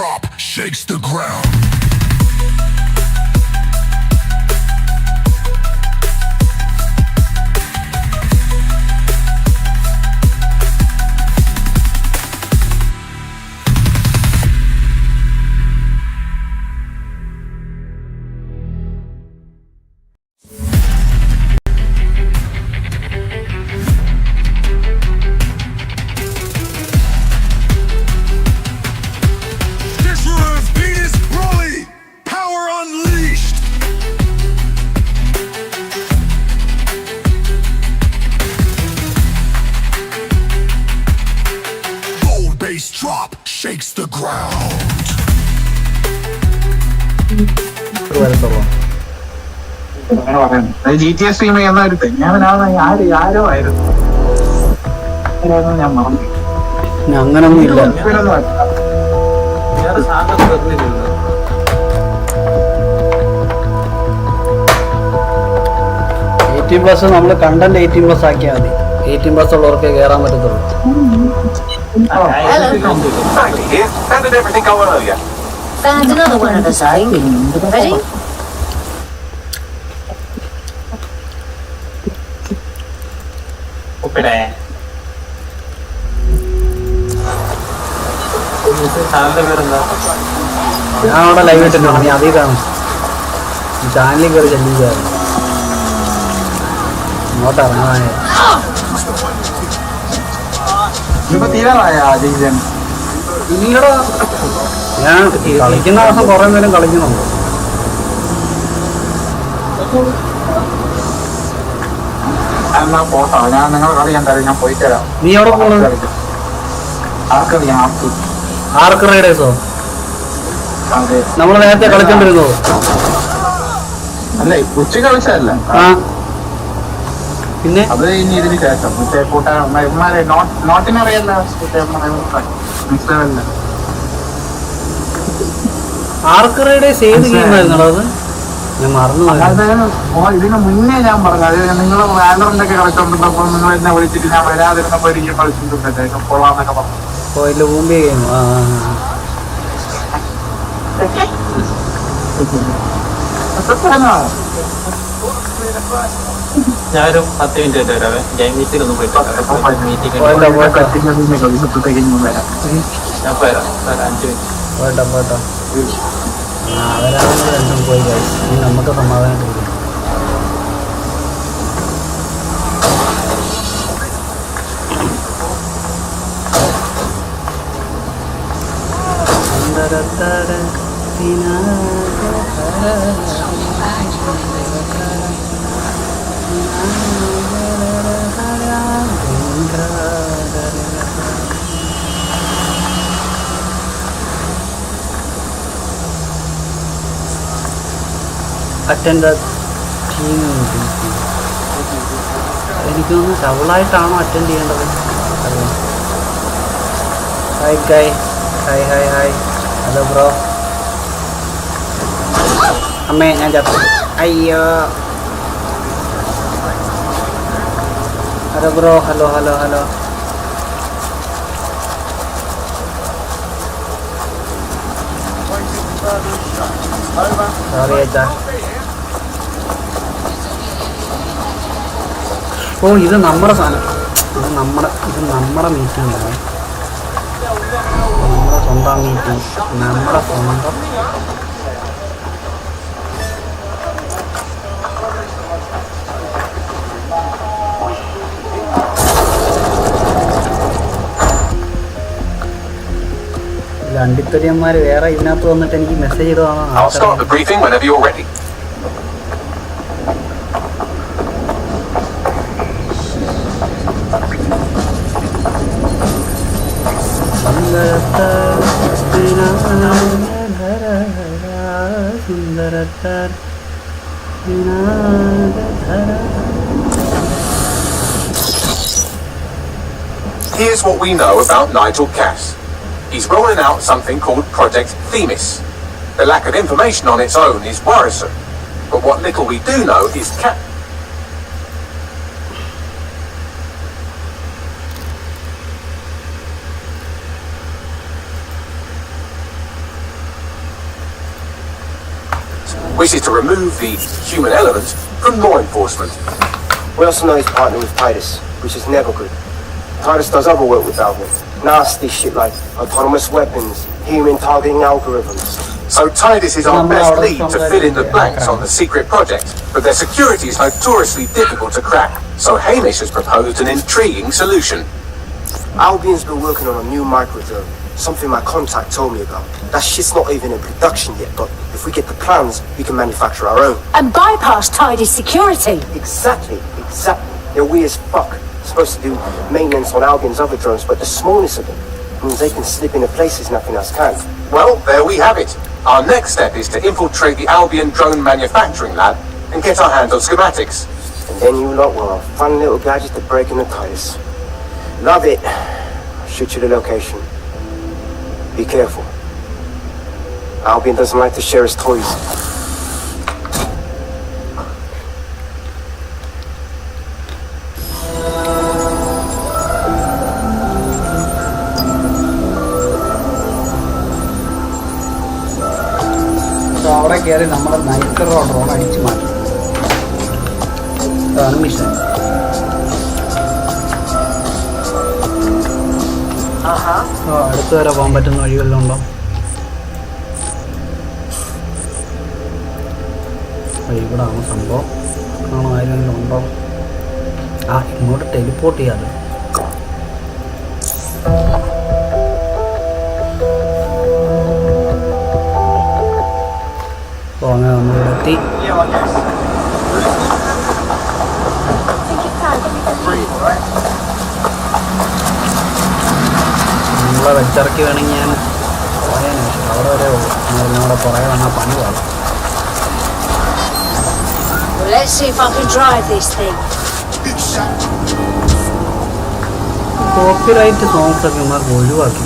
drop shakes the ground. Venus Brolly, power unleashed. Gold bass drop shakes the ground. GTS team എന്നൊരു ആരോ ആയിരുന്നു ഞാൻ മറന്നു. അങ്ങനൊന്നും ഇല്ല. +18 നമ്മൾ കണ്ടന്റ് 18+ ആക്കിയാൽ മതി. 18+ ഉള്ളവർക്ക് കയറാൻ പറ്റത്തുള്ളൂ. Found another one of us, eh? Ready? ഞാൻ അവിടെ ലൈവ് ഇട്ടിട്ടുണ്ട്. നീ അതേ കാണും. ചാനലിൽ കയറി ചെല്ലുകയായിരുന്നു. ഇങ്ങോട്ട് ഇറങ്ങാനായ ഇല്ലടാ. ഞാൻ കളിക്കുന്ന ദിവസം കുറെ നേരം കളിക്കുന്നുണ്ട്. ഞാൻ നിങ്ങളെ കളി ഞാൻ തരാം. ഞാൻ പോയി തരാം. നീ എവിടെ പോണത്? ആർക്ക് റൈഡേഴ്സോ? നമ്മള് നേരത്തെ കളിച്ചോണ്ടിരുന്നോ? അല്ല, ഉച്ച കളിച്ചല്ല. പിന്നെ അത് ഇനി ഇതിന് ശേഷം മറ്റേ കൂട്ടുകാരെ നോട്ടിനറിയല്ല. ആർക്ക് റൈഡേഴ്സ് ഏത് ഗെയിമായിരുന്നോ അത്? ഞാൻ മറന്നു. ഇതിന് മുന്നേ ഞാൻ പറഞ്ഞു, അത് നിങ്ങൾ വാലറിന്റെ ഒക്കെ കളിച്ചോണ്ടിരുന്നപ്പോ നിങ്ങൾ എന്നെ വിളിച്ചിട്ട് ഞാൻ വരാതിരുന്നപ്പോ എനിക്ക് കളിച്ചിട്ടുണ്ടല്ലോ കൊള്ളാന്നൊക്കെ പറഞ്ഞു. ഇല്ല ഊമ്പി ഗെയിം. ഞാനൊരു 10 മിനിറ്റ് വരാവേ. ഗെയിം മീറ്റിംഗ് പോയിട്ട് ഞാൻ പോരാം. 5 മിനിറ്റ് പോട്ടോ. അവരാണെങ്കിൽ രണ്ടും പോയി കഴിച്ചു. നമുക്ക് സമാധാനമായിട്ട് അറ്റൻഡ് ടീം. എനിക്കൊന്ന് ഡബിളായിട്ടാണോ അറ്റൻഡ് ചെയ്യേണ്ടത്? ഹായ് ഗായ്. ഹായ്. Hello bro. അമ്മേ ഞാൻ ചത്തു. അയ്യോ. Hello bro. ഹലോ. സോറി അച്ഛാ. ഓ ഇത് നമ്മുടെ സാധനം. ഇത് നമ്മുടെ മീറ്റിംഗ് ആണ്. നമ്മുടെ സ്വന്തം മീറ്റിംഗ്. നമ്മുടെ സ്വന്തം അണ്ടിത്തടിയന്മാര് വേറെ ഇതിനകത്ത് വന്നിട്ട് എനിക്ക് message ഇടുവാണ്. Here's what we know about Nigel Cass. He's rolling out something called Project VENUS. The lack of information on its own is worrisome, but what little we do know is wishes to remove the human element from law enforcement. We also know he's partnered with Titus, which is never good. Titus does other work with Albion. Nasty shit like autonomous weapons, human targeting algorithms. So Titus is our best lead to fill in the blanks on the secret project, but their security is notoriously difficult to crack. So Hamish has proposed an intriguing solution. Albion's been working on a new microdrone, something my contact told me about. That shit's not even in production yet, but if we get the plans, we can manufacture our own. And bypass Tidy's security. Exactly. They're weird as fuck. Supposed to do maintenance on Albion's other drones, but the smallness of them means they can slip into places nothing else can. Well, there we have it. Our next step is to infiltrate the Albion drone manufacturing lab and get our hands on schematics. And then you lot will have fun little gadgets to break in the Titus. Love it. I'll shoot you the location. Be careful. Albion doesn't like to share his toys. അവിടെ കയറി നമ്മുടെ നൈക്കറോ drone അടിച്ചു മാറ്റും. അതാണ് mission. അടുത്ത് വരെ പോകാൻ പറ്റുന്ന വഴി വല്ലതും ഉണ്ടോ? ഇവിടാണ് സംഭവം. ആണോ ആരെങ്കിലും ഉണ്ടോ? ആ ഇങ്ങോട്ട് ടെലിപ്പോർട്ട് ചെയ്യാതെ. അങ്ങനെ നമ്മളിവിടെത്തി. നമ്മളെ വെച്ചിറക്കി വേണമെങ്കിൽ ഞാൻ പറയാൻ പക്ഷേ അവിടെ വരെ അവിടെ പുറകെ വന്നാൽ പണി പാടും. Let's see if I can drive this thing. Copyright songs ഒക്കെ ഇവന്മാർക്ക് ഒഴിവാക്കി.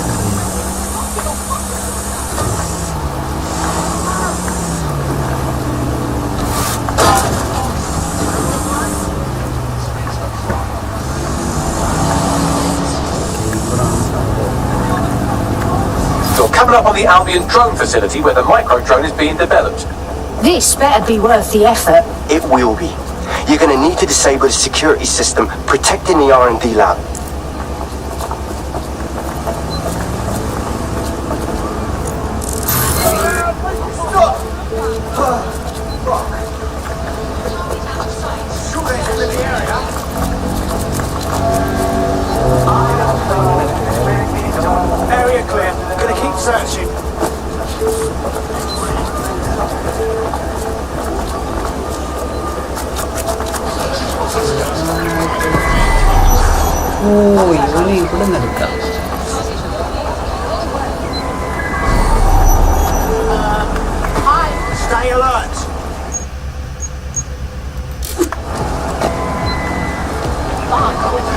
You're coming up on the Albion drone facility where the micro-drone is being developed. This better be worth the effort. It will be. You're gonna need to disable the security system protecting the R&D lab. Area clear. Gonna keep searching. ഓ ഇവനെ ഇവിടെ നിൽക്കാം. Stay alert.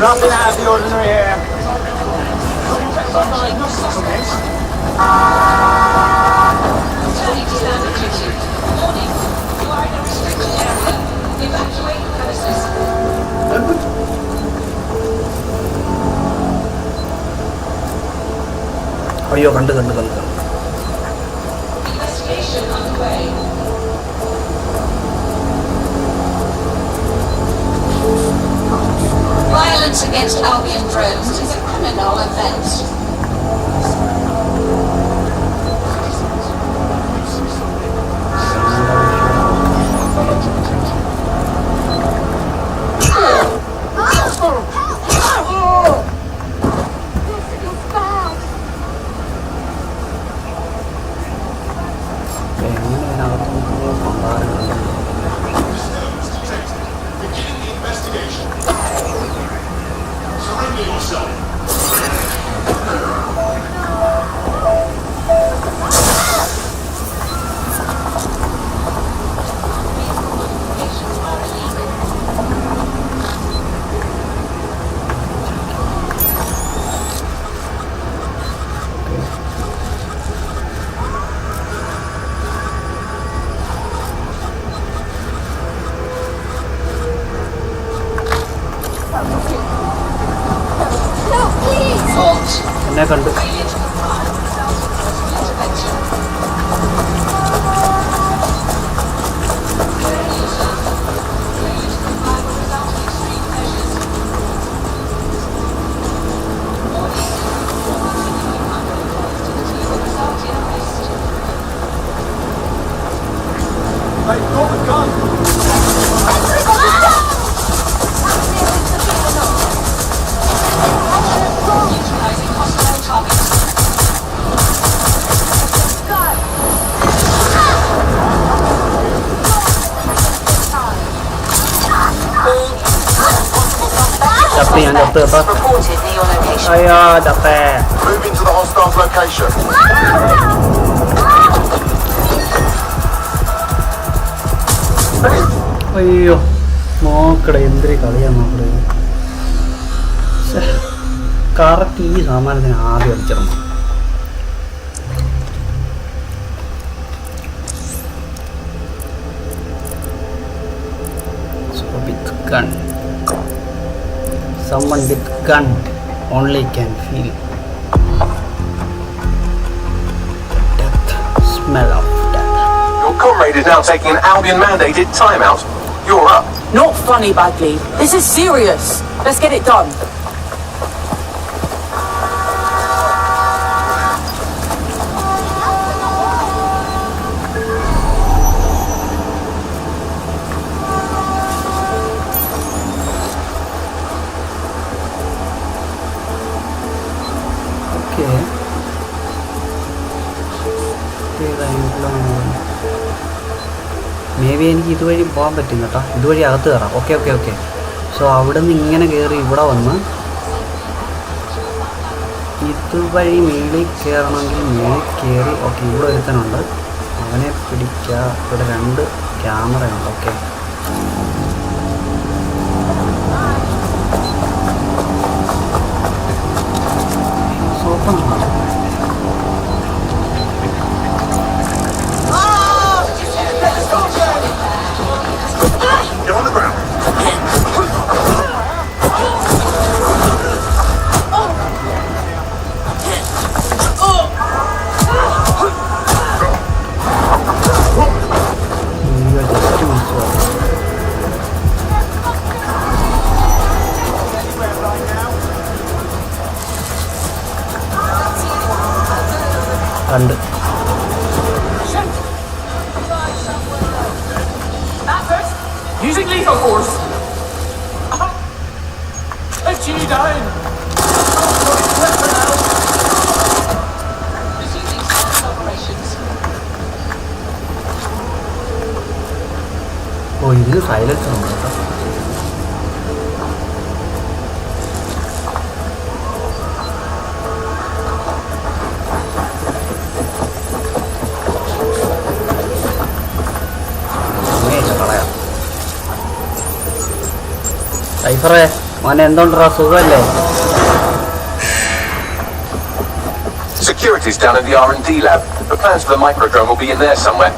Nothing out of the ordinary here. അയ്യോ കണ്ട് Violence against Albion drones is a criminal offence. എന്നെ കണ്ട് Neutralizing hostile targets. ചത്ത് ഞാൻ ചത്ത് കേട്ടോ. Reported near your location. അയ്യോ ചത്തേ. Moving to the hostiles' location. അയ്യോ നോക്കടേ എന്തൊരു കളിയാണ് നോക്കടേ. കറക്റ്റ് ഈ സാമാനത്തിന് ആദ്യം അടിച്ചിടണം. With gun. Someone with gun only can feel death, smell of death. Your comrade is now taking an Albion-mandated timeout. You're up. Not funny, Bagley. This is serious. Let's get it done. Okay. May be എനിക്ക് ഇതുവഴി പോകാൻ പറ്റും കേട്ടോ. ഇതുവഴി അകത്ത് കയറാം. Okay okay okay. So അവിടെ നിന്ന് ഇങ്ങനെ കയറി ഇവിടെ വന്ന് ഇതുവഴി മേളിൽ കയറണമെങ്കിൽ മേളിൽ കയറി. ഓക്കെ ഇവിടെ ഒരുത്തനുണ്ട്, അവനെ പിടിക്കുക. ഇവിടെ 2 ക്യാമറയുണ്ട്. ഓക്കെ സോപ്പണ Get on the ground. കണ്ട് Using lethal force. FG down. Resuming standard operations. ഓ ഇതിൽ സൈലൻസ് ഉണ്ട് കേട്ടോ. സൈഫറേ മോനെ എന്തുകൊണ്ടാ സുഖമല്ലേ? Security's down in the R&D lab. The plans for the microdrone will be in there somewhere.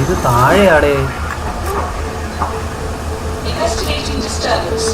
ഇത് താഴെയാടേ. Investigating disturbance.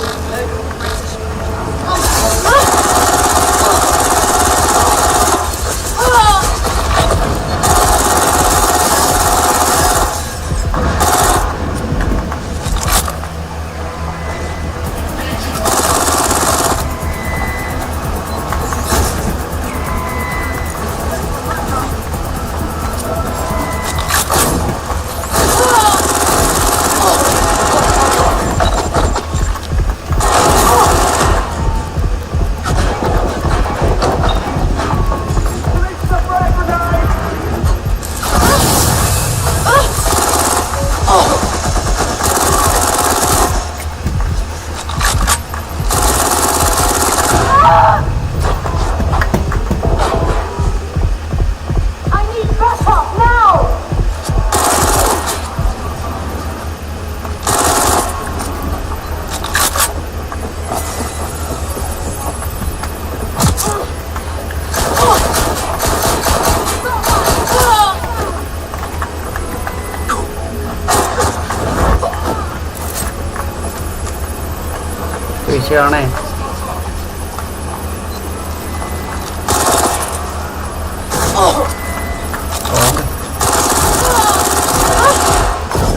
വിഷയമാണേ.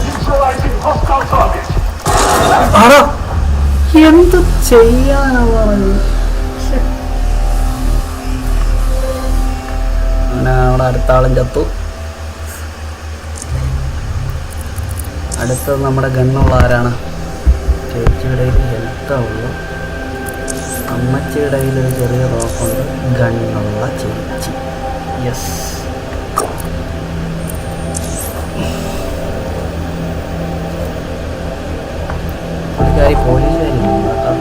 Neutralizing hostile targets. എന്ത് ചെയ്യാനാണ് അങ്ങനെ അവിടെ അടുത്ത ആളും ചത്തു. അടുത്തത് നമ്മുടെ ഗണ്ണുള്ള ആരാണ്? ചേച്ചിയുടെ ഹെൽത്താ ഉള്ളു. അമ്മച്ചിയുടെ കയ്യിൽ ഒരു ചെറിയ റോക്കുണ്ട്. ഗണ്ണുള്ള ചേച്ചി. യെസ്. പുള്ളിക്കാരി പോലീസുകാരി കേട്ടോ.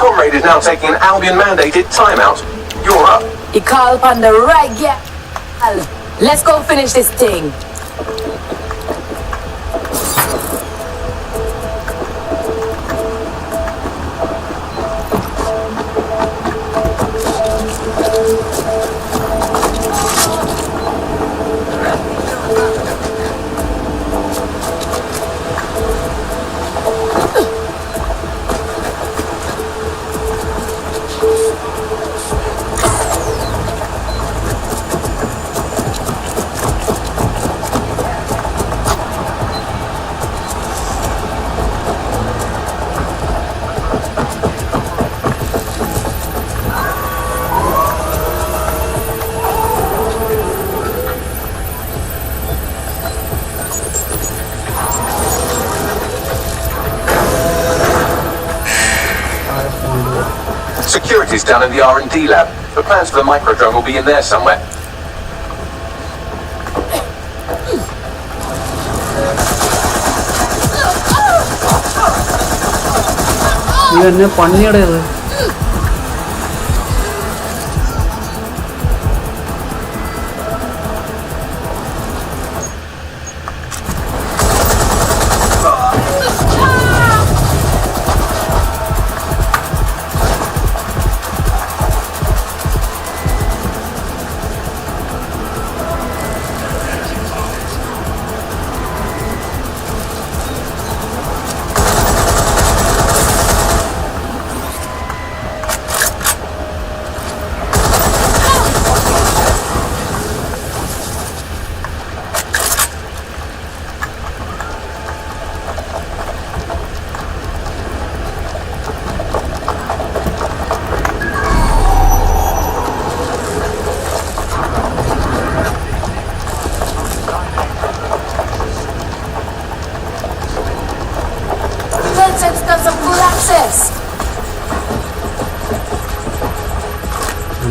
Comrade is now taking an Albion-mandated timeout. You're up. You call upon the right gal. Let's go finish this thing. Security's down in the R&D lab. The plans for the microdrone will be in there somewhere. നീ എന്നെ പണിയടയത്.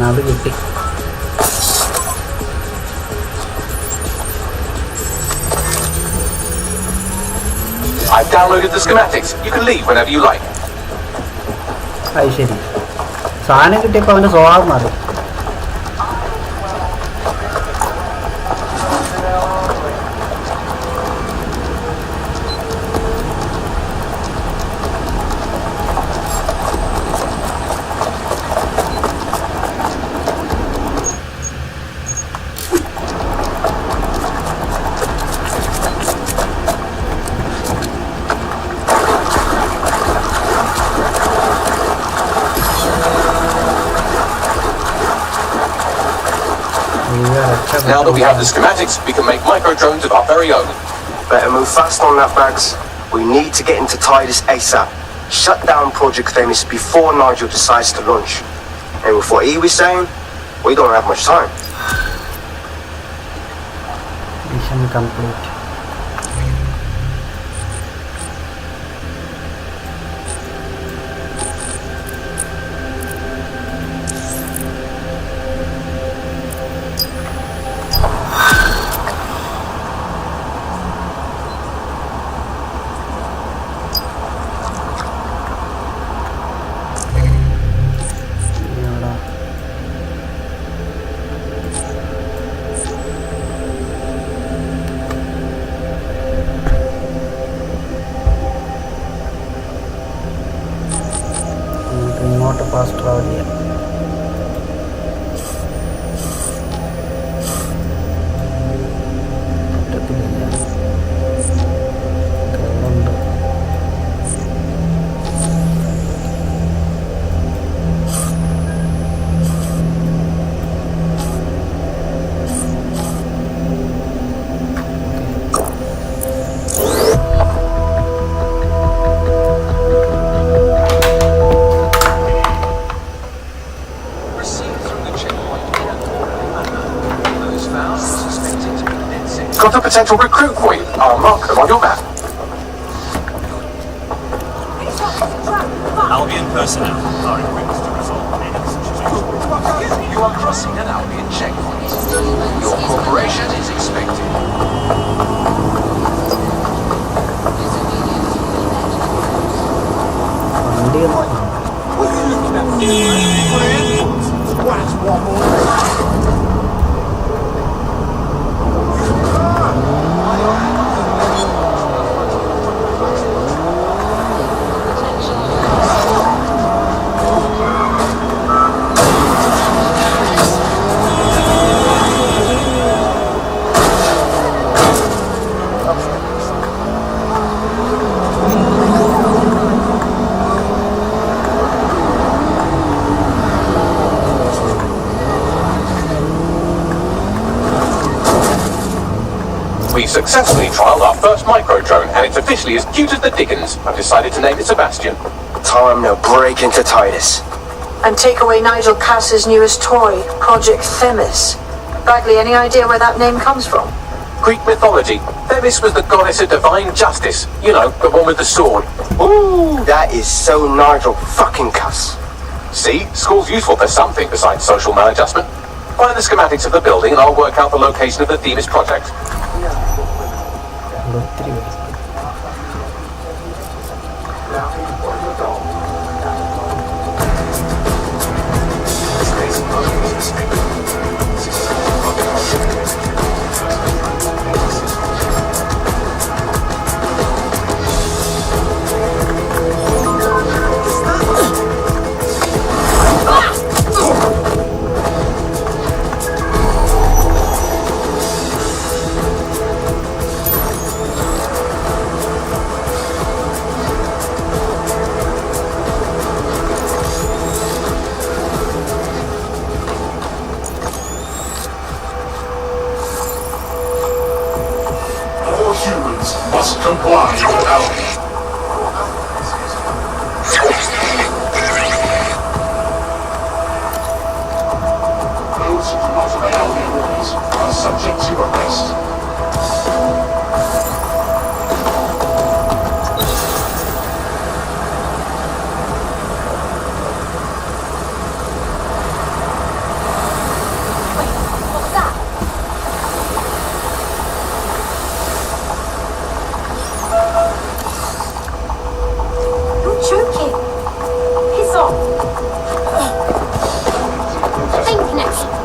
അത് കിട്ടി. I've downloaded the schematics. You can leave whenever you like. അത് ശരി. സാധനം കിട്ടിയപ്പോൾ അവൻ്റെ സ്വഭാവം മാറി. Now that we have the schematics, we can make micro-drones of our very own. Better move fast on that, Bags. We need to get into Titus ASAP. Shut down Project Famous before Nigel decides to launch. And with what he was saying, we don't have much time. Mission complete. Got a potential recruit for you. I'll mark them on your map. Albion personnel are equipped to resolve any situation. You are crossing an Albion checkpoint. Your cooperation is expected. വണ്ടി We successfully trialled our first micro drone, and it's officially as cute as the dickens. I've decided to name it Sebastian. Time to break into Titus. And take away Nigel Cass's newest toy, Project Themis. Bagley, any idea where that name comes from? Greek mythology. Themis was the goddess of divine justice. You know, the one with the sword. Ooh, that is so Nigel fucking Cass. See, school's useful for something besides social maladjustment. Find the schematics of the building and I'll work out the location of the Themis project. ഇവിടെ ഒത്തിരി പേര് All humans must comply with Albion. Those who do not obey Albion orders are subject to arrest. You're joking. Piss off. Think next.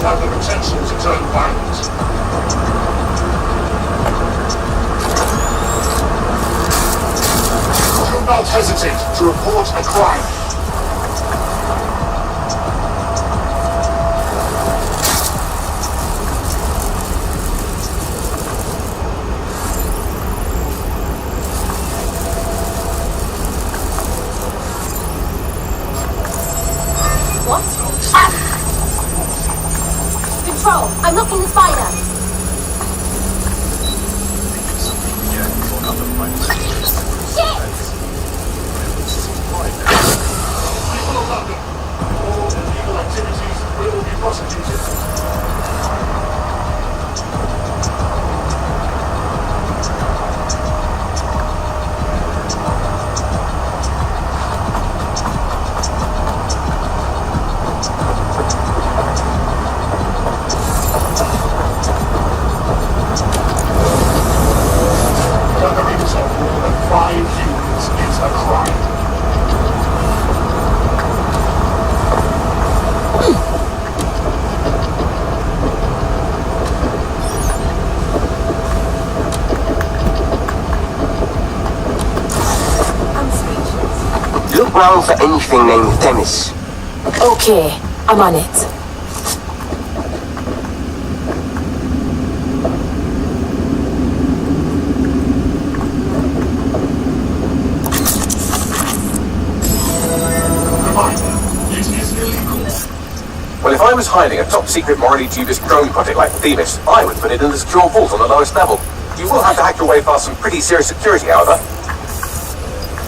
have the potential to turn violent. Do not hesitate to report a crime. What? Control, I'm knocking the spider. People of London, all illegal activities will be prosecuted. Gathering of more than 5 humans is a crime. I'm speechless. Look round for anything named Themis. Okay, I'm on it. Reminder, it is illegal. Well, if I was hiding a top-secret, morally dubious drone project like Themis, I would put it in the secure vault on the lowest level. You will have to hack your way past some pretty serious security, however.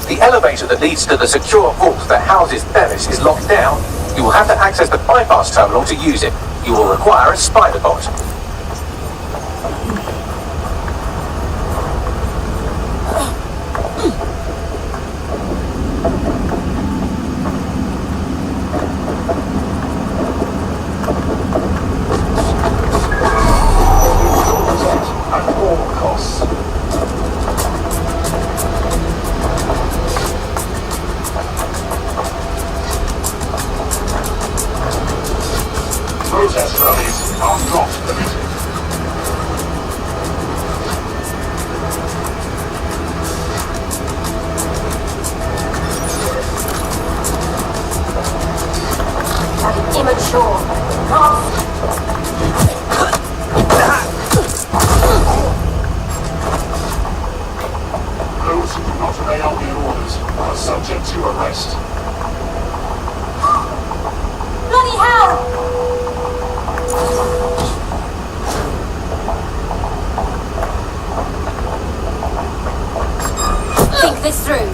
The elevator that leads to the secure vault that houses Themis is locked down. You will have to access the bypass terminal to use it. You will require a spider bot. Protect at all costs. Protest rallies are not permitted. Immature. Those who do not obey our orders are subject to arrest. Bloody hell! Think this through.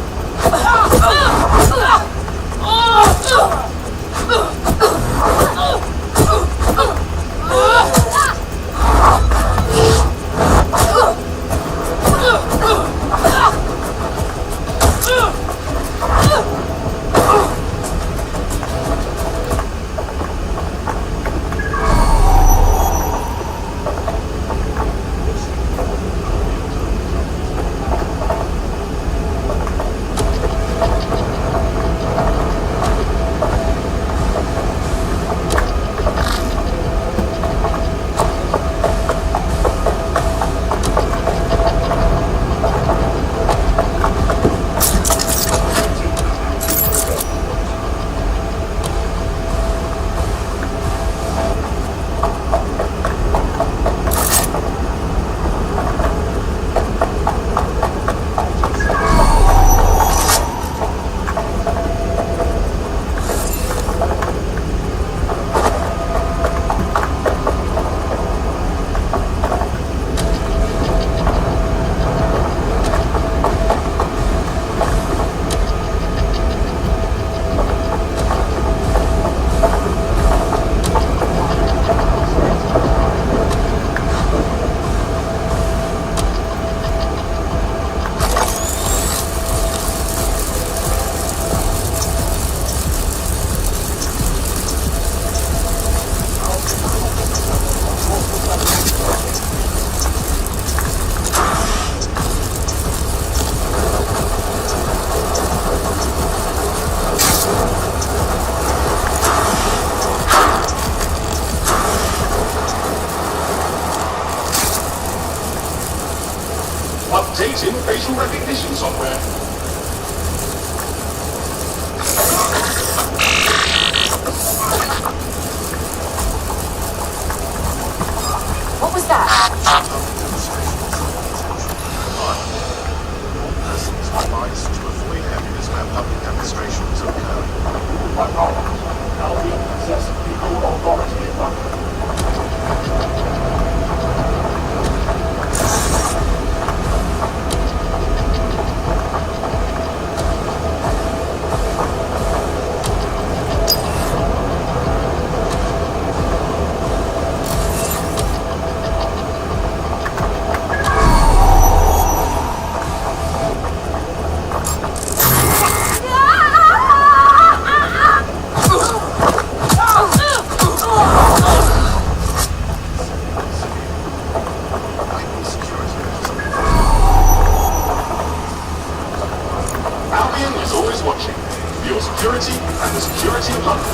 your security and the security of London.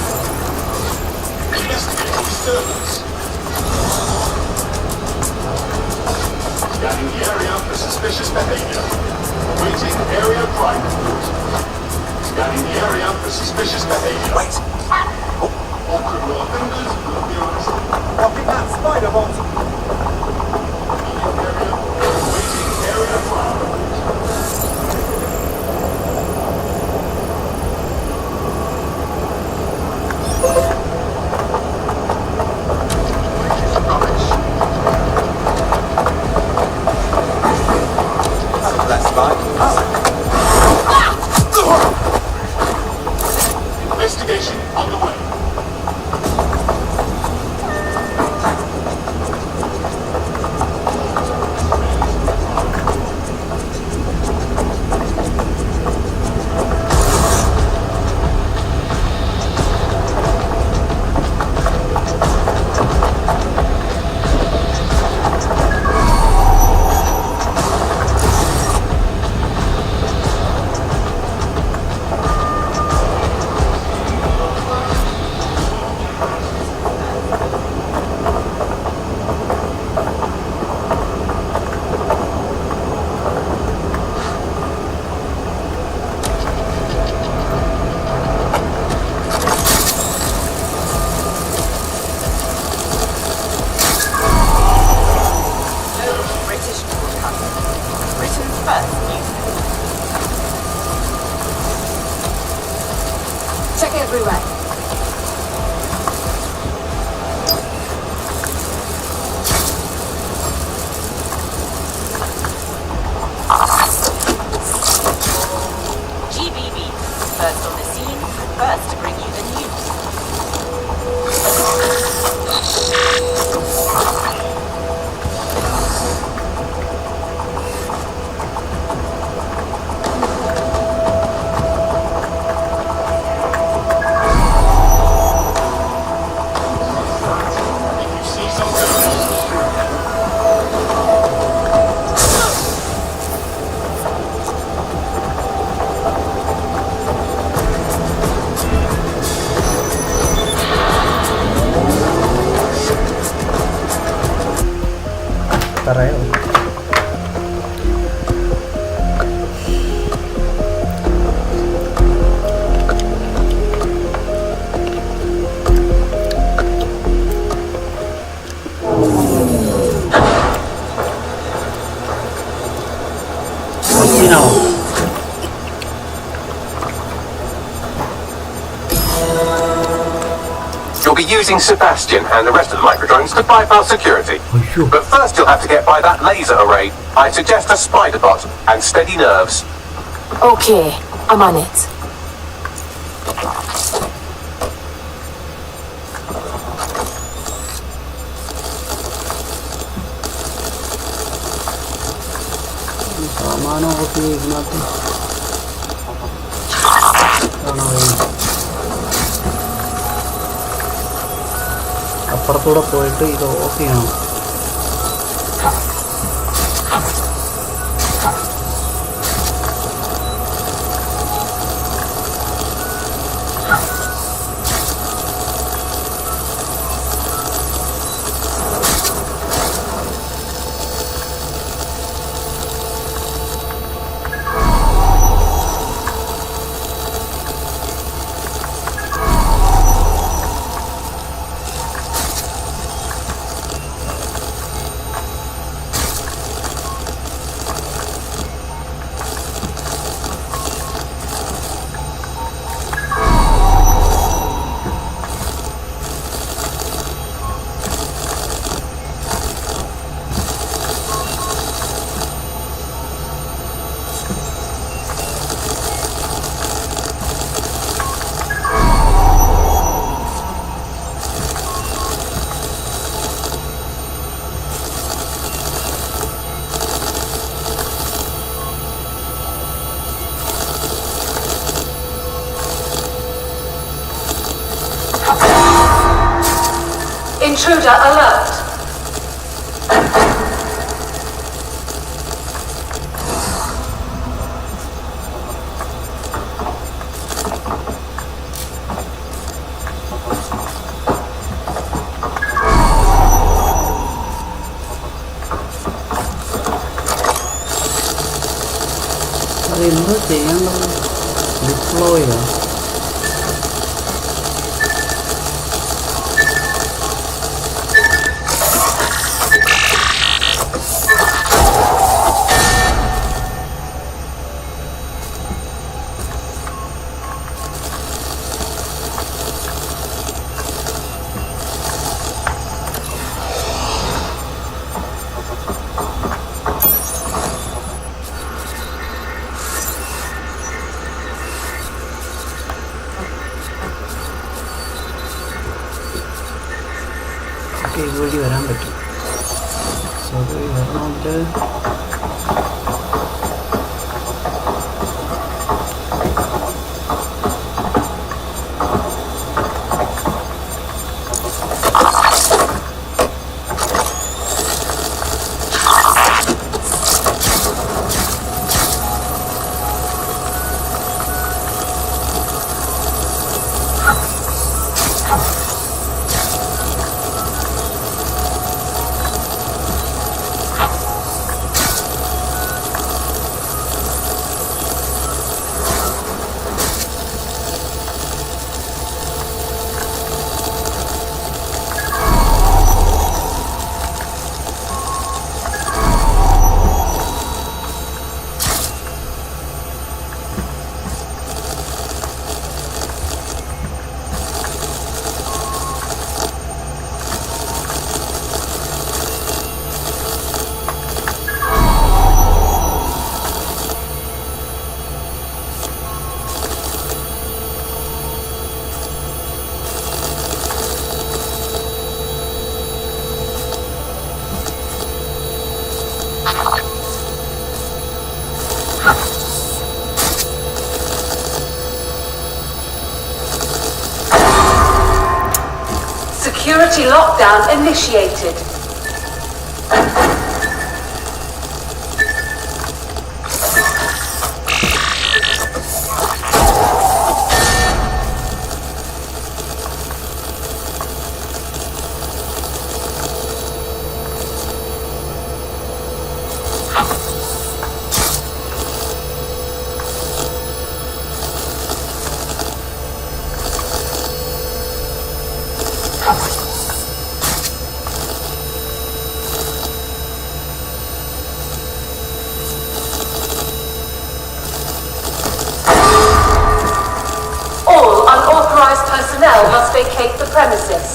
Investigate disturbance. Scanning the area for suspicious behavior. Awaiting area crime report. Scanning the area for suspicious behavior. Wait. All criminal offenders will be arrested. Rocking that spider bot. Awaiting area crime report. That's fine. Investigation underway. Check everywhere. GBB, first on the scene, first to bring you the news. പറയാം. You'll be using Sebastian and the rest of the microdrones to bypass security. But first you'll have to get by that laser array. I suggest a spider bot and steady nerves. Okay, I'm on it. സാമാനമൊക്കെ ഇതിനകത്ത് ആണോ? അപ്പുറത്തൂടെ പോയിട്ട് ഇത് of ചെയ്യണം. Intruder alert. ചെയ്യേണ്ടത്? ഡിപ്ലോയോ? ഇതുവഴി വരാൻ പറ്റും. So അതുവഴി വരണമെങ്കിൽ Security lockdown initiated. Personnel must vacate the premises.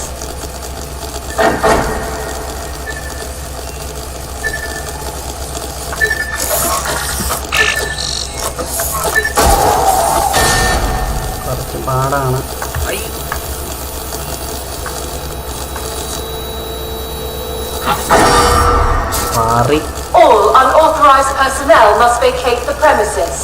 കുറച്ച് പാടാണ്. പാറി. All unauthorized personnel must vacate the premises.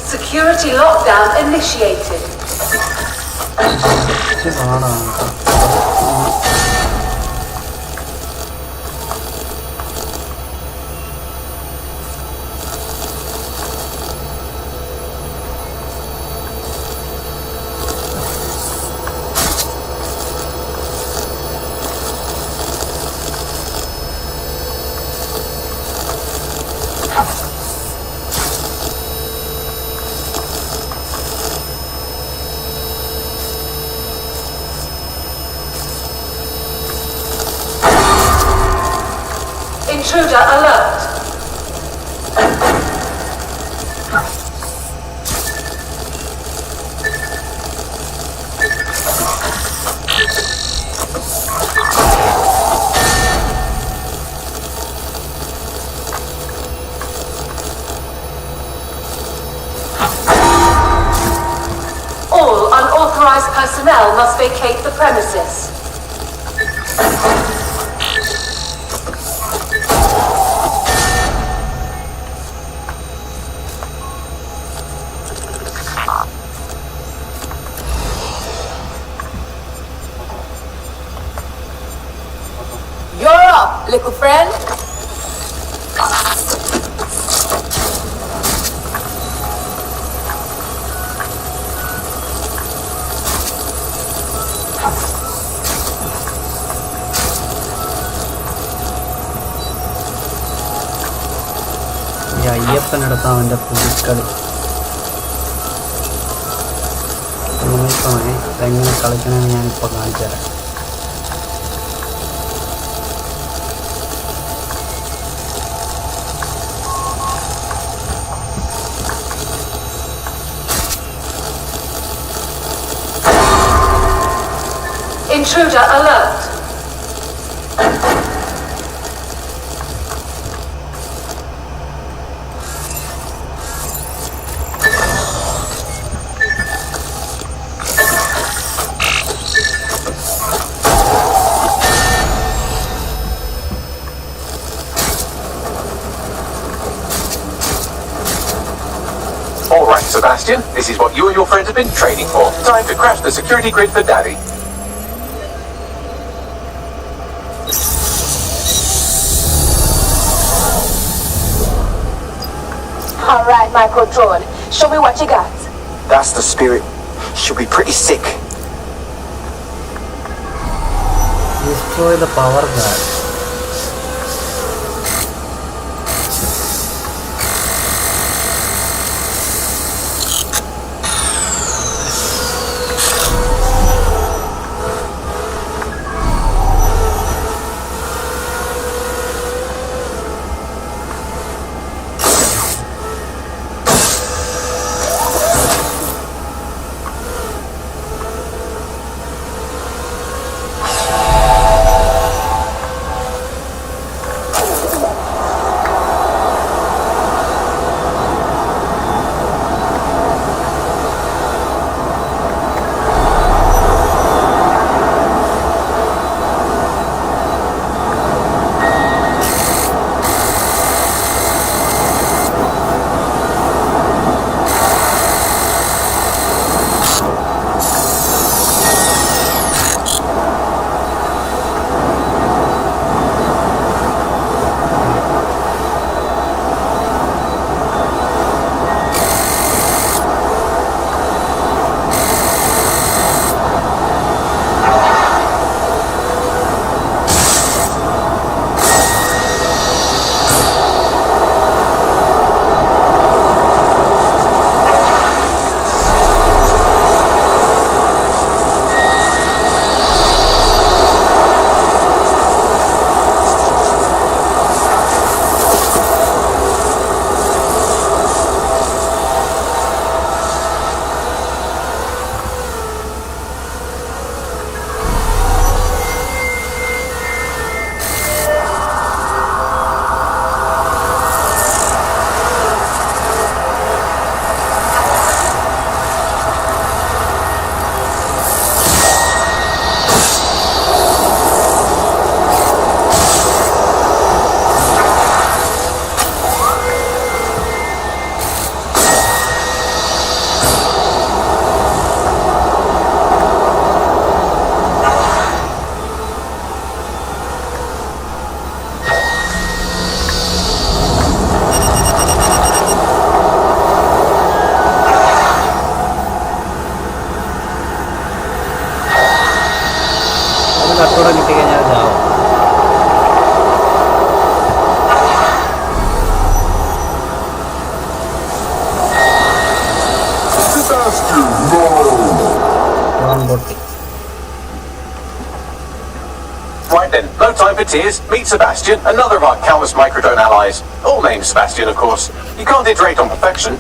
Security lockdown initiated. Intruder alert. All unauthorized personnel must vacate the premises. You're up, little friend. ഈ അയ്യപ്പനെടുത്ത അവൻ്റെ പുലിക്കളി നോക്കണേ. ഇതെങ്ങനെ കളിക്കണമെന്ന് ഞാനിപ്പോൾ കാണിച്ചു തരാം. Intruder alert. Alright, Sebastian, this is what you and your friends have been training for. Time to crash the security grid for Daddy. Alright, Microtron. Show me what you got. That's the spirit. She'll be pretty sick. Destroy the power guard. കട്ടോടെ കിട്ടിക്കഴിഞ്ഞാൽ ചാവും. Right then, no time for tears. Meet Sebastian, another of our countless microdrone allies. All named Sebastian, of course. You can't iterate on perfection.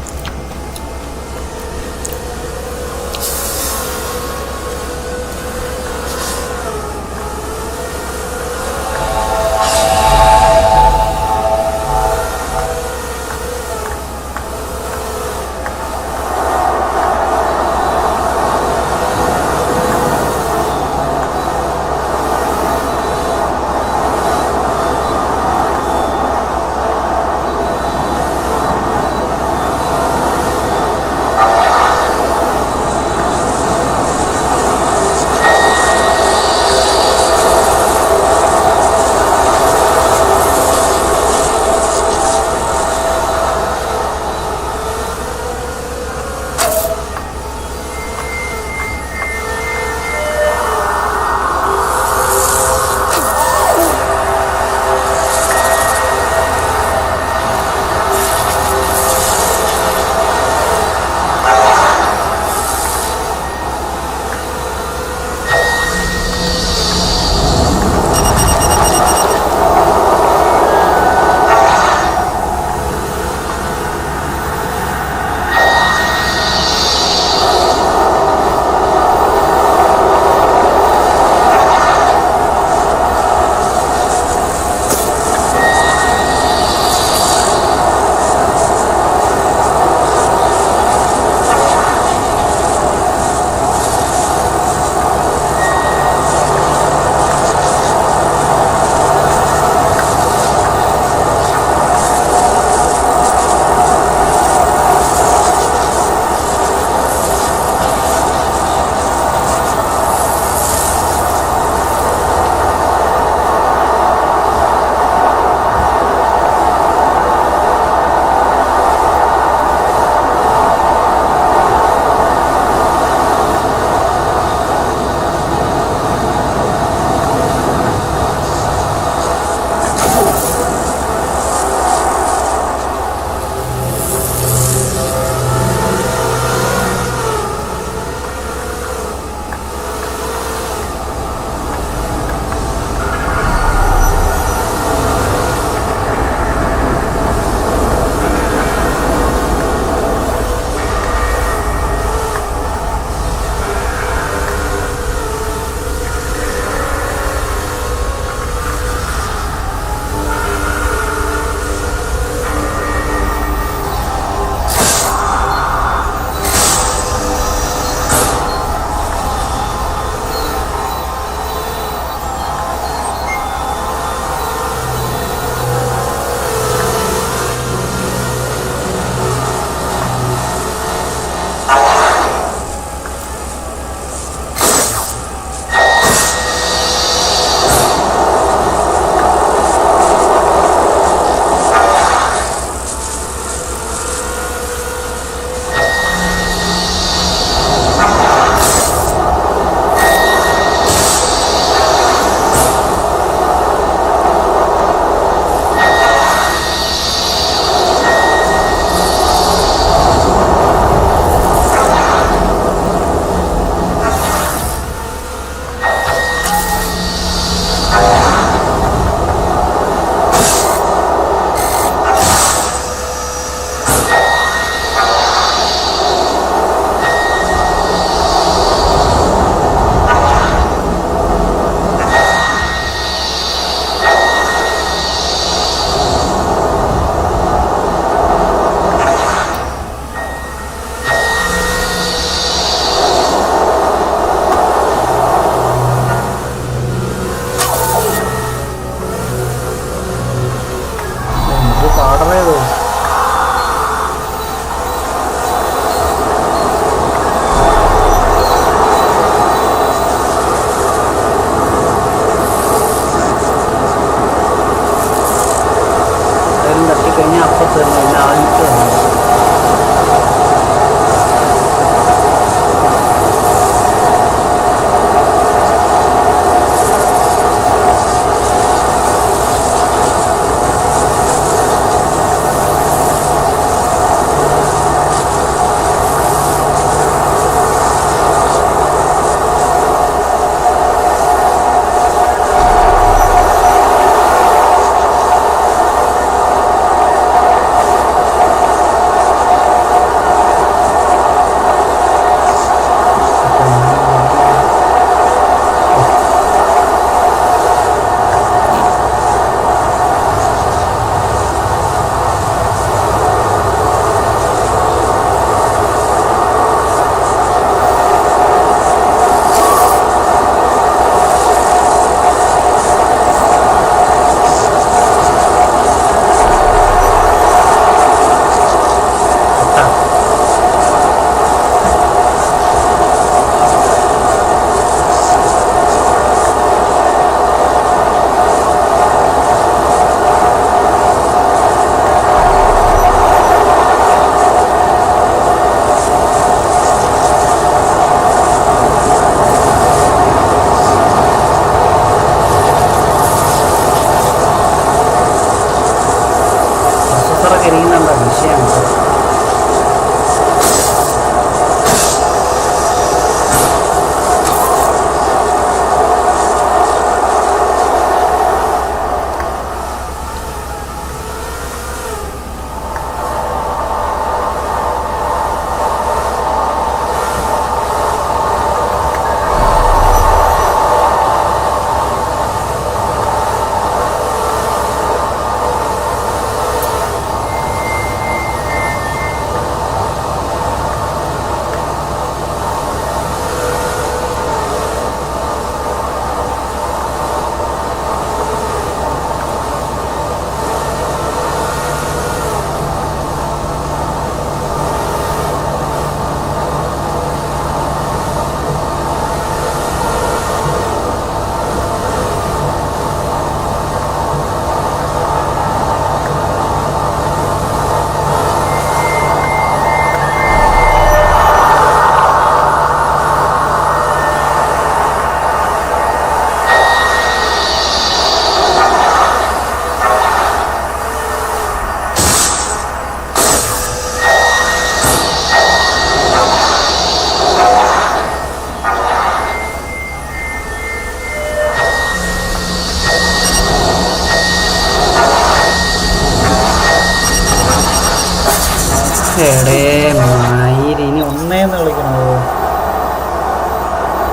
എടേ മയില് ഇനി ഒന്നേന്ന് കളിക്കണോ?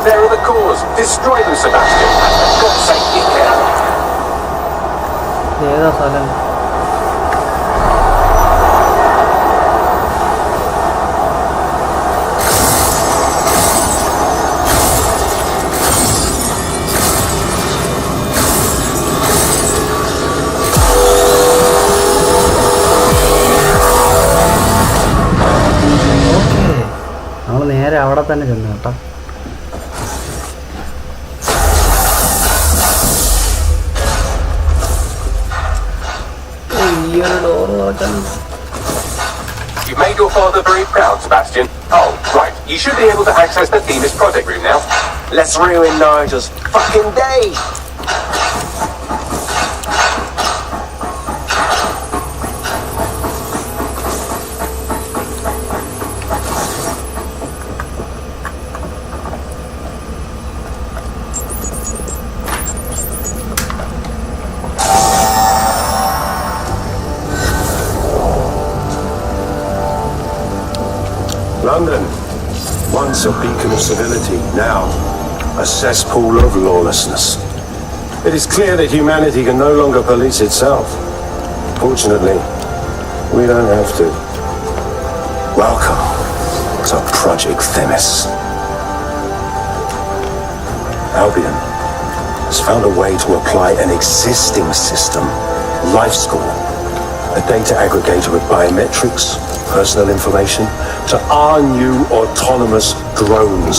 There are the cores. Destroy them, Sebastian. And for God's sake, be careful. ഏതാ സ്ഥലം? നമ്മൾ നേരെ അവിടെ തന്നെ ചെന്നു കേട്ടോ. You made your father very proud, Sebastian. Oh, right. You should be able to access the Themis project room now. Let's ruin Nigel's fucking day. London, once a beacon of civility, now a cesspool of lawlessness. It is clear that humanity can no longer police itself. Fortunately, we don't have to. Welcome to Project Themis. Albion has found a way to apply an existing system, Life School, a data aggregator of biometrics, personal information, to our new autonomous drones.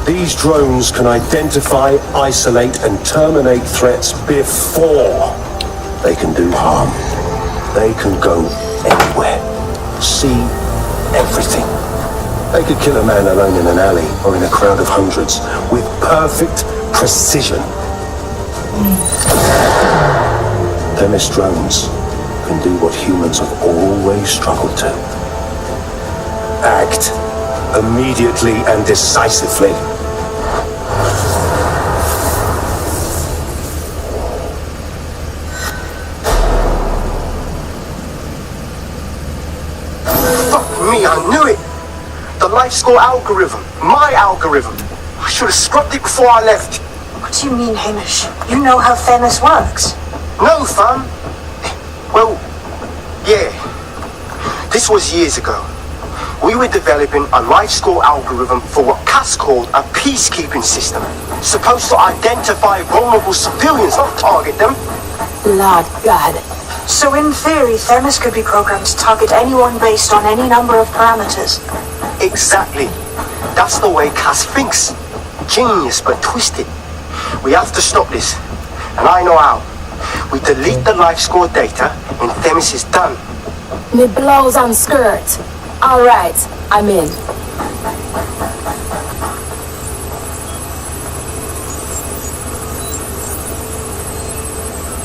These drones can identify, isolate, and terminate threats before they can do harm. They can go anywhere, see everything. They could kill a man alone in an alley or in a crowd of hundreds with perfect precision. Themis drones can do what humans have always struggled to. Act immediately and decisively. Fuck me, I knew it! The life score algorithm. My algorithm. I should have scrubbed it before I left. What do you mean, Hamish? You know how Themis works. No, fam. Well, yeah. This was years ago. We were developing a life score algorithm for what Cass called a peacekeeping system. Supposed to identify vulnerable civilians, not target them. Lord God. So in theory, Themis could be programmed to target anyone based on any number of parameters. Exactly. That's the way Cass thinks. Genius, but twisted. We have to stop this. And I know how. We delete the life score data and Themis is done. Me blouse and skirt. All right, I'm in.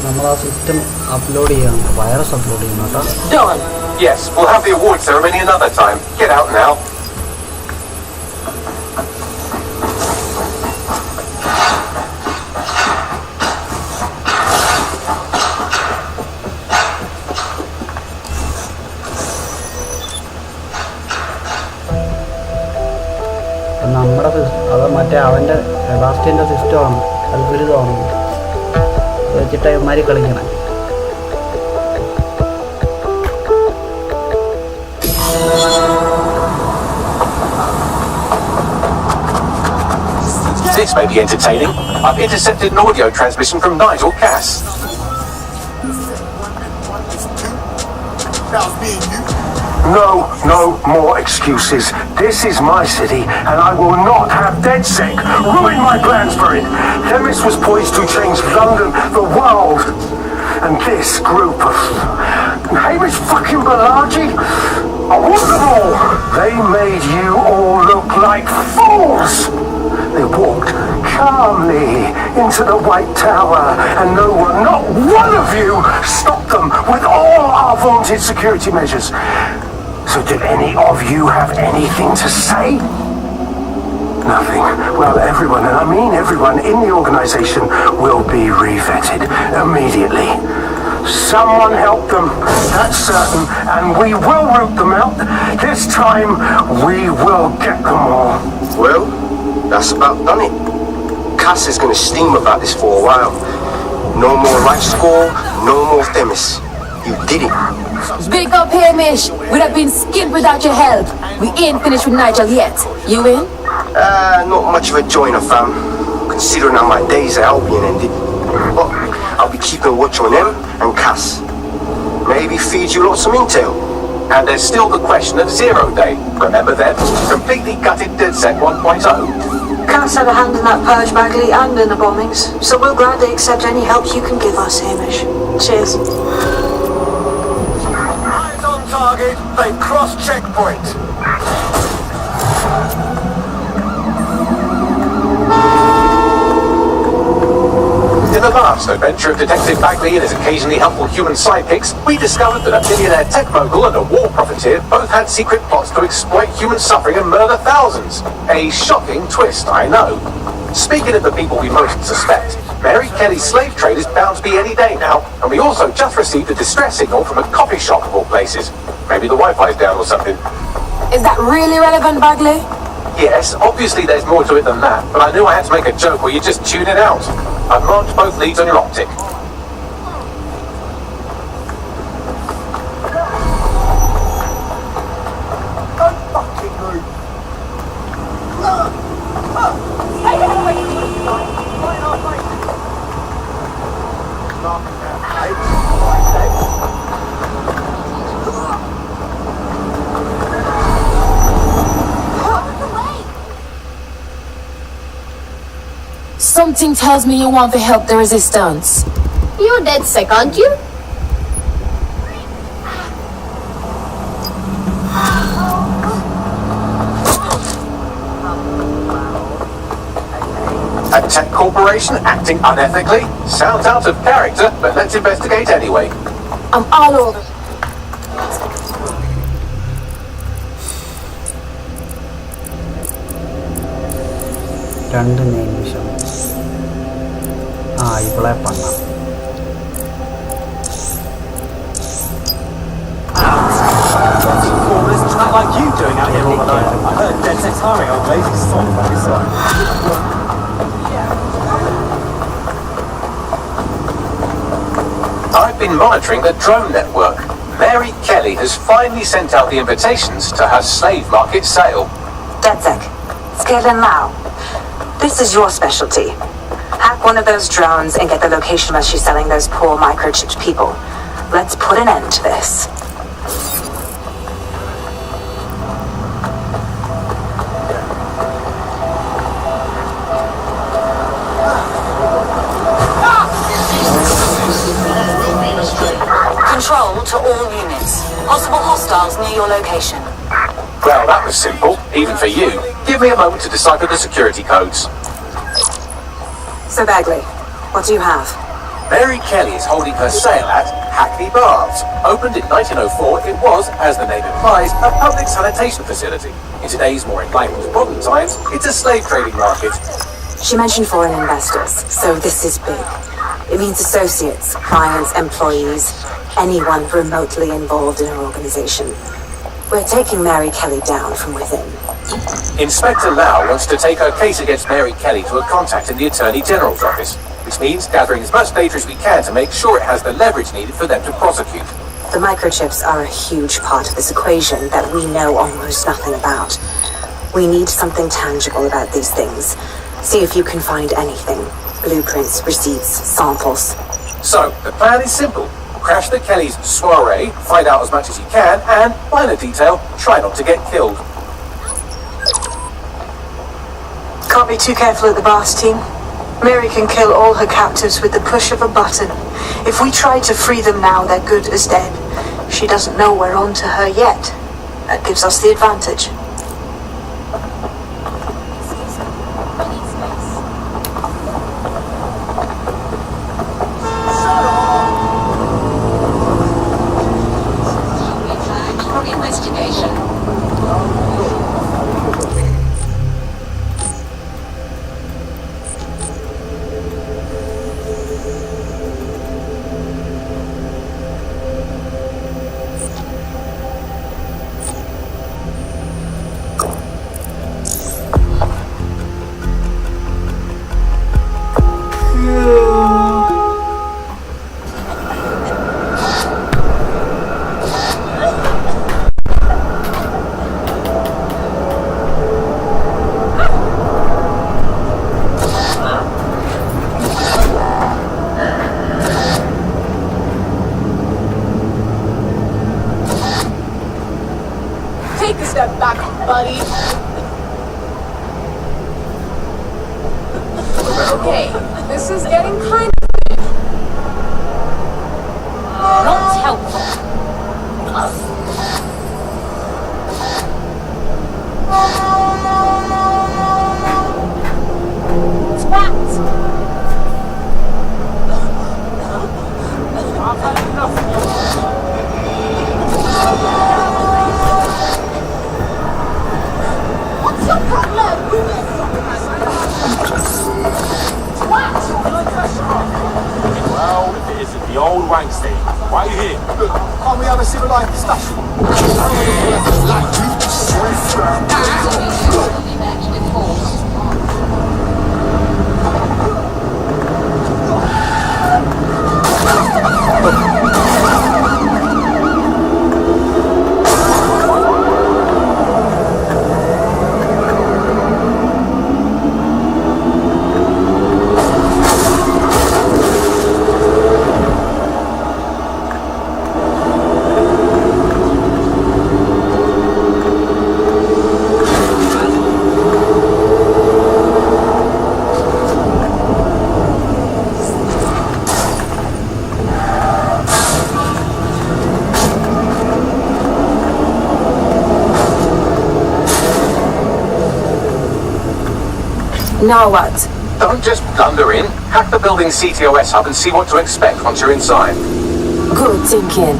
നമ്മൾ ആ system upload ചെയ്യണം, virus upload ചെയ്യണം കേട്ടോ. Done. Yes, we'll have the award ceremony another time. Get out now. നമ്മുടെ അത് മറ്റേ അവൻ്റെ സെബാസ്റ്റ്യൻ്റെ സിസ്റ്റമാണ്, അത്ഭുതമാണ് വെച്ചിട്ട് ഇവന്മാർ കളിക്കണേ. This may be entertaining. I've intercepted an audio transmission from Nigel Cass. No more excuses. This is my city, and I will not have DedSec ruin my plans for it. Themis was poised to change London, the world. And this group of Hamish fucking Balaji, I want them all. They made you all look like fools. They walked calmly into the White Tower, and no one, not one of you, stopped them with all our vaunted security measures. So did any of you have anything to say? Nothing. Well, everyone, and I mean everyone in the organization, will be revetted immediately. Someone help them, that's certain, and we will root them out. This time, we will get them all. Well, that's about done it. Cass is gonna steam about this for a while. No more life score, no more Themis. You did it. Big up, Hamish. We'd have been skint without your help. We ain't finished with Nigel yet. You in? Not much of a joiner, fam. Considering how my days at Albion ended. But I'll be keeping watch on them and Cass. Maybe feed you lots of intel. And there's still the question of Zero Day. Remember them? Completely gutted DedSec 1.0. Cass had a hand in that purge, Bagley, and in the bombings, so we'll gladly accept any help you can give us, Hamish. Cheers. Eyes on target, they cross checkpoint. In the last adventure of Detective Bagley and his occasionally helpful human sidekicks, we discovered that a billionaire tech mogul and a war profiteer both had secret plots to exploit human suffering and murder thousands. A shocking twist, I know. Speaking of the people we most suspect, Mary Kelly's slave trade is bound to be any day now, and we also just received a distress signal from a coffee shop of all places. Maybe the Wi-Fi's down or something. Is that really relevant, Bagley? Yes, obviously there's more to it than that, but I knew I had to make a joke or you just tune it out. I've marked both leads on your optic. Something tells me you want to help the resistance. You're dead sick, aren't you? A tech corporation acting unethically? Sounds out of character, but let's investigate anyway. I'm all over. രണ്ട് നിമിഷം ഇവളെ പണ്ണാം Not like you doing out here all alone. I heard DedSec's hiring old ladies. I've been monitoring the drone network. Mary Kelly has finally sent out the invitations to her slave market sale. DedSec, scale in now. This is your specialty. Hack one of those drones and get the location where she's selling those poor microchipped people. Let's put an end to this. Control to all units. Possible hostiles near your location. Well, that was simple, even for you. Give me a moment to decipher the security codes. So Bagley, what do you have? Mary Kelly is holding her sale at Hackney Baths. Opened in 1904, it was, as the name implies, a public sanitation facility. In today's more enlightened modern times, it's a slave trading market. She mentioned foreign investors, so this is big. It means associates, clients, employees, anyone remotely involved in her organization. We're taking Mary Kelly down from within. Inspector Lau wants to take her case against Mary Kelly to a contact in the Attorney General's office, which means gathering as much data as we can to make sure it has the leverage needed for them to prosecute. The microchips are a huge part of this equation that we know almost nothing about. We need something tangible about these things. See if you can find anything. Blueprints, receipts, samples. So, the plan is simple. Crash the Kellys' soiree, find out as much as you can, and, minor detail, try not to get killed. Can't be too careful at the Baths team. Mary can kill all her captives with the push of a button. If we try to free them now, they're good as dead. She doesn't know we're on to her yet. That gives us the advantage. buddy. Okay, this is getting kind of not helpful. What's your problem? Well, if it isn't the old Wangstein, why are you here? Can't we have a civilized discussion? Now what? Don't just blunder in. Hack the building's CTOS hub and see what to expect once you're inside. Good thinking.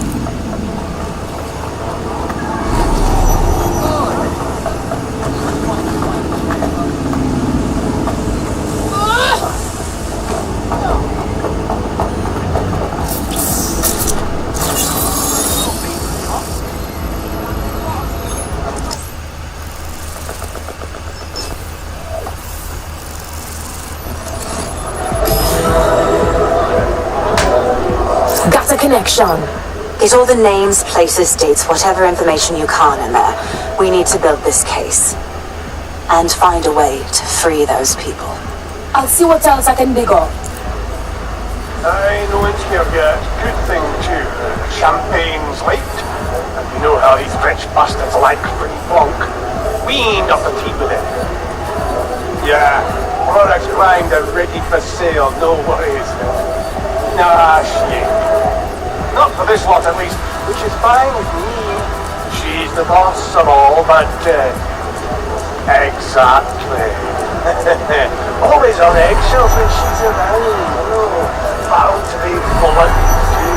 Got a connection. Get all the names, places, dates, whatever information you can in there. We need to build this case. And find a way to free those people. I'll see what else I can dig up. I know engineer here. Good thing too. Champagne's late. And you know how these French bastards like free bunk. We ain't off the tea with it. Yeah, products grind are ready for sale, no worries. Nah, shit. Not for this lot at least, which is fine with me. She's the boss of all, but exactly. Always on eggshells when she's around, you know. Bound to be blunt too.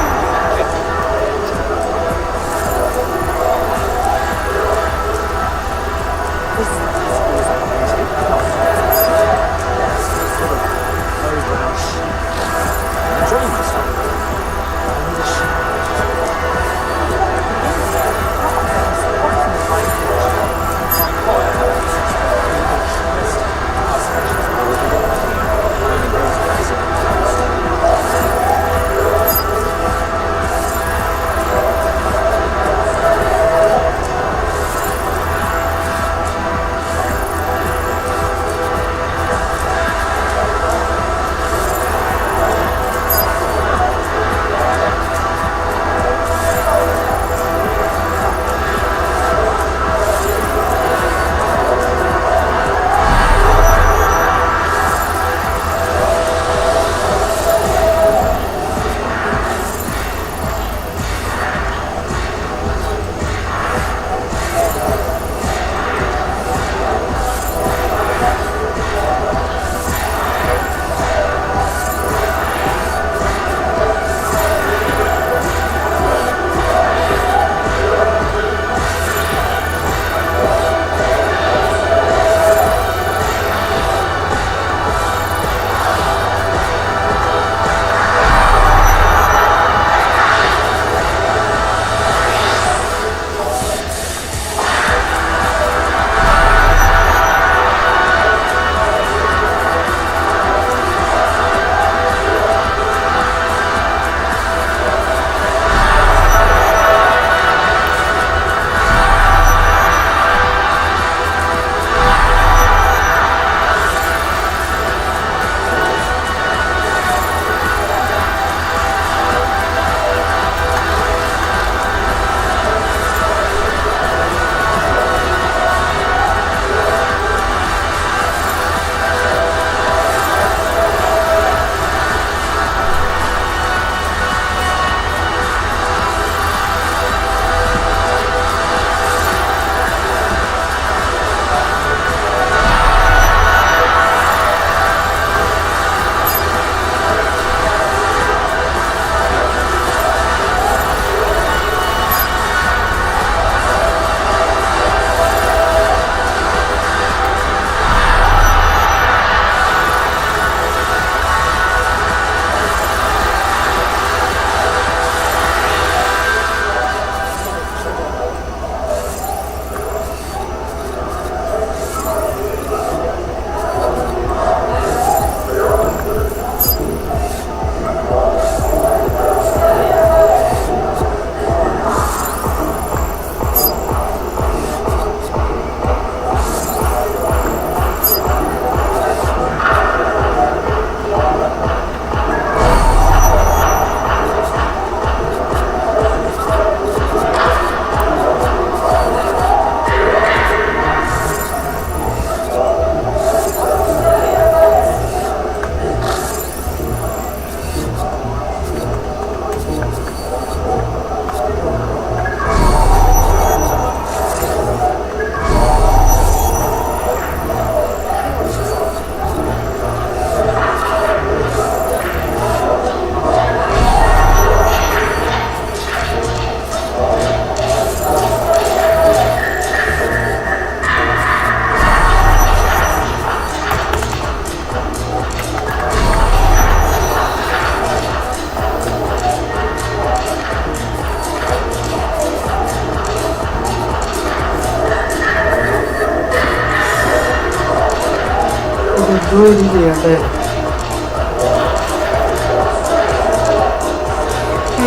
ഇത് ചെയ്യട്ടെ.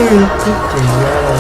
എനിക്ക് ചെയ്യാതെ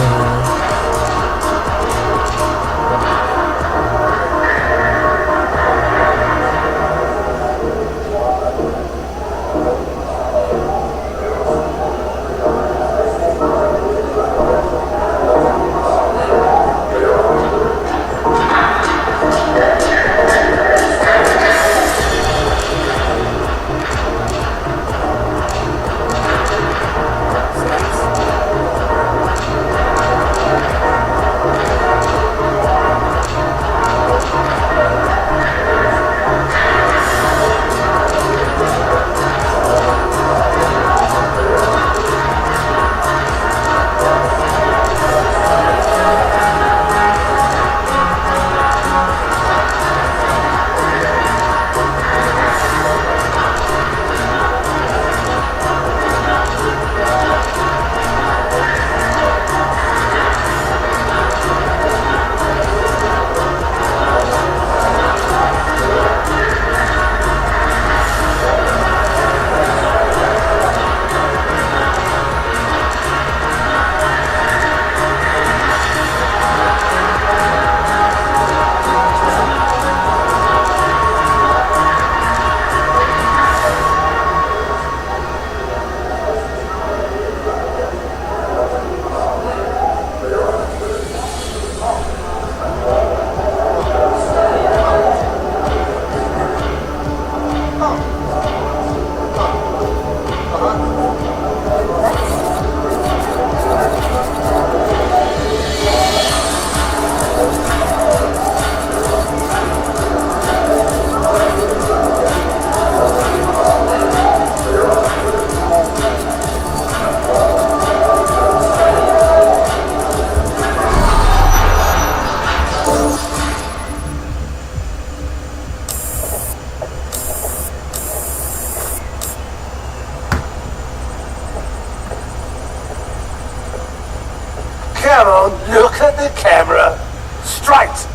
Come on, look at the camera. Straight.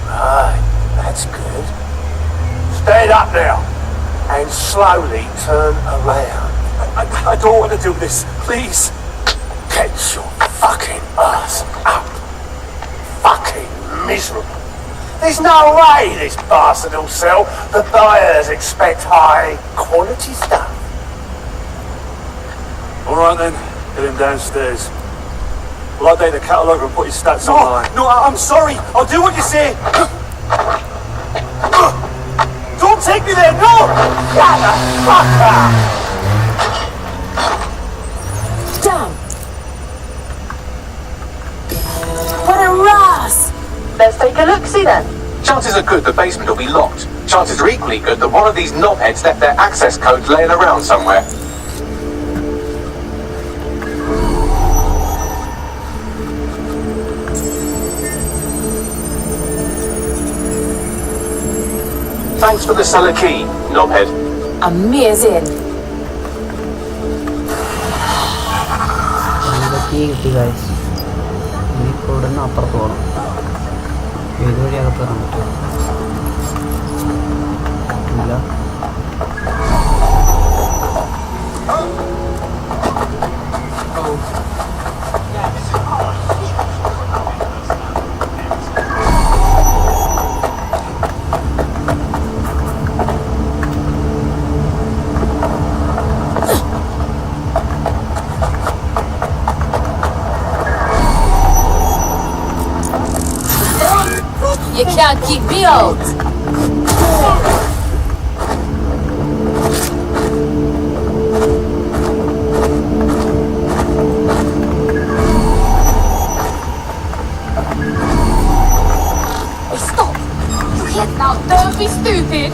Right, that's good. Stand up now and slowly turn around. I don't want to do this, please. Get your fucking ass up. Fucking miserable. There's no way this bastard will sell. The buyers expect high quality stuff. All right then, get him downstairs. We'll update the catalogue and put his stats online. No, I'm sorry. I'll do what you say. Don't take me there, no! Shut the fuck up! Damn! What a Ross! Let's take a look-see then. Chances are good the basement will be locked. Chances are equally good that one of these knobheads left their access codes laying around somewhere. Thanks for the cellar key, knobhead. Amazing! Key കിട്ടി guys. ഇനിയിപ്പോൾ ഇവിടെ നിന്ന് അപ്പുറത്ത് പോകണം. ഏത് വഴി അകത്ത് വരാൻ പറ്റുമോ? ഇല്ല. You can't keep me out! Hey, stop! You hit now, don't be stupid!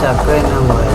ചക്ക തന്നെ പോയത്.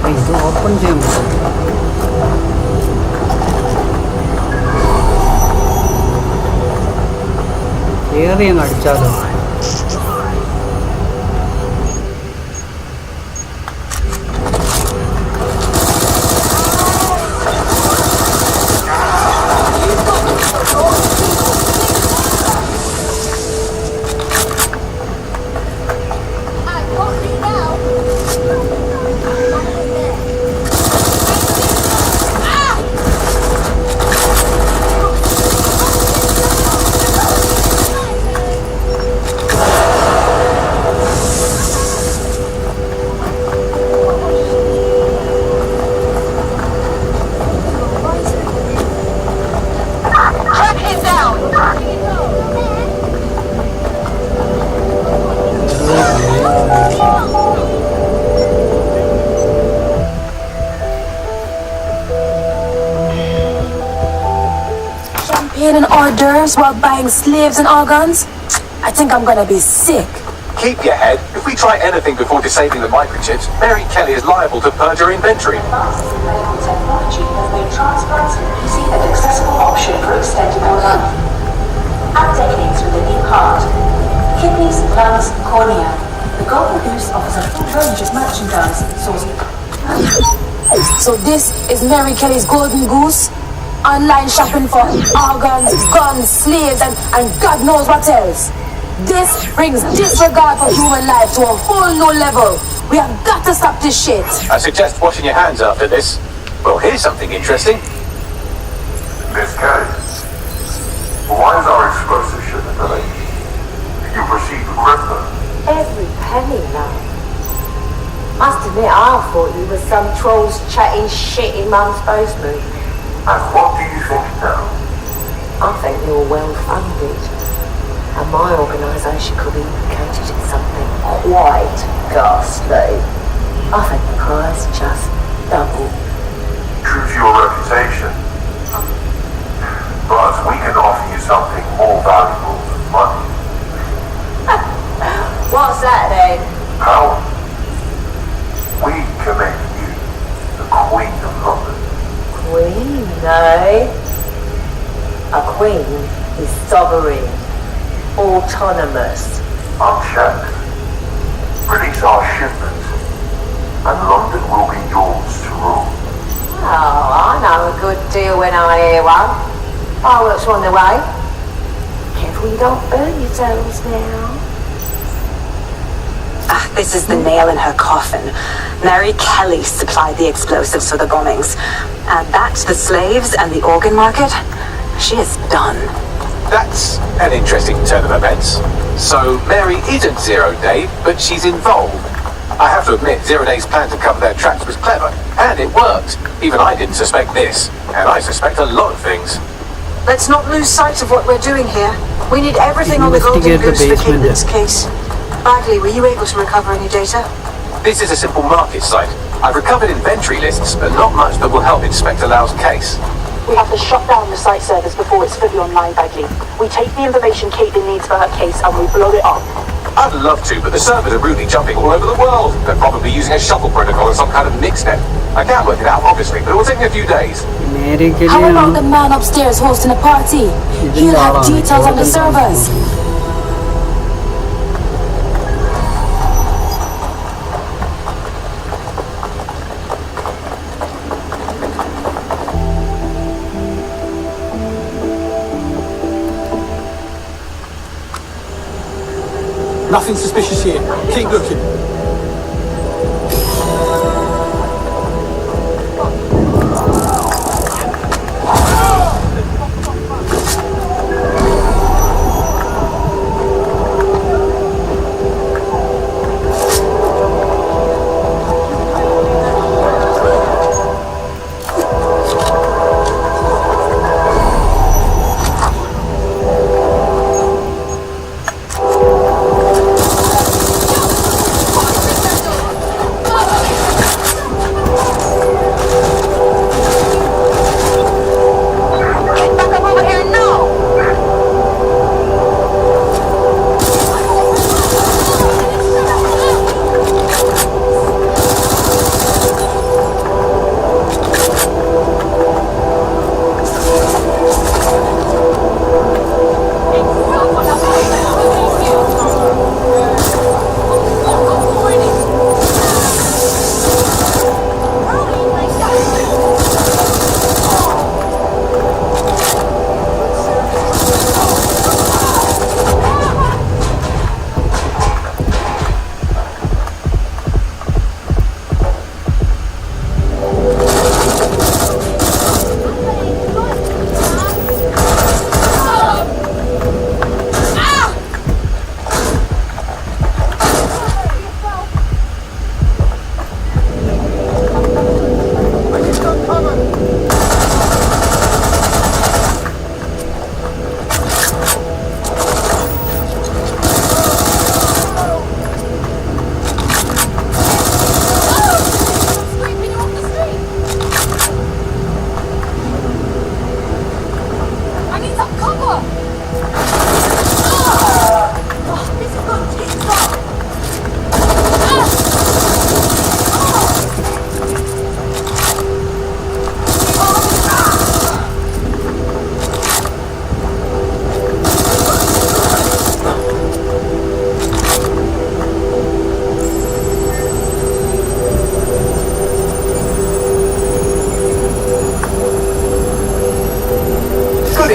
ഇത് ഓപ്പൺ ചെയ്യാൻ പറ്റും. കയറി അങ്ങ് അടിച്ചാലോ? Champagne and hors d'oeuvres while buying slaves and organs? I think I'm gonna be sick. Keep your head. If we try anything before disabling the microchips, Mary Kelly is liable to purge her inventory. Medical technology has made transplants an easy and accessible option for extending our life. Add decades with a new heart, kidneys, lungs, cornea. The Golden Goose offers a full range of merchandise sourced. So this is Mary Kelly's Golden Goose? Online shopping for organs, guns, slaves, and God knows what else. This brings disregard for human life to a whole new level. We have got to stop this shit. I suggest washing your hands after this. Well, here's something interesting. Miss Kelly, why is our explosive shipment delayed? Did you proceed with crypto? Every penny, love. Must admit, I thought you were some trolls chatting shit in Mum's basement. And what do you think now? I think you're well funded, and my organisation could be implicated in something quite ghastly. I think the price just doubled. True to your reputation. But we can offer you something more valuable than money. What's that then? Power. We can make you the Queen of London. Queen, eh? A queen is sovereign, autonomous. Unchecked. Release our shipment, and London will be yours to rule. Oh, I know a good deal when I hear one. Fireworks are on the way. Careful you don't burn yourselves now. This is the nail in her coffin. Mary Kelly supplied the explosives for the bombings. Add that to the slaves and the organ market, she is done. That's an interesting turn of events. So Mary isn't Zero Day, but she's involved. I have to admit, Zero Day's plan to cover their tracks was clever, and it worked. Even I didn't suspect this, and I suspect a lot of things. Let's not lose sight of what we're doing here. We need everything on the Golden Goose for Caitlin's case. Bagley, were you able to recover any data? This is a simple market site. I've recovered inventory lists, but not much that will help Inspector Lau's case. We have to shut down the site servers before it's fully online, Bagley. We take the information Caitlin needs for her case and we blow it up. I'd love to, but the servers are rudely jumping all over the world. They're probably using a shuttle protocol or some kind of mixnet. I can't work it out, obviously, but it will take me a few days. How about the man upstairs hosting a party? He'll have details on the servers. Nothing suspicious here. Keep looking.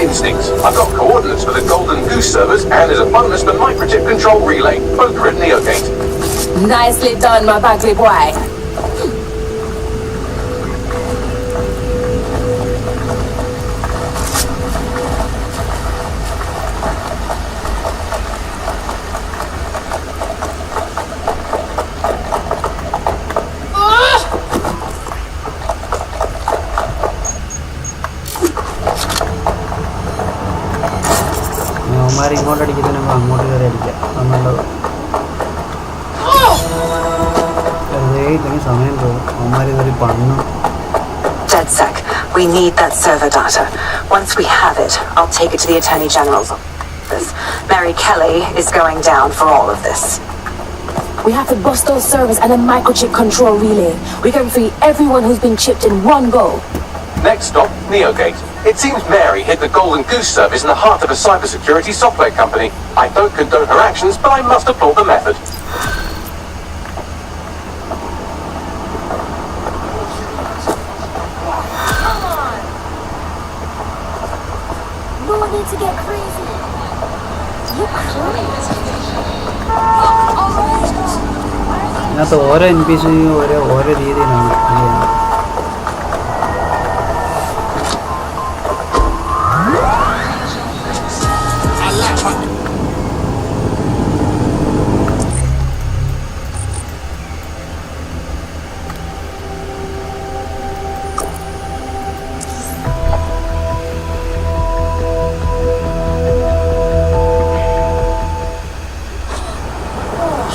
Instincts. I've got coordinates for the Golden Goose servers, and there's a bonus for microchip control relay. Both are at Neogate. Nicely done, my Bagley boy. അവന്മാർ ഇങ്ങോട്ട് അടിക്കുന്നതിന് നമ്മൾ അങ്ങോട്ട് കയറി അടിക്കാം അത് നല്ലത്. വെറുതെ ഇല്ലെങ്കിൽ സമയം പോകും. അവന്മാർ ഇതൊരു പണ്ണ്. DedSec, we need that server data. Once we have it, I'll take it to the Attorney General's office. Mary Kelly is going down for all of this. We have to bust those servers and a microchip control relay. We can free everyone who's been chipped in one go. Next stop, Neogate. It seems Mary hid the Golden Goose service in the heart of a cybersecurity software company. I don't condone her actions, but I must applaud the method. No need to get crazy. You crazy. ഇതിനകത്ത് ഓരോ NPC ഓരോ രീതിയിലാണ് ചെയ്യുന്നത്.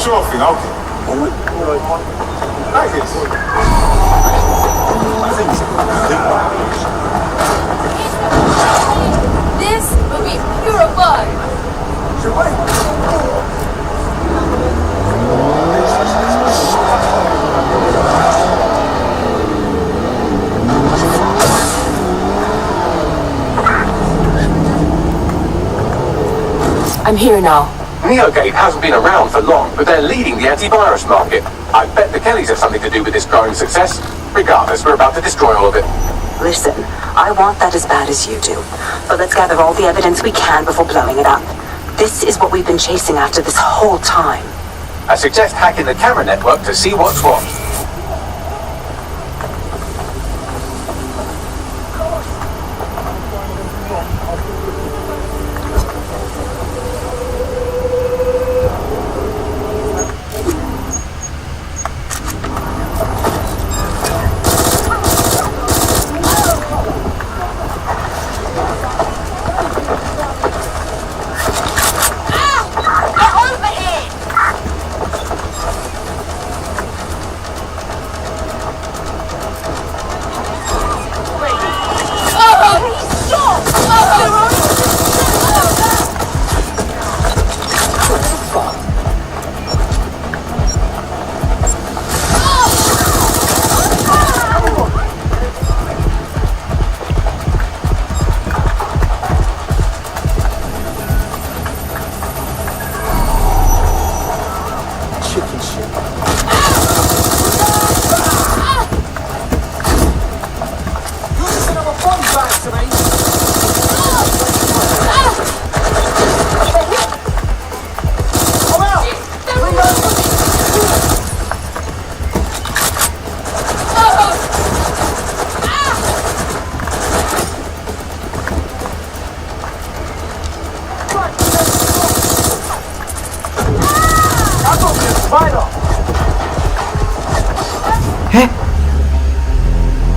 Sure thing, okay. Like this. I think so. be purified. I'm here now. Neogate hasn't been around for long, but they're leading the antivirus market. I bet the Kellys have something to do with this growing success. Regardless, we're about to destroy all of it. Listen, I want that as bad as you do. But let's gather all the evidence we can before blowing it up. This is what we've been chasing after this whole time. I suggest hacking the camera network to see what's what.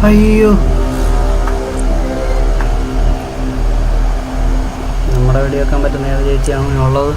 അയ്യോ, നമ്മുടെ വെടിവെക്കാൻ പറ്റുന്ന ഏത് ചേച്ചിയാണോ ഉള്ളത്?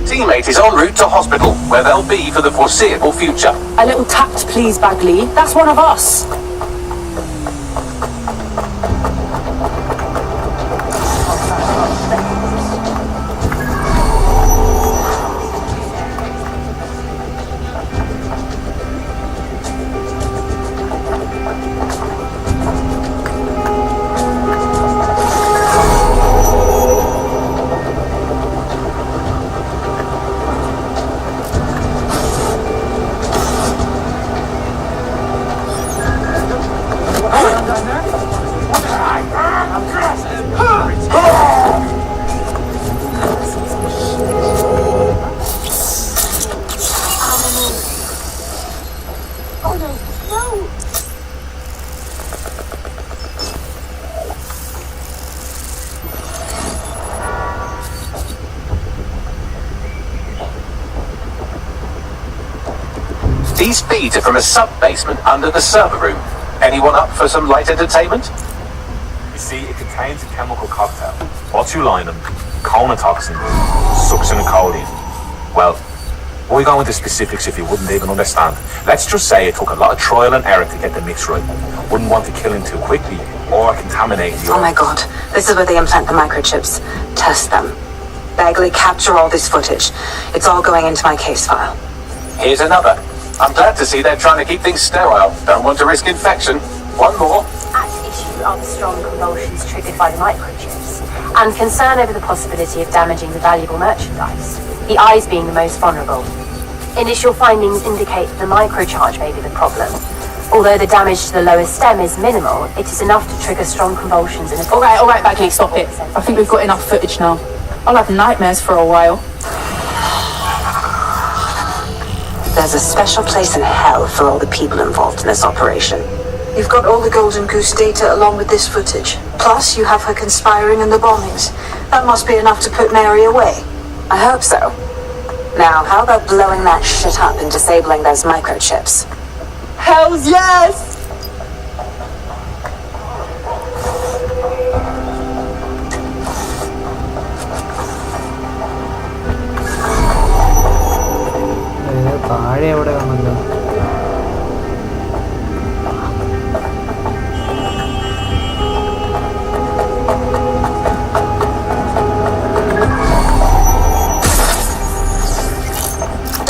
Teammate is en route to hospital, where they'll be for the foreseeable future. A little tact, please, Bagley. That's one of us. These feeds are from a sub-basement under the server room. Anyone up for some light entertainment? You see, it contains a chemical cocktail. Botulinum, conotoxin, succinylcholine. Well, why go into specifics if you wouldn't even understand? Let's just say it took a lot of trial and error to get the mix right. Wouldn't want to kill him too quickly or contaminate the Oh my god, this is where they implant the microchips. Test them. Bagley, capture all this footage. It's all going into my case file. Here's another. I'm glad to see they're trying to keep things sterile. Don't want to risk infection. One more. At issue are the strong convulsions triggered by the microchips, and concern over the possibility of damaging the valuable merchandise, the eyes being the most vulnerable. Initial findings indicate that the microcharge may be the problem. Although the damage to the lower stem is minimal, it is enough to trigger strong convulsions in a... All right, Bagley, stop it. I think we've got enough footage now. I'll have nightmares for a while. has a special place in hell for all the people involved in this operation. You've got all the Golden Goose data along with this footage. Plus, you have her conspiring in the bombings. That must be enough to put Mary away. I hope so. Now, how about blowing that shit up and disabling those microchips? Hells yes! താഴെ എവിടെ വന്നല്ലോ?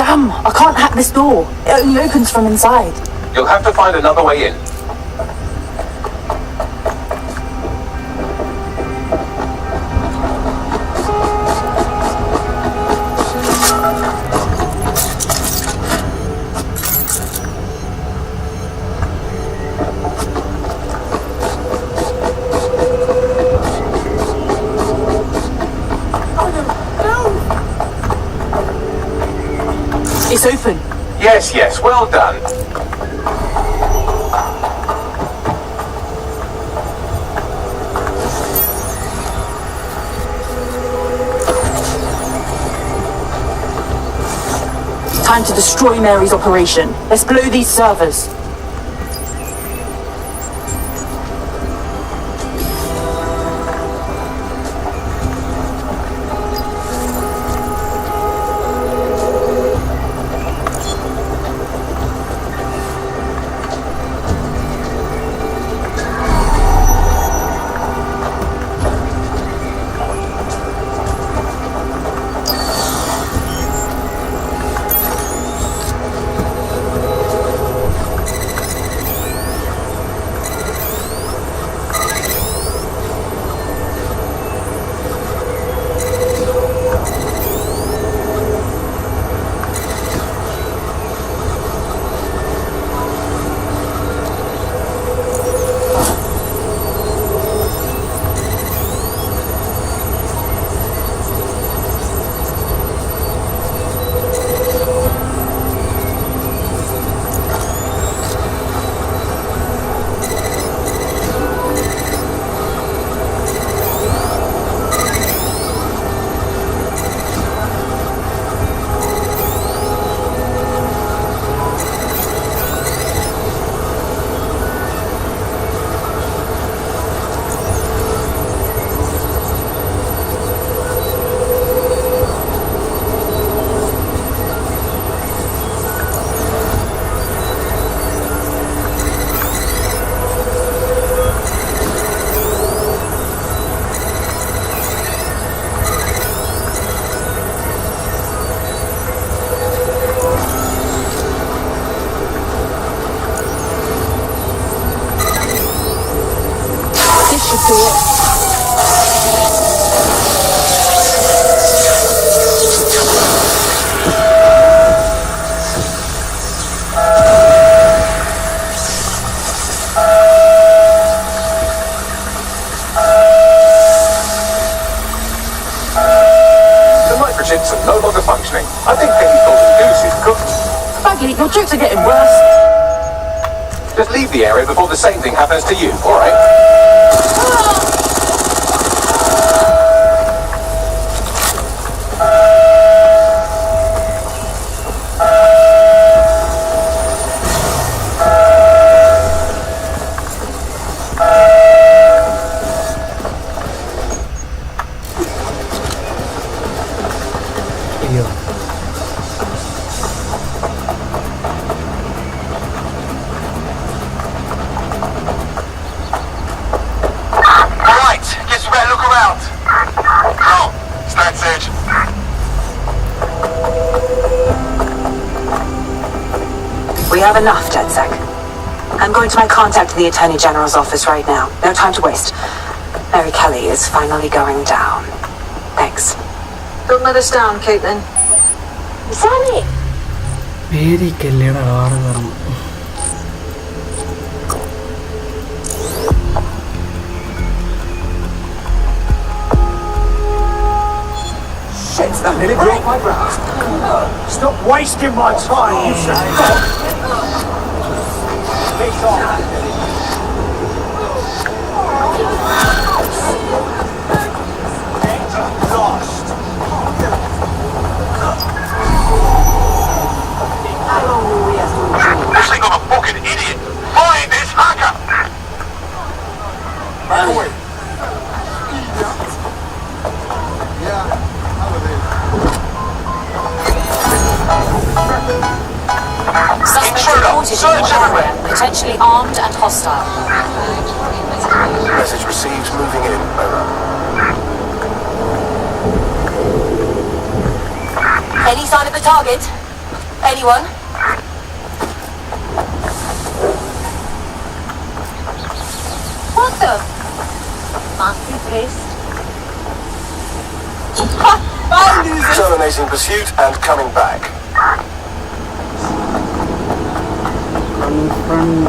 Damn, I can't hack this door. It only opens from inside. You'll have to find another way in. It's open. Yes, well done. Time to destroy Mary's operation. Let's blow these servers. Chips are no longer functioning. I think Penny's golden goose is cooked. Bagley, your jokes are getting worse. Just leave the area before the same thing happens to you, all right? We have enough, DedSec. I'm going to my contact in the Attorney General's office right now. No time to waste. Mary Kelly is finally going down. Thanks. Don't let us down, Caitlin. Sammy! Mary Kelly, Shit, that nearly broke. my ground. Stop wasting my time, you should stop. Piss off. Lost. This thing of a fucking idiot! Find this hacker! Back away. Suspect reported in your area, potentially armed and hostile. Message received, moving in. Over. Any sign of the target? Anyone? What the? Must be pissed. Bye, losers! Terminating pursuit and coming back. confront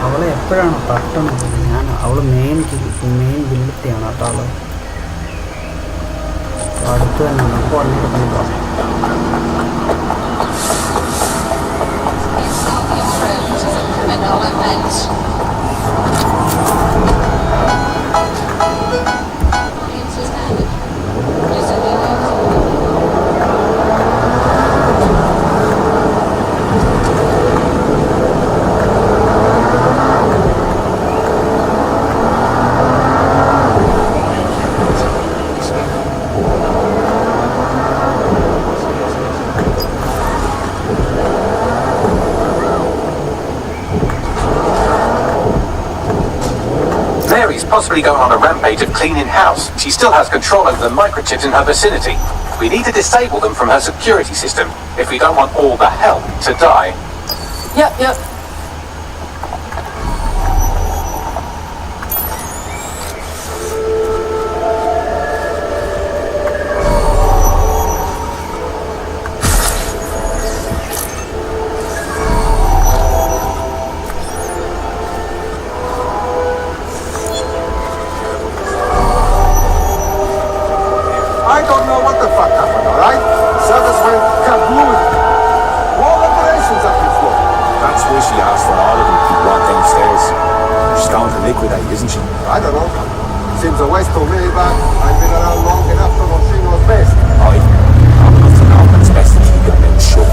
അവളെ എപ്പോഴാണ് തട്ടണത്? ഞാൻ അവൾ main ബില്ലത്തെയാണ് കേട്ടോ. ആള് അടുത്ത് തന്നെ നമുക്ക് വണ്ടിയിട്ട് പണിക്കാം. Mary's possibly going on a rampage of cleaning house. She still has control over the microchips in her vicinity. We need to disable them from her security system if we don't want all the help to die. Yep. I don't know what the fuck happened, alright? Service went kaboom. All operations up before. That's why she asked for all of them to be brought downstairs. She's going to liquidate, isn't she? I don't know. Seems a waste to me, but I've been around long enough to know she knows best. I'm enough to know that it's best to keep your mouth shut.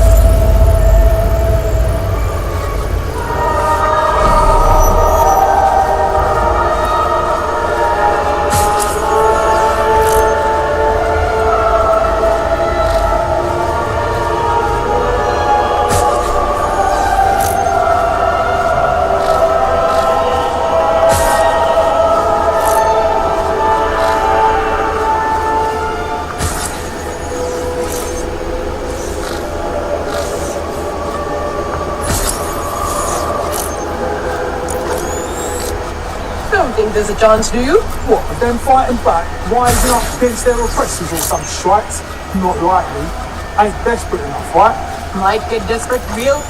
Think there's a chance, do you? What, of them fighting back, rising up against their oppressors or some shite? Not likely. Ain't desperate enough, right? Might get desperate real.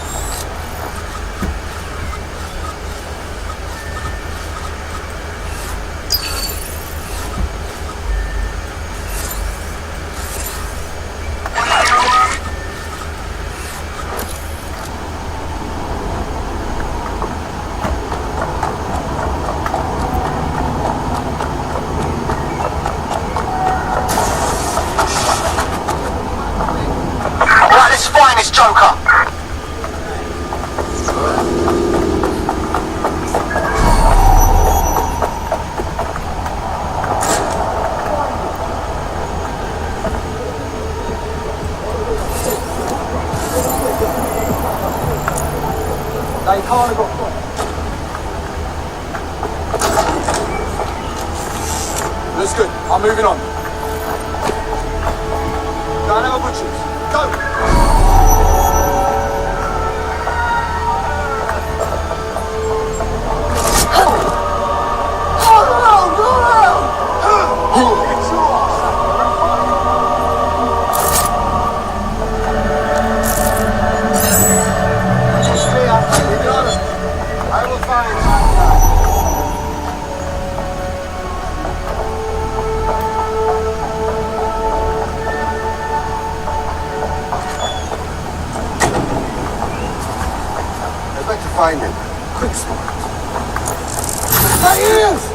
Right, let's find this joker. They can't have got caught. That's good. I'm moving on. Go and have a butcher's. Go! I will find my find him. Quick, Smart. My ears!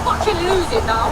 Fucking lose it now.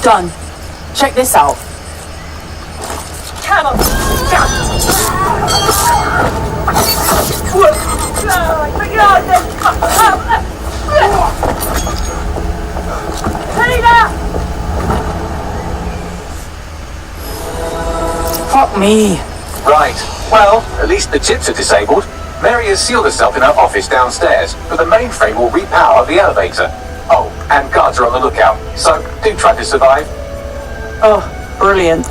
Done. Check this out. Come on. Fuck me. Right. Well, at least the chips are disabled. Mary has sealed herself in her office downstairs, but the mainframe will repower the elevator. Oh, and guards are on the lookout, so do try to survive. Oh, brilliant.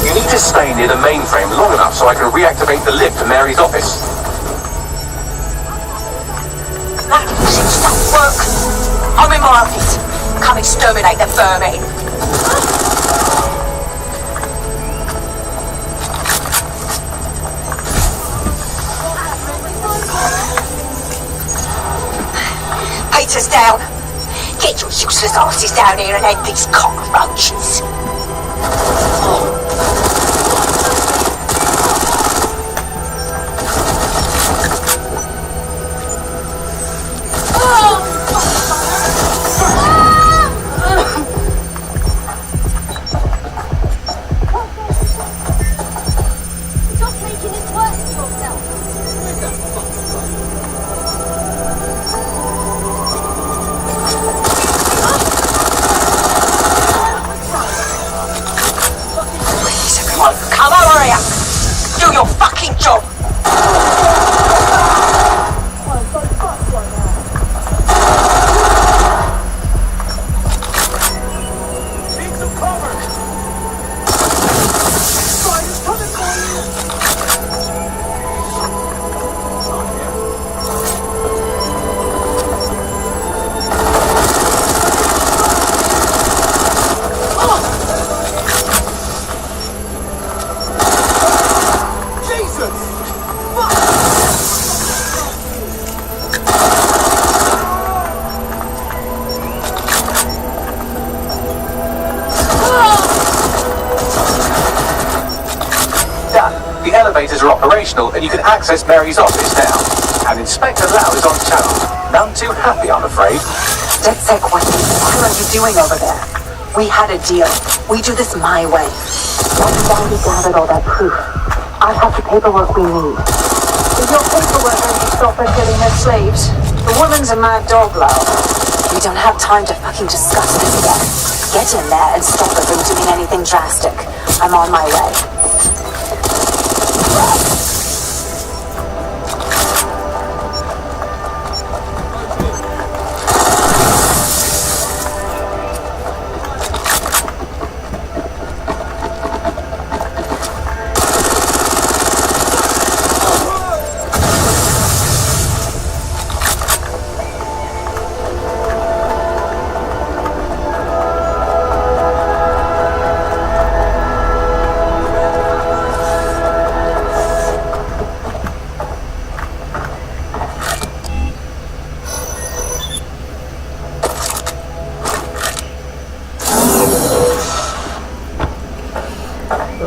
You need to stay near the mainframe long enough so I can reactivate the lift to Mary's office. That shit don't work. I'm in my office. Come exterminate the vermin. Peter's down. Get your useless asses down here and end these cockroaches. elevators are operational and you can access Mary's office now. And Inspector Lau is on channel. None too happy, I'm afraid. DedSec, what are you doing over there? We had a deal. We do this my way. Once Sandy gathered all that proof, I have the paperwork we need. Is your paperwork going to stop her killing her slaves? The woman's a mad dog, Lau. We don't have time to fucking discuss this yet. Get in there and stop her from doing anything drastic. I'm on my way.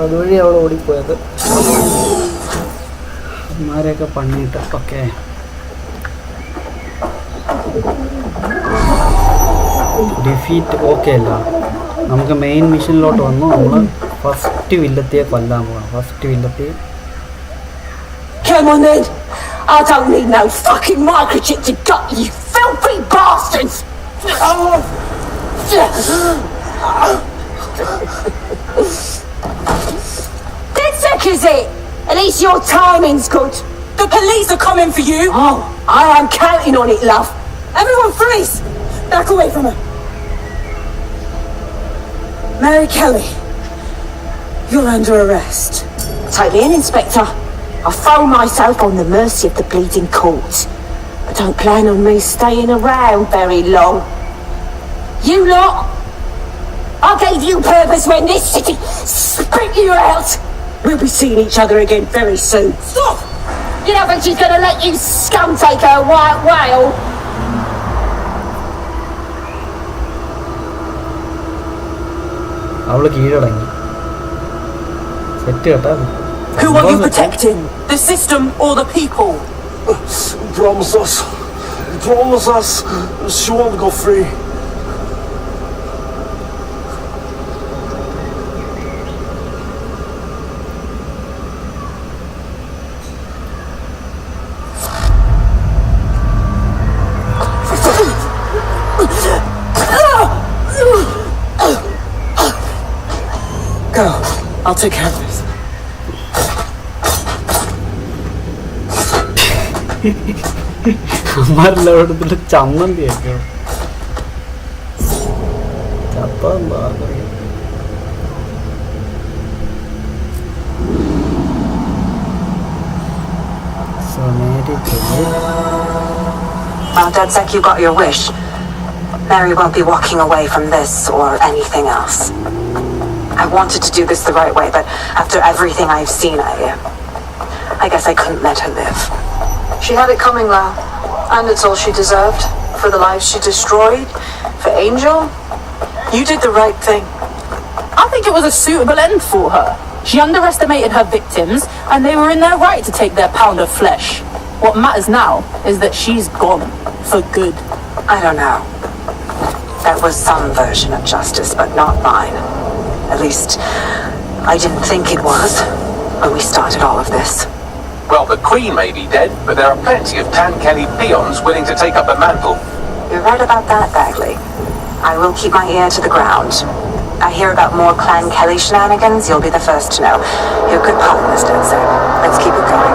അതുവഴി അവിടെ ഓടിപ്പോയത് അമ്മമാരെയൊക്കെ പണിയിട്ട്. Okay, defeat okay അല്ല. നമുക്ക് main മിഷനിലോട്ട് വന്നു. നമ്മൾ first വില്ലത്തിയെ കൊല്ലാൻ പോകണം. First വില്ലത്തിയെ Come on then! I don't need no fucking microchip to gut you filthy bastards! DedSec is it? At least your timing's good. The police are coming for you. Oh, I am counting on it, love. Everyone freeze! Back away from her. Mary Kelly, you're under arrest. Take me in, Inspector. I throw myself on the mercy of the bleeding court. I don't plan on me staying around very long. You lot, I gave you purpose when this city spit you out. We'll be seeing each other again very soon. Stop! You don't think she's gonna let you scum take her white whale? അവള് കീഴടങ്ങി. Set കേട്ടാ. Who are you protecting? The system or the people? Promise us. Promise us. She won't go free. Go. I'll take care of this. അമ്മമാരെല്ലാം എടുത്തിട്ട് ചമ്മന്തിയൊക്കെ ചപ്പാ. Well, DedSec, you got your wish. Mary won't be walking away from this or anything else. I wanted to do this the right way, but after everything I've seen, I guess I couldn't let her live. She had it coming, Lau. And it's all she deserved. For the lives she destroyed. For Angel. You did the right thing. I think it was a suitable end for her. She underestimated her victims, and they were in their right to take their pound of flesh. What matters now is that she's gone. For good. I don't know. That was some version of justice, but not mine. At least, I didn't think it was when we started all of this. Well, the Queen may be dead, but there are plenty of Tan Kelly peons willing to take up the mantle. You're right about that, Bagley. I will keep my ear to the ground. I hear about more Clan Kelly shenanigans, you'll be the first to know. You're good partners, DedSec. Let's keep it going.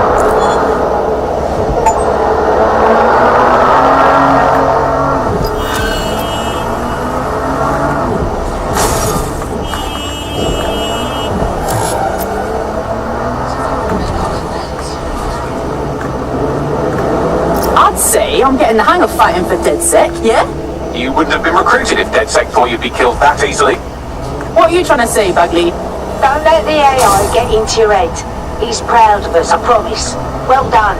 I'm getting the hang of fighting for DedSec, yeah? You wouldn't have been recruited if DedSec thought you'd be killed that easily. What are you trying to say, Bagley? Don't let the AI get into your head. He's proud of us, I promise. Well done.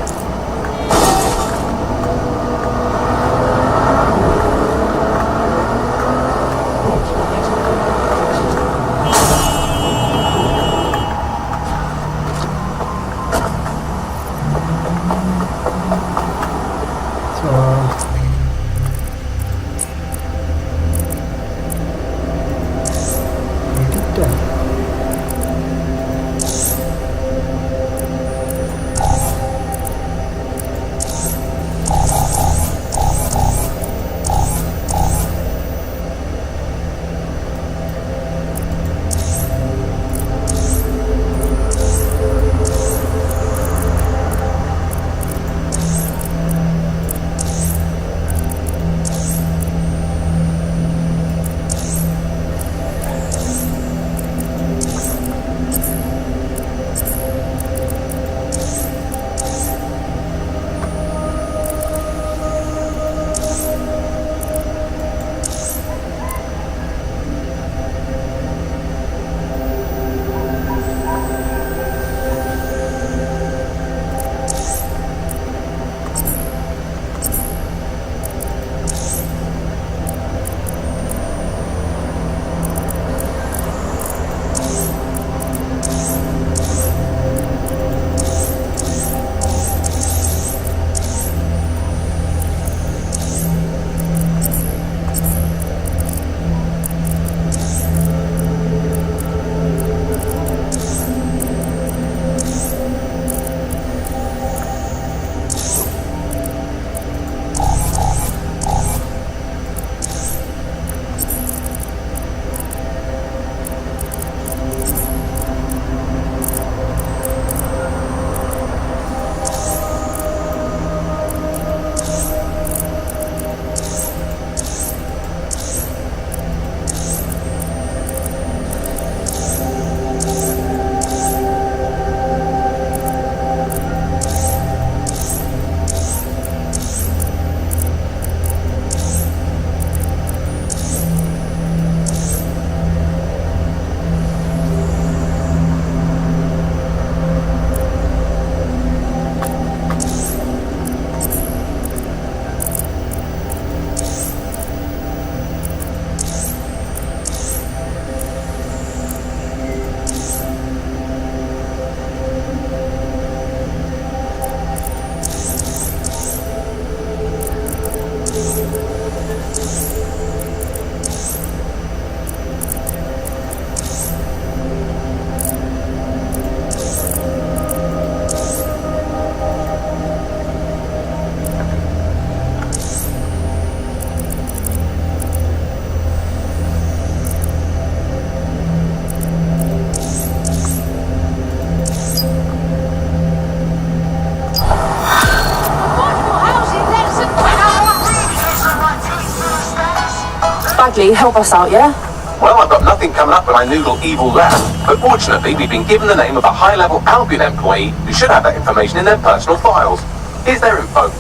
Bagley, help us out, yeah? Well, I've got nothing coming up when I noodle evil lab. But fortunately, we've been given the name of a high-level Albion employee who should have that information in their personal files. Here's their info.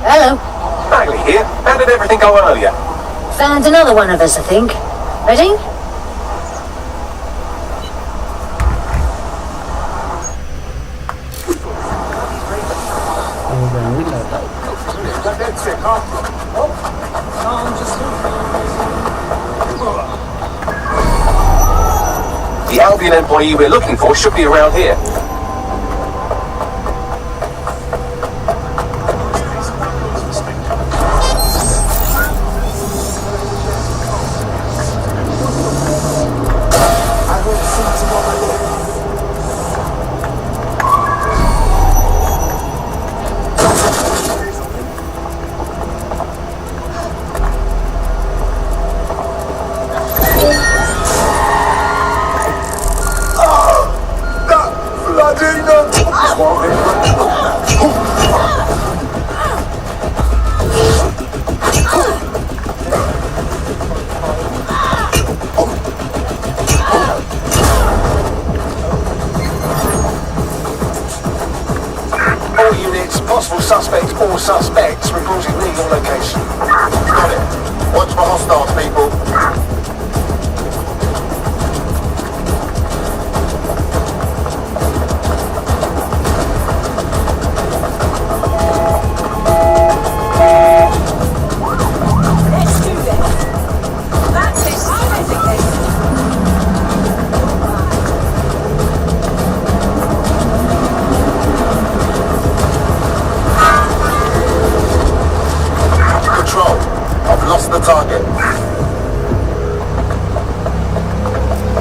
Hello. Bagley here. How did everything go earlier? Found another one of us, I think. Ready? The Albion employee we're looking for should be around here. All units, possible suspects or suspects reporting legal location. Got it. Watch for hostiles, people. The target.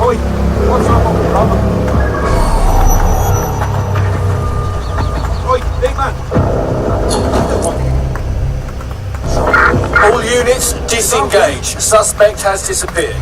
Oi, what's up, brother? Oi, big man. All units, disengage. Suspect has disappeared.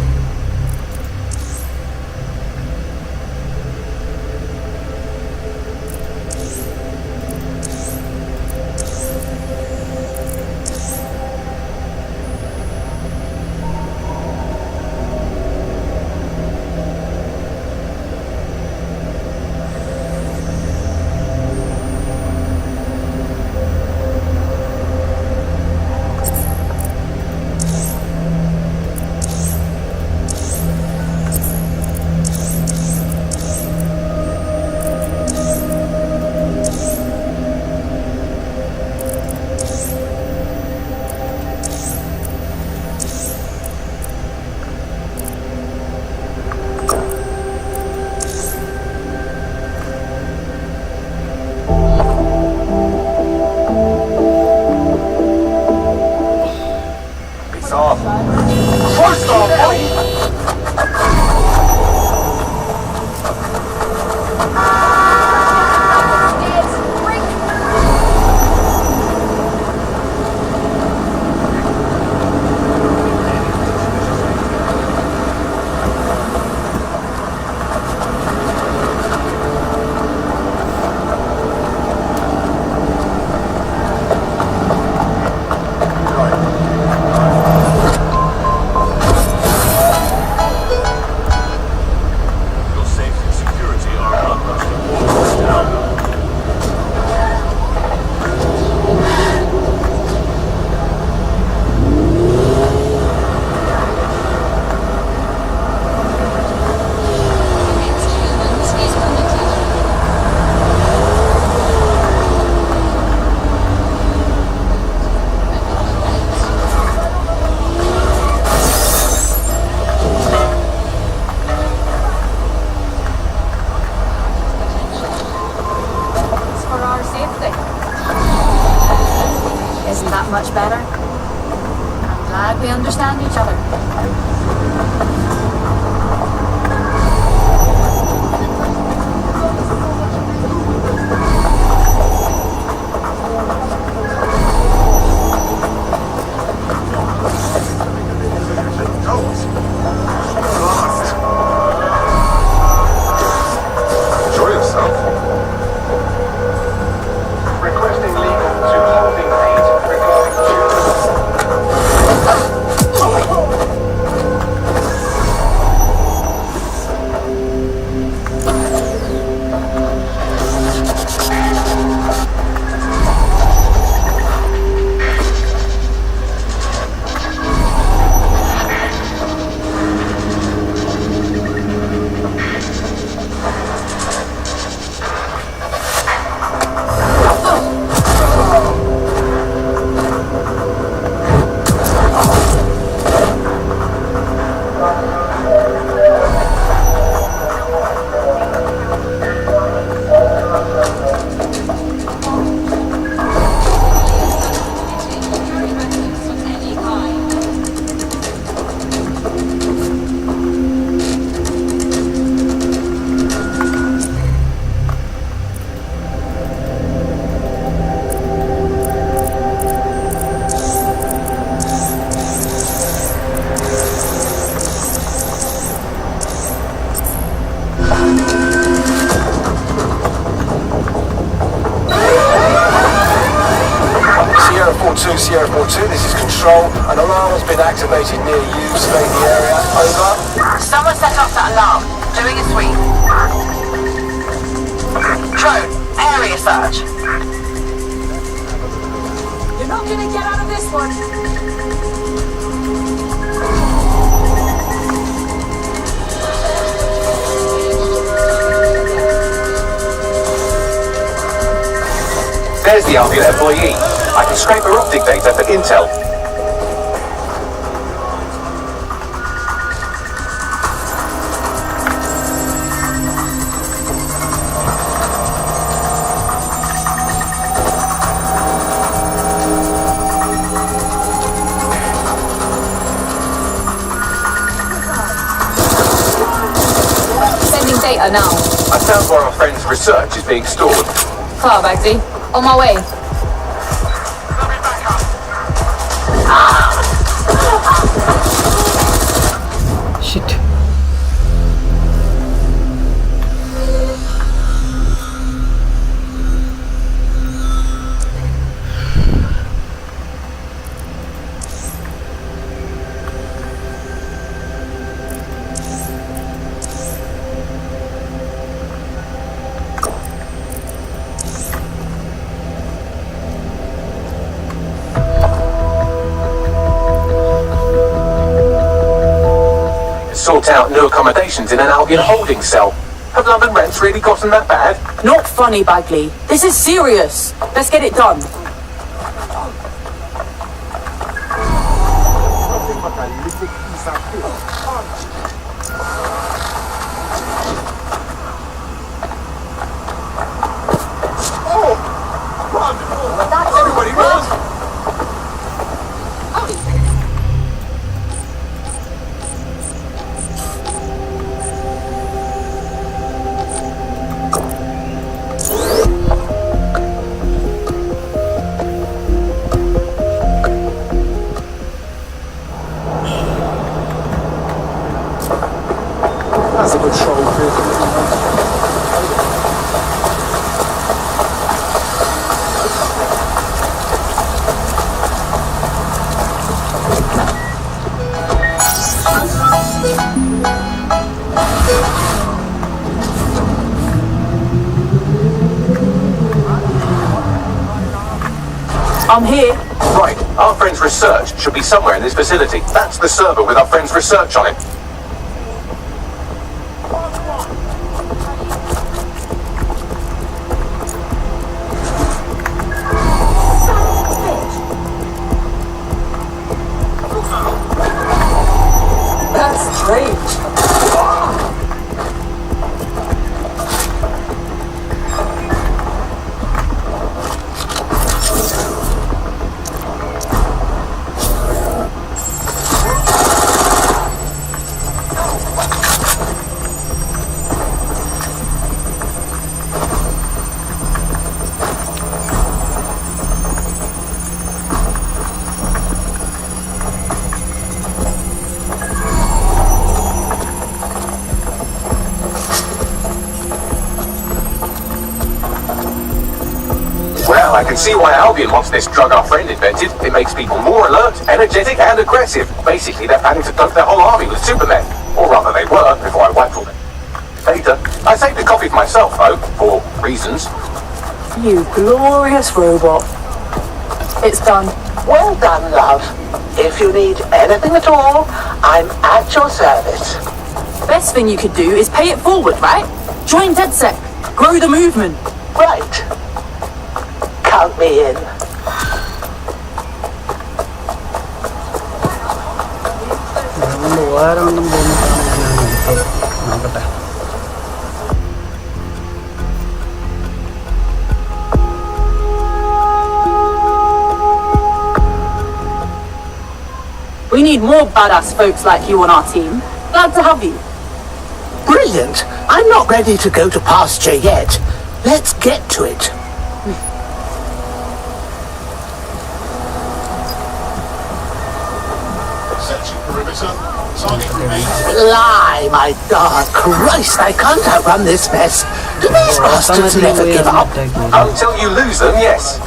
Isn't that much better? I'm glad we understand each other. Enjoy yourself. Requesting legal to holding aid regarding Sierra 4-2, this is Control. An alarm has been activated near you. Survey the area. Over. Someone set off that alarm. Doing a sweep. Drone, area search. You're not gonna get out of this one. There's the Albion employee. I can scrape her optic data for intel. Sending data now. I found where our friend's research is being stored. Car, Bagsy. On my way. Shit. Sort out new accommodations in an Albion holding cell. Have London rents really gotten that bad? Not funny, Bagley. This is serious. Let's get it done. Everybody run! That's a patrol vehicle. I'm here. Right, our friend's research should be somewhere in this facility. That's the server with our friend's research on it. That's strange. can see why Albion wants this drug our friend invented. It makes people more alert, energetic, and aggressive. Basically, they're planning to dope their whole army with Supermen. Or rather, they were, before I wiped all their data. I saved a copy for myself, though, for reasons. You glorious robot. It's done. Well done, love. If you need anything at all, I'm at your service. Best thing you could do is pay it forward, right? Join DedSec. Grow the movement. Right. Count me in. We need more badass folks like you on our team. Glad to have you. Brilliant. I'm not ready to go to pasture yet. Let's get to it. Lie, my dark Christ, I can't outrun this mess. Do these bastards never give up? Until you lose them, yes.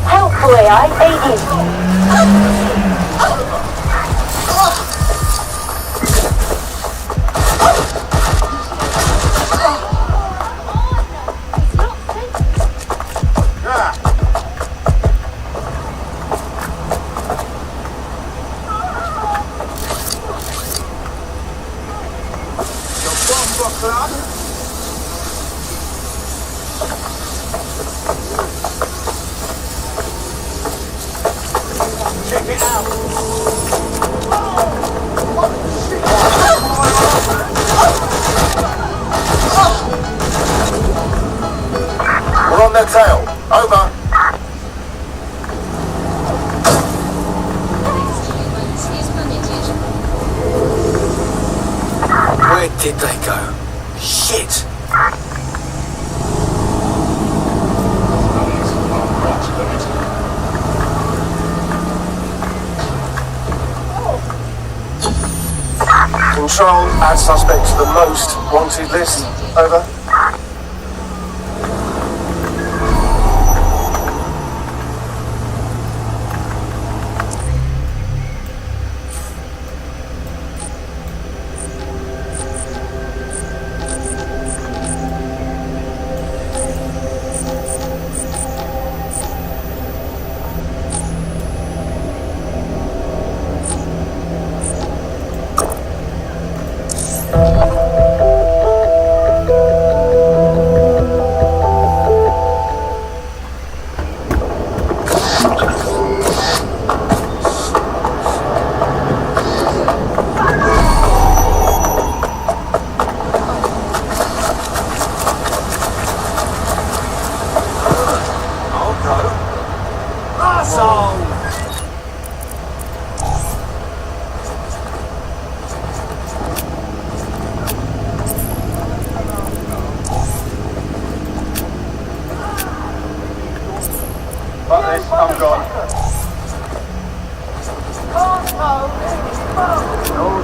Helpful AI aiding. We're on their tail. Over. Where did they go? Shit! Control, add suspect to the most wanted list. Over. I'm gone. No.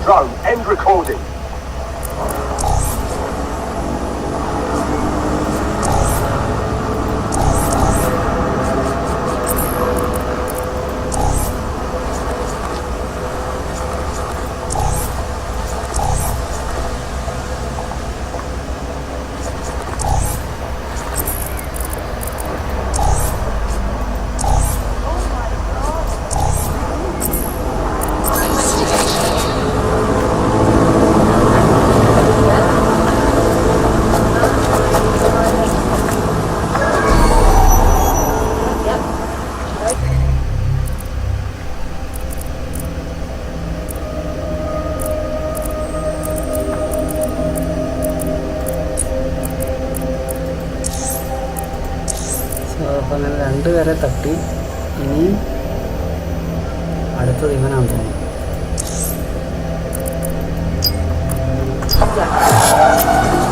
Drone, end recording. അപ്പോൾ അങ്ങനെ രണ്ടുപേരെ തട്ടി ഇനിയും അടുത്തത് ഇവനാണെന്ന് തോന്നുന്നു. Yeah.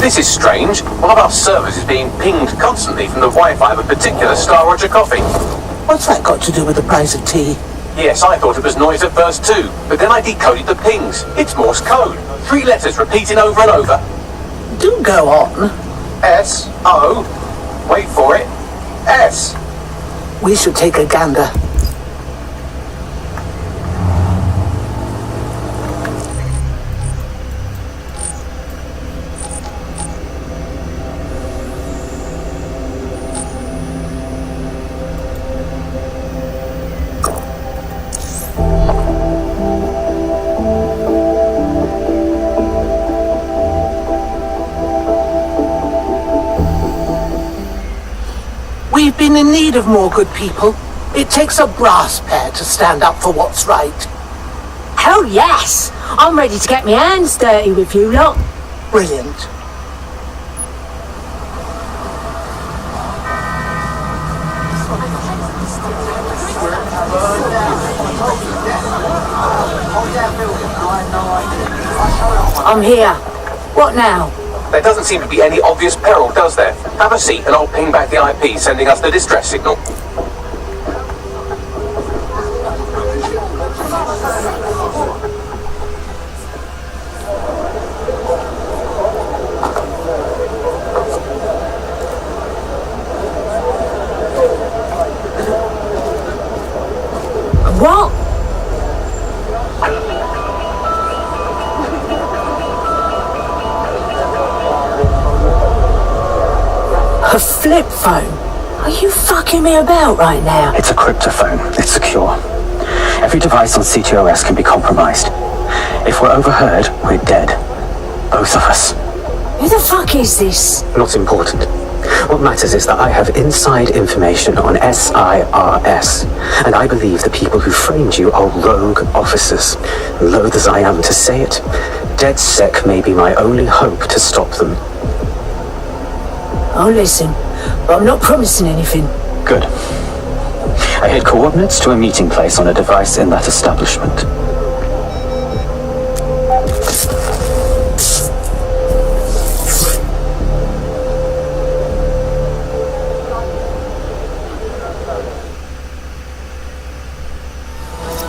This is strange. One of our servers is being pinged constantly from the Wi-Fi of a particular Star Roger coffee. What's that got to do with the price of tea? Yes, I thought it was noise at first too, but then I decoded the pings. It's Morse code. 3 letters repeating over and over. Do go on. S-O. Wait for it. S. We should take a gander. We've been in need of more good people. It takes a brass pair to stand up for what's right. Hell yes! I'm ready to get my hands dirty with you lot. Brilliant. I'm here. What now? There doesn't seem to be any obvious peril, does there? Have a seat and I'll ping back the IP sending us the distress signal. What? A flip phone? Are you fucking me about right now? It's a cryptophone. It's secure. Every device on CTOS can be compromised. If we're overheard, we're dead. Both of us. Who the fuck is this? Not important. What matters is that I have inside information on SIRS, and I believe the people who framed you are rogue officers. Loath as I am to say it, DedSec may be my only hope to stop them. I'll listen, but I'm not promising anything. Good. I hid coordinates to a meeting place on a device in that establishment.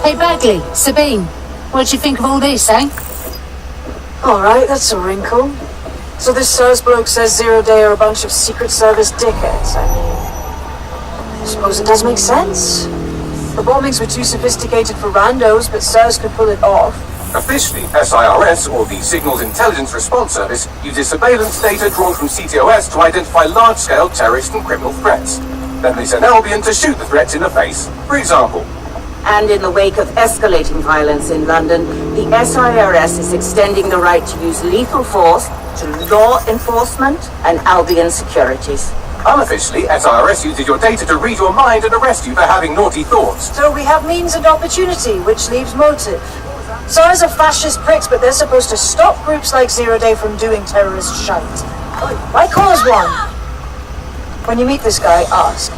Hey Bagley, Sabine, what'd you think of all this, eh? Alright, that's a wrinkle. So this SARS bloke says Zero Day are a bunch of Secret Service dickheads. I suppose it does make sense. The bombings were too sophisticated for randos, but SARS could pull it off. Officially, SIRS, or the Signals Intelligence Response Service, uses surveillance data drawn from CTOS to identify large-scale terrorist and criminal threats. Then they send Albion to shoot the threats in the face. For example, And in the wake of escalating violence in London, the SIRS is extending the right to use lethal force to law enforcement and Albion securities. unofficially, SIRS uses your data to read your mind and arrest you for having naughty thoughts. So we have means and opportunity, which leaves motive. SARS are fascist pricks, but they're supposed to stop groups like Zero Day from doing terrorist shite. Why cause one? When you meet this guy, ask.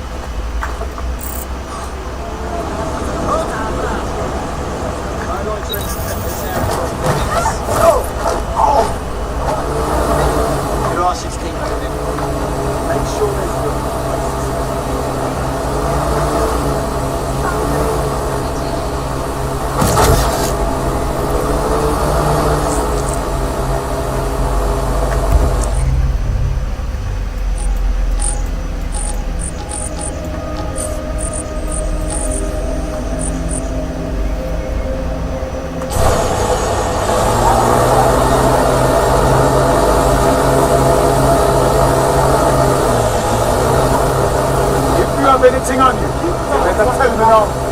Anything on you? Better tell me now.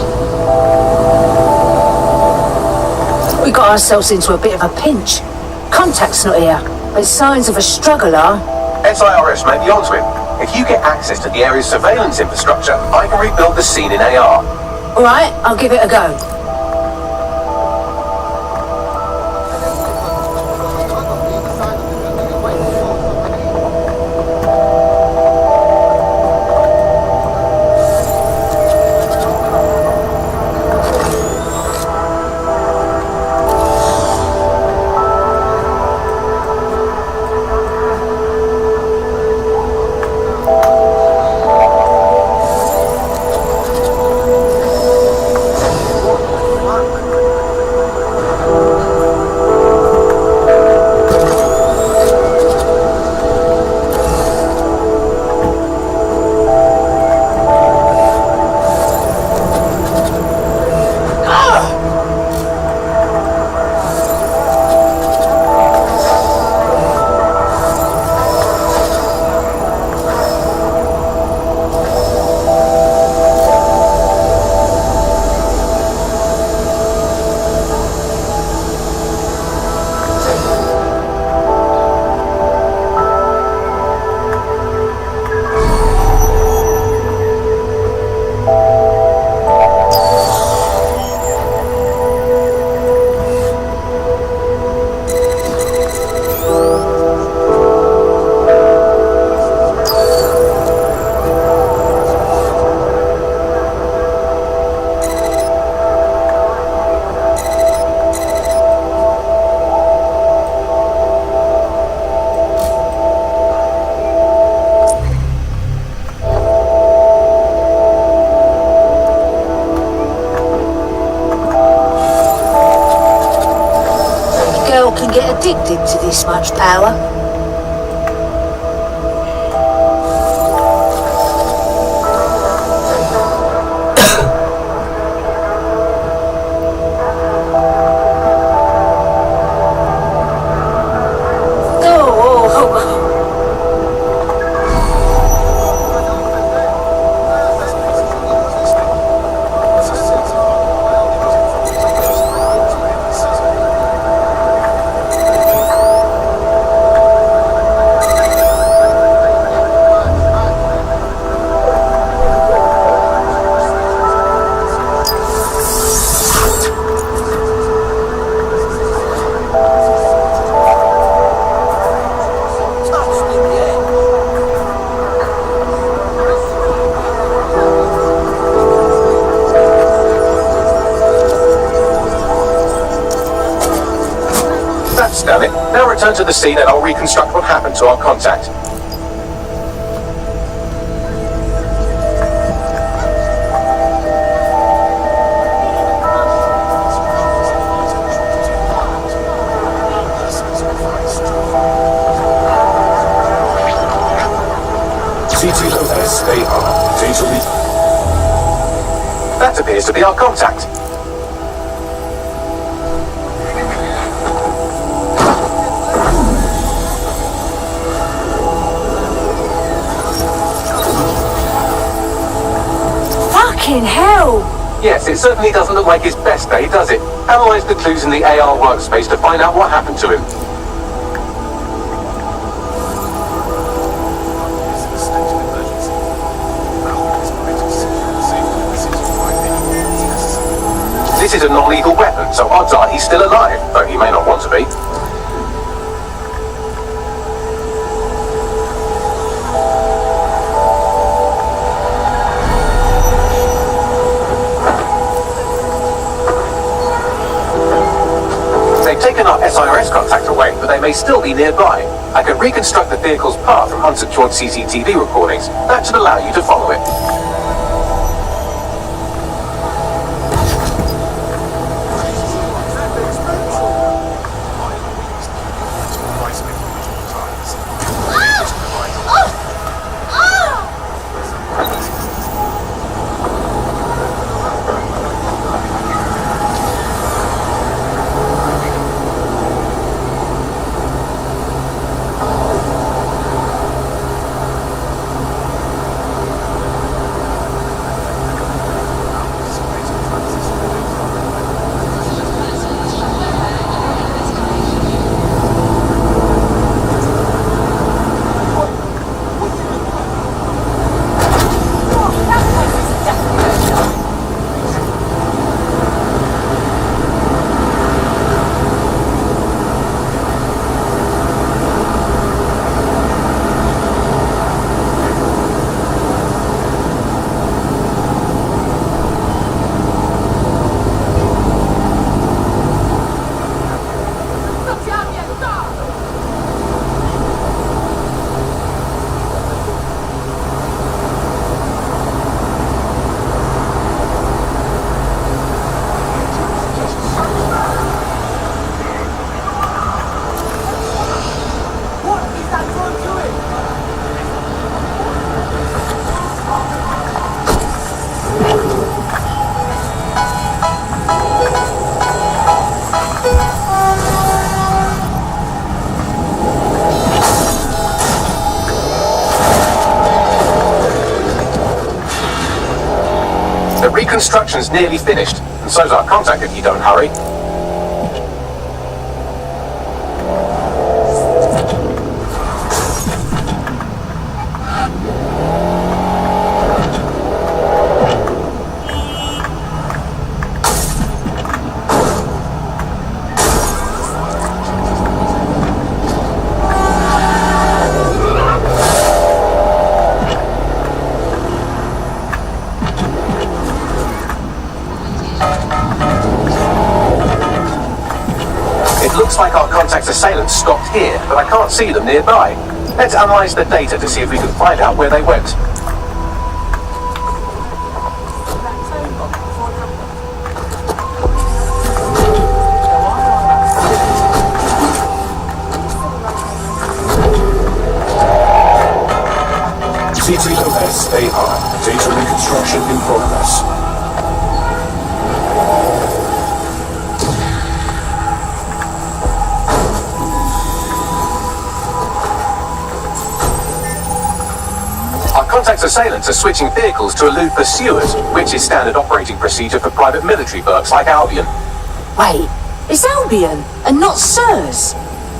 boss. We got ourselves into a bit of a pinch. Contact's not here, but signs of a struggle are. SIRS may be onto him. If you get access to the area's surveillance infrastructure, I can rebuild the scene in AR. All right, I'll give it a go. Can get addicted to this much power. Damn it. Now return to the scene and I'll reconstruct what happened to our contact. C2SAR. Data read. That appears to be our contact. Fucking hell! Yes, it certainly doesn't look like his best day, does it? Analyze the clues in the AR workspace to find out what happened to him. This is a non-lethal weapon, so odds are he's still alive, though he may not want to be. They've taken our SIRS contact away, but they may still be nearby. I can reconstruct the vehicle's path from unsecured CCTV recordings. That should allow you to follow it. construction's nearly finished, and so's our contact if you don't hurry. Looks like our contact's assailants stopped here, but I can't see them nearby. Let's analyze the data to see if we can find out where they went. CTOS-AI. Data reconstruction in progress. Contact's assailants are switching vehicles to elude pursuers, which is standard operating procedure for private military works like Albion. Wait, it's Albion and not Sirs.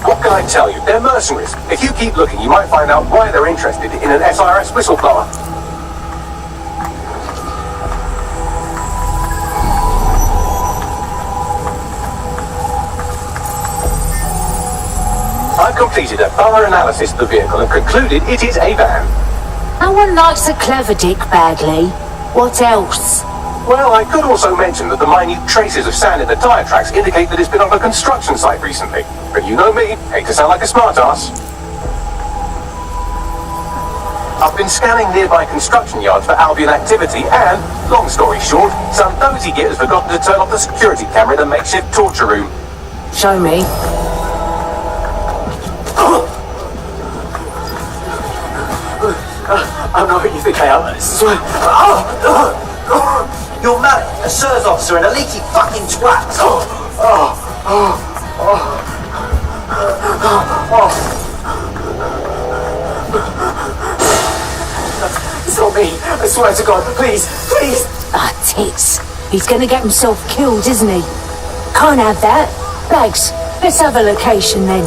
What can I tell you? They're mercenaries. If you keep looking, you might find out why they're interested in an SRS whistleblower. I've completed a thorough analysis of the vehicle and concluded it is a van. No one likes a clever dick badly. What else? Well, I could also mention that the minute traces of sand in the tyre tracks indicate that it's been on a construction site recently. But you know me, hate to sound like a smartass. I've been scanning nearby construction yards for Albion activity and, long story short, some nosy git has forgotten to turn off the security camera in the makeshift torture room. Show me. I know who you think I am. You're mad, a Sirs officer and a leaky fucking twat. It's not me. I swear to God. Please, please. Ah, tits. He's gonna get himself killed, isn't he? Can't have that. Bags, let's have a location then.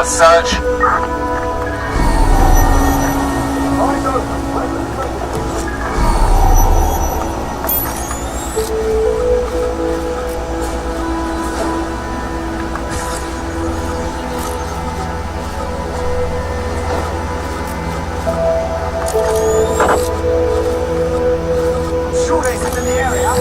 Search. Sure there's in the area.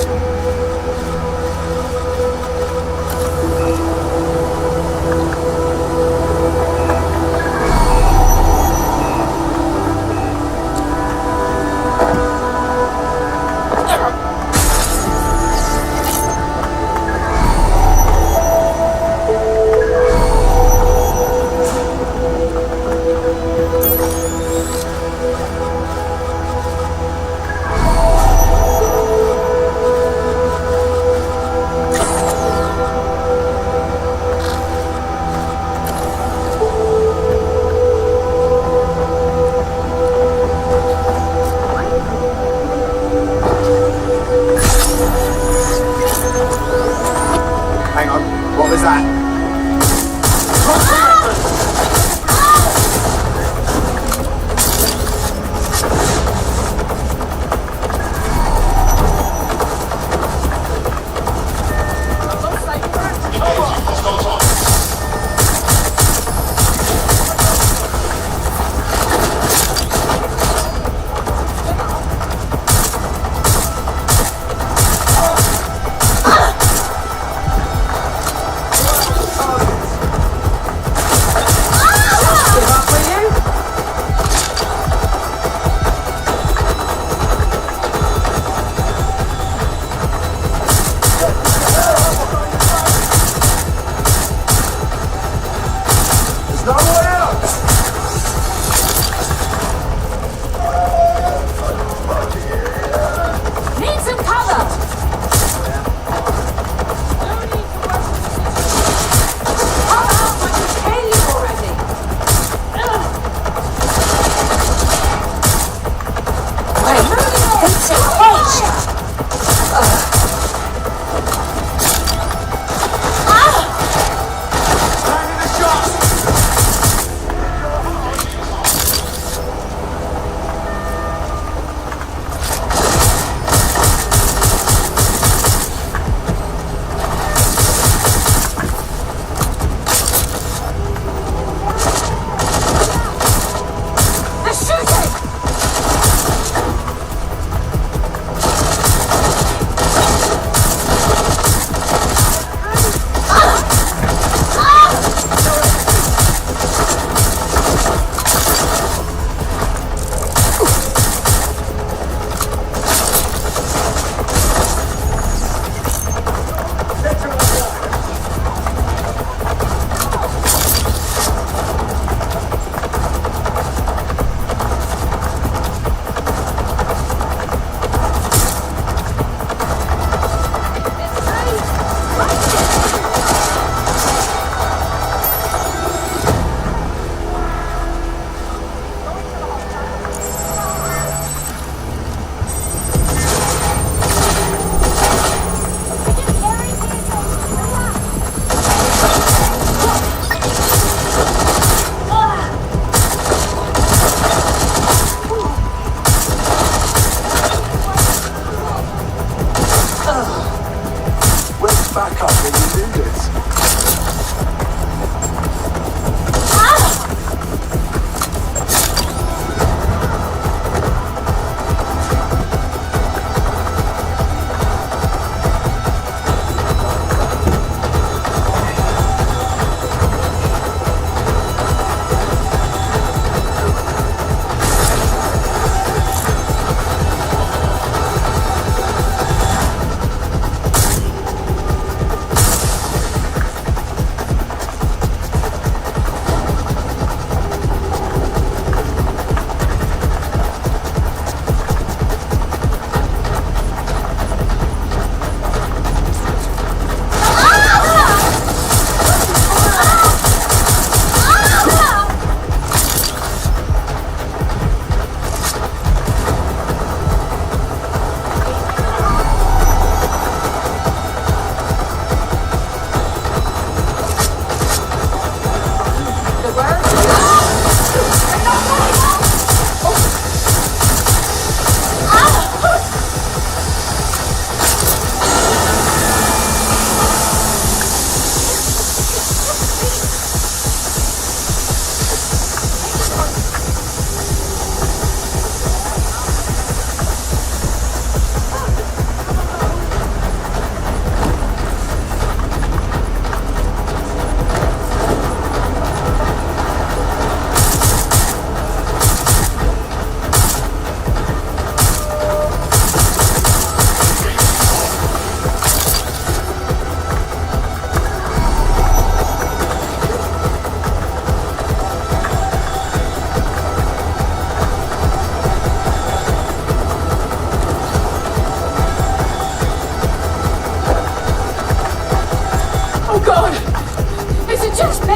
just me!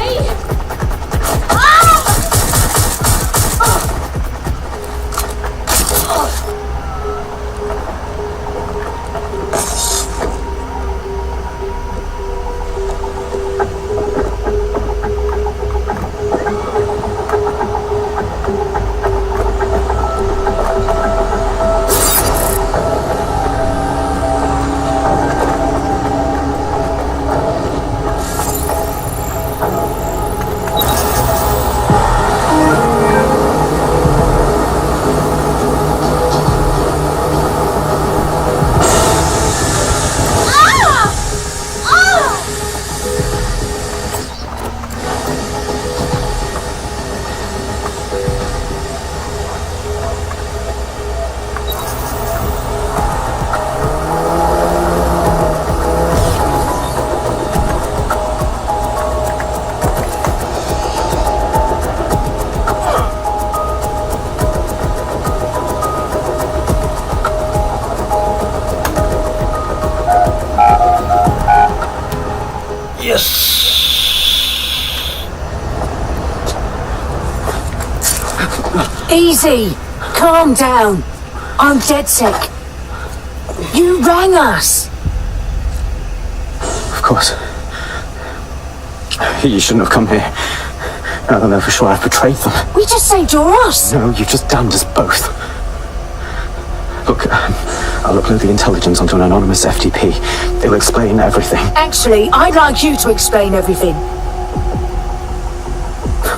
Easy. Calm down. I'm dead sick. You rang us. Of course. You shouldn't have come here. Now that I know for sure I've betrayed them. We just saved your ass. No, you just damned us both. Look, I'll upload the intelligence onto an anonymous FTP. It'll explain everything. Actually, I'd like you to explain everything.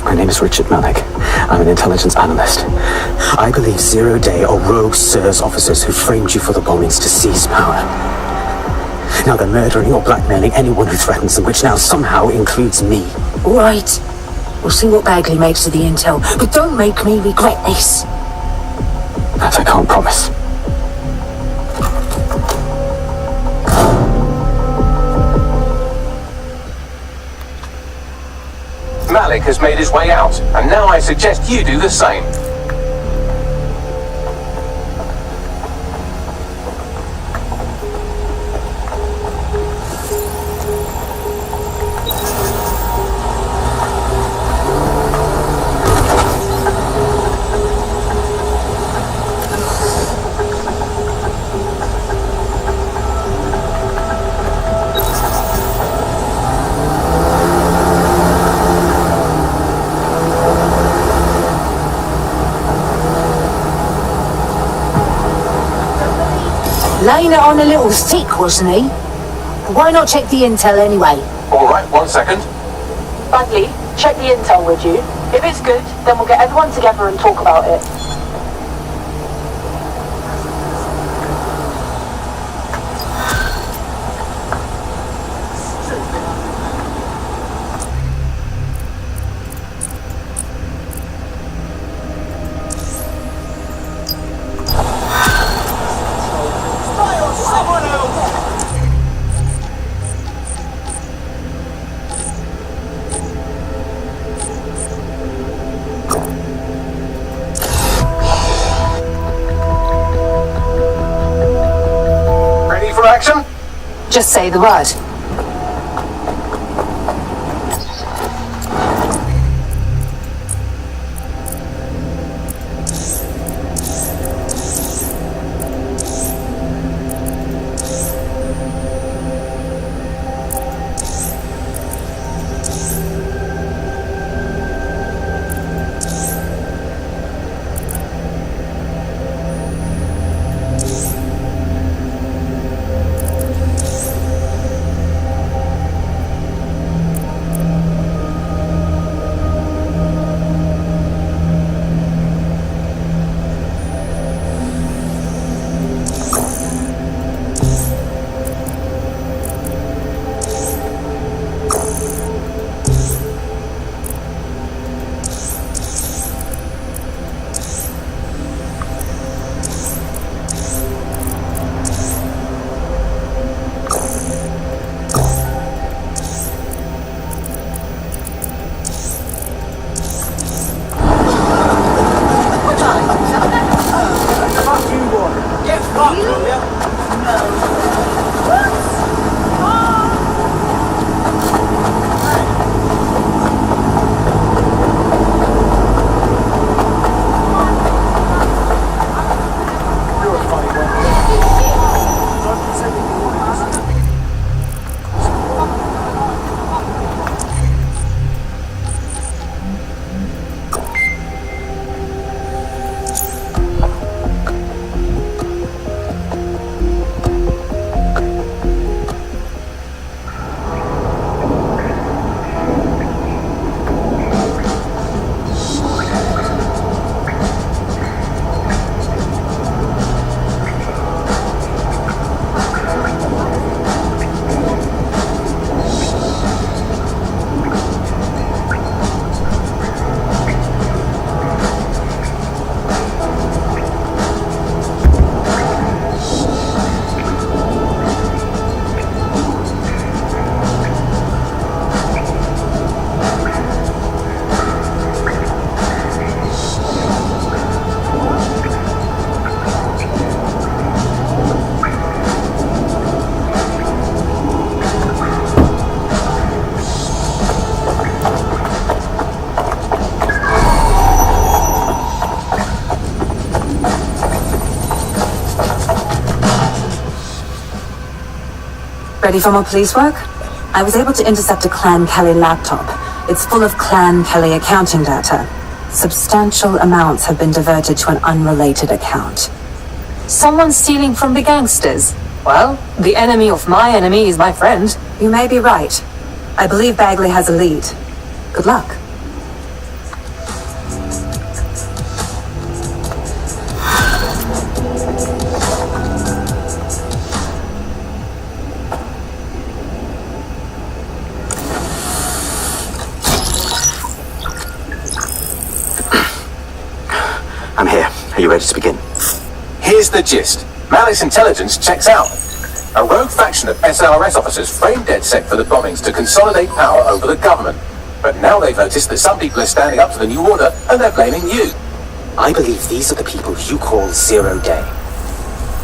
My name is Richard Malik. I'm an intelligence analyst. I believe Zero Day are rogue SIRS officers who framed you for the bombings to seize power. Now they're murdering or blackmailing anyone who threatens them, which now somehow includes me. All right. We'll see what Bagley makes of the intel, but don't make me regret this. That I can't promise. Malik has made his way out, and now I suggest you do the same. Laying it on a little thick, wasn't he? Why not check the intel anyway? All right, 1 second. Bagley, check the intel, would you? If it's good, then we'll get everyone together and talk about it. Action? Just say the word. Ready for more police work? I was able to intercept a Clan Kelly laptop. It's full of Clan Kelly accounting data. Substantial amounts have been diverted to an unrelated account. Someone stealing from the gangsters? Well, the enemy of my enemy is my friend. You may be right. I believe Bagley has a lead. Good luck. I'm here. Are you ready to begin? Here's the gist. Malice Intelligence checks out. A rogue faction of SRS officers framed DedSec for the bombings to consolidate power over the government. But now they've noticed that some people are standing up to the new order and they're blaming you. I believe these are the people you call Zero Day.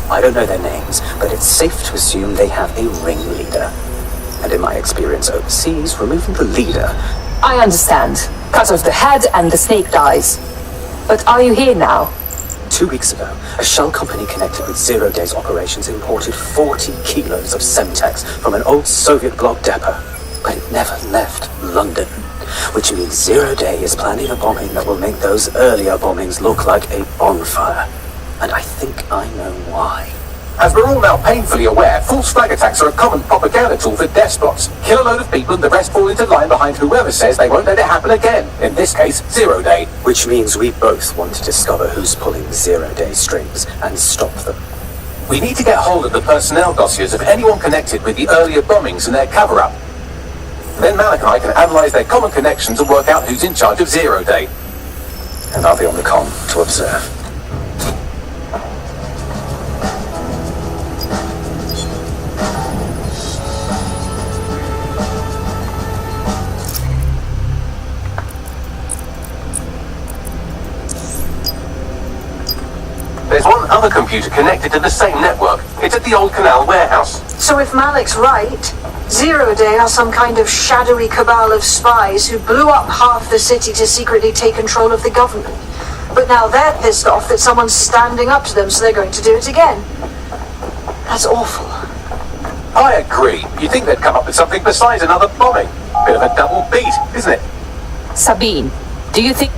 I don't know their names, but it's safe to assume they have a ringleader. And in my experience overseas, removing the leader... I understand. Cut off the head and the snake dies. But are you here now? 2 weeks ago, a shell company connected with Zero Day's operations imported 40 kilos of Semtex from an old Soviet bloc depot. But it never left London. Which means Zero Day is planning a bombing that will make those earlier bombings look like a bonfire. And I think I know why. As we're all now painfully aware, false flag attacks are a common propaganda tool for despots. Kill a load of people and the rest fall into line behind whoever says they won't let it happen again. In this case, Zero Day. Which means we both want to discover who's pulling Zero Day strings and stop them. We need to get hold of the personnel dossiers of anyone connected with the earlier bombings and their cover-up. Then Malik and I can analyse their common connections and work out who's in charge of Zero Day. And I'll be on the comm to observe. There's one other computer connected to the same network. It's at the old canal warehouse. So if Malik's right, Zero Day are some kind of shadowy cabal of spies who blew up half the city to secretly take control of the government. But now they're pissed off that someone's standing up to them, so they're going to do it again. That's awful. I agree. You'd think they'd come up with something besides another bombing. Bit of a double beat, isn't it? Sabine, do you think...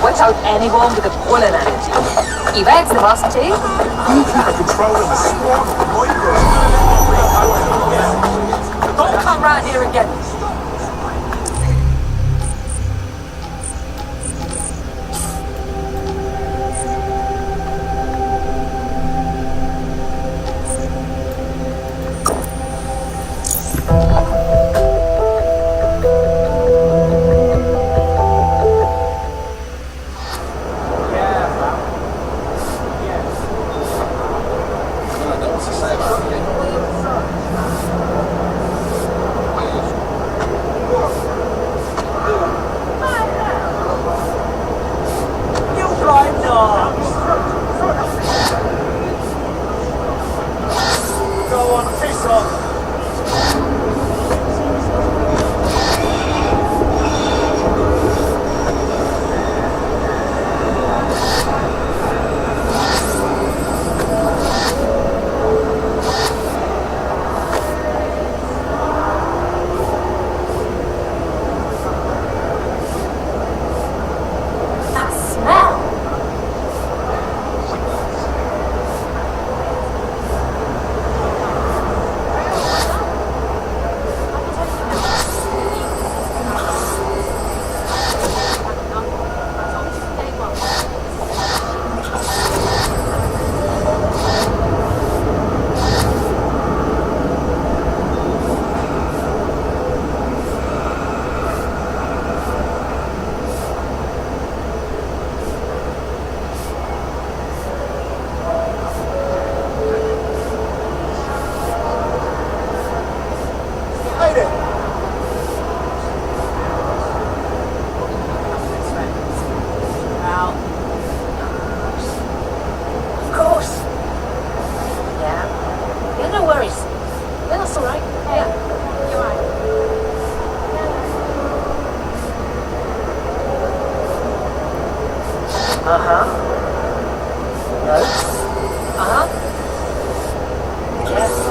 Watch out anyone with a pulling energy. Evacs the velocity. Don't come round here again. Uh-huh. No? Uh-huh. Yeah.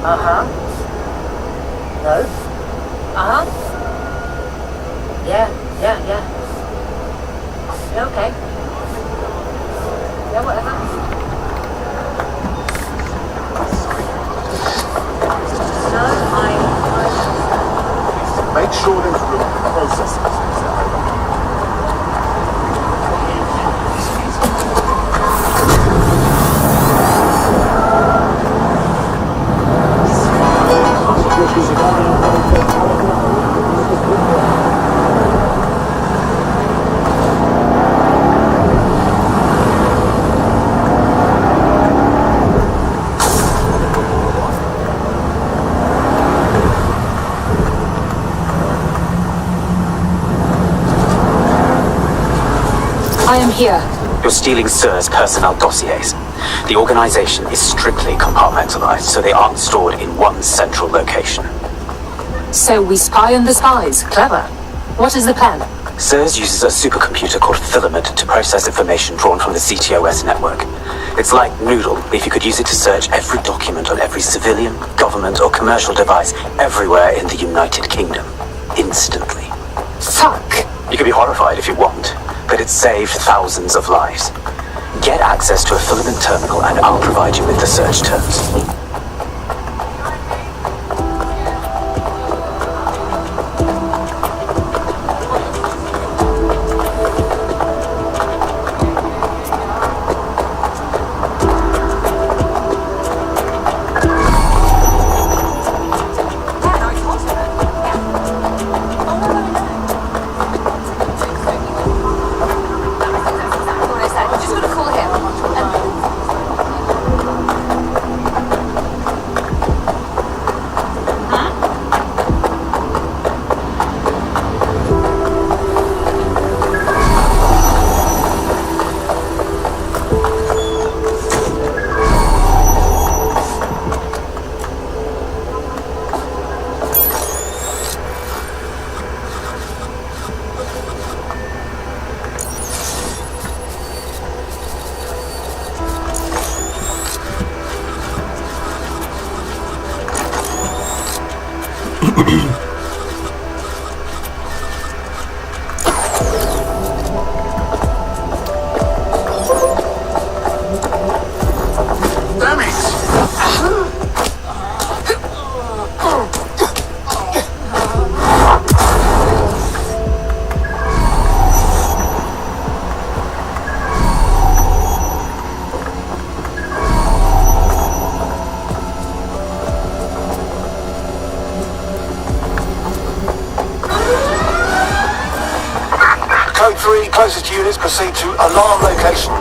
Uh-huh. No? Uh-huh. Yeah. Yeah, okay. Yeah, whatever. No, Make sure there's room for processing. I am here. You're stealing Sir's personnel dossiers. The organization is strictly compartmentalized, so they aren't stored in one central location. So we spy on the spies. Clever. What is the plan? Sir's uses a supercomputer called Filament to process information drawn from the CTOS network. It's like Noodle if you could use it to search every document on every civilian, government, or commercial device everywhere in the United Kingdom. Instantly. Fuck! You can be horrified if you want, but it's saved thousands of lives. Get access to a Filament terminal and I'll provide you with the search terms. Code 3, closest units proceed to alarm location.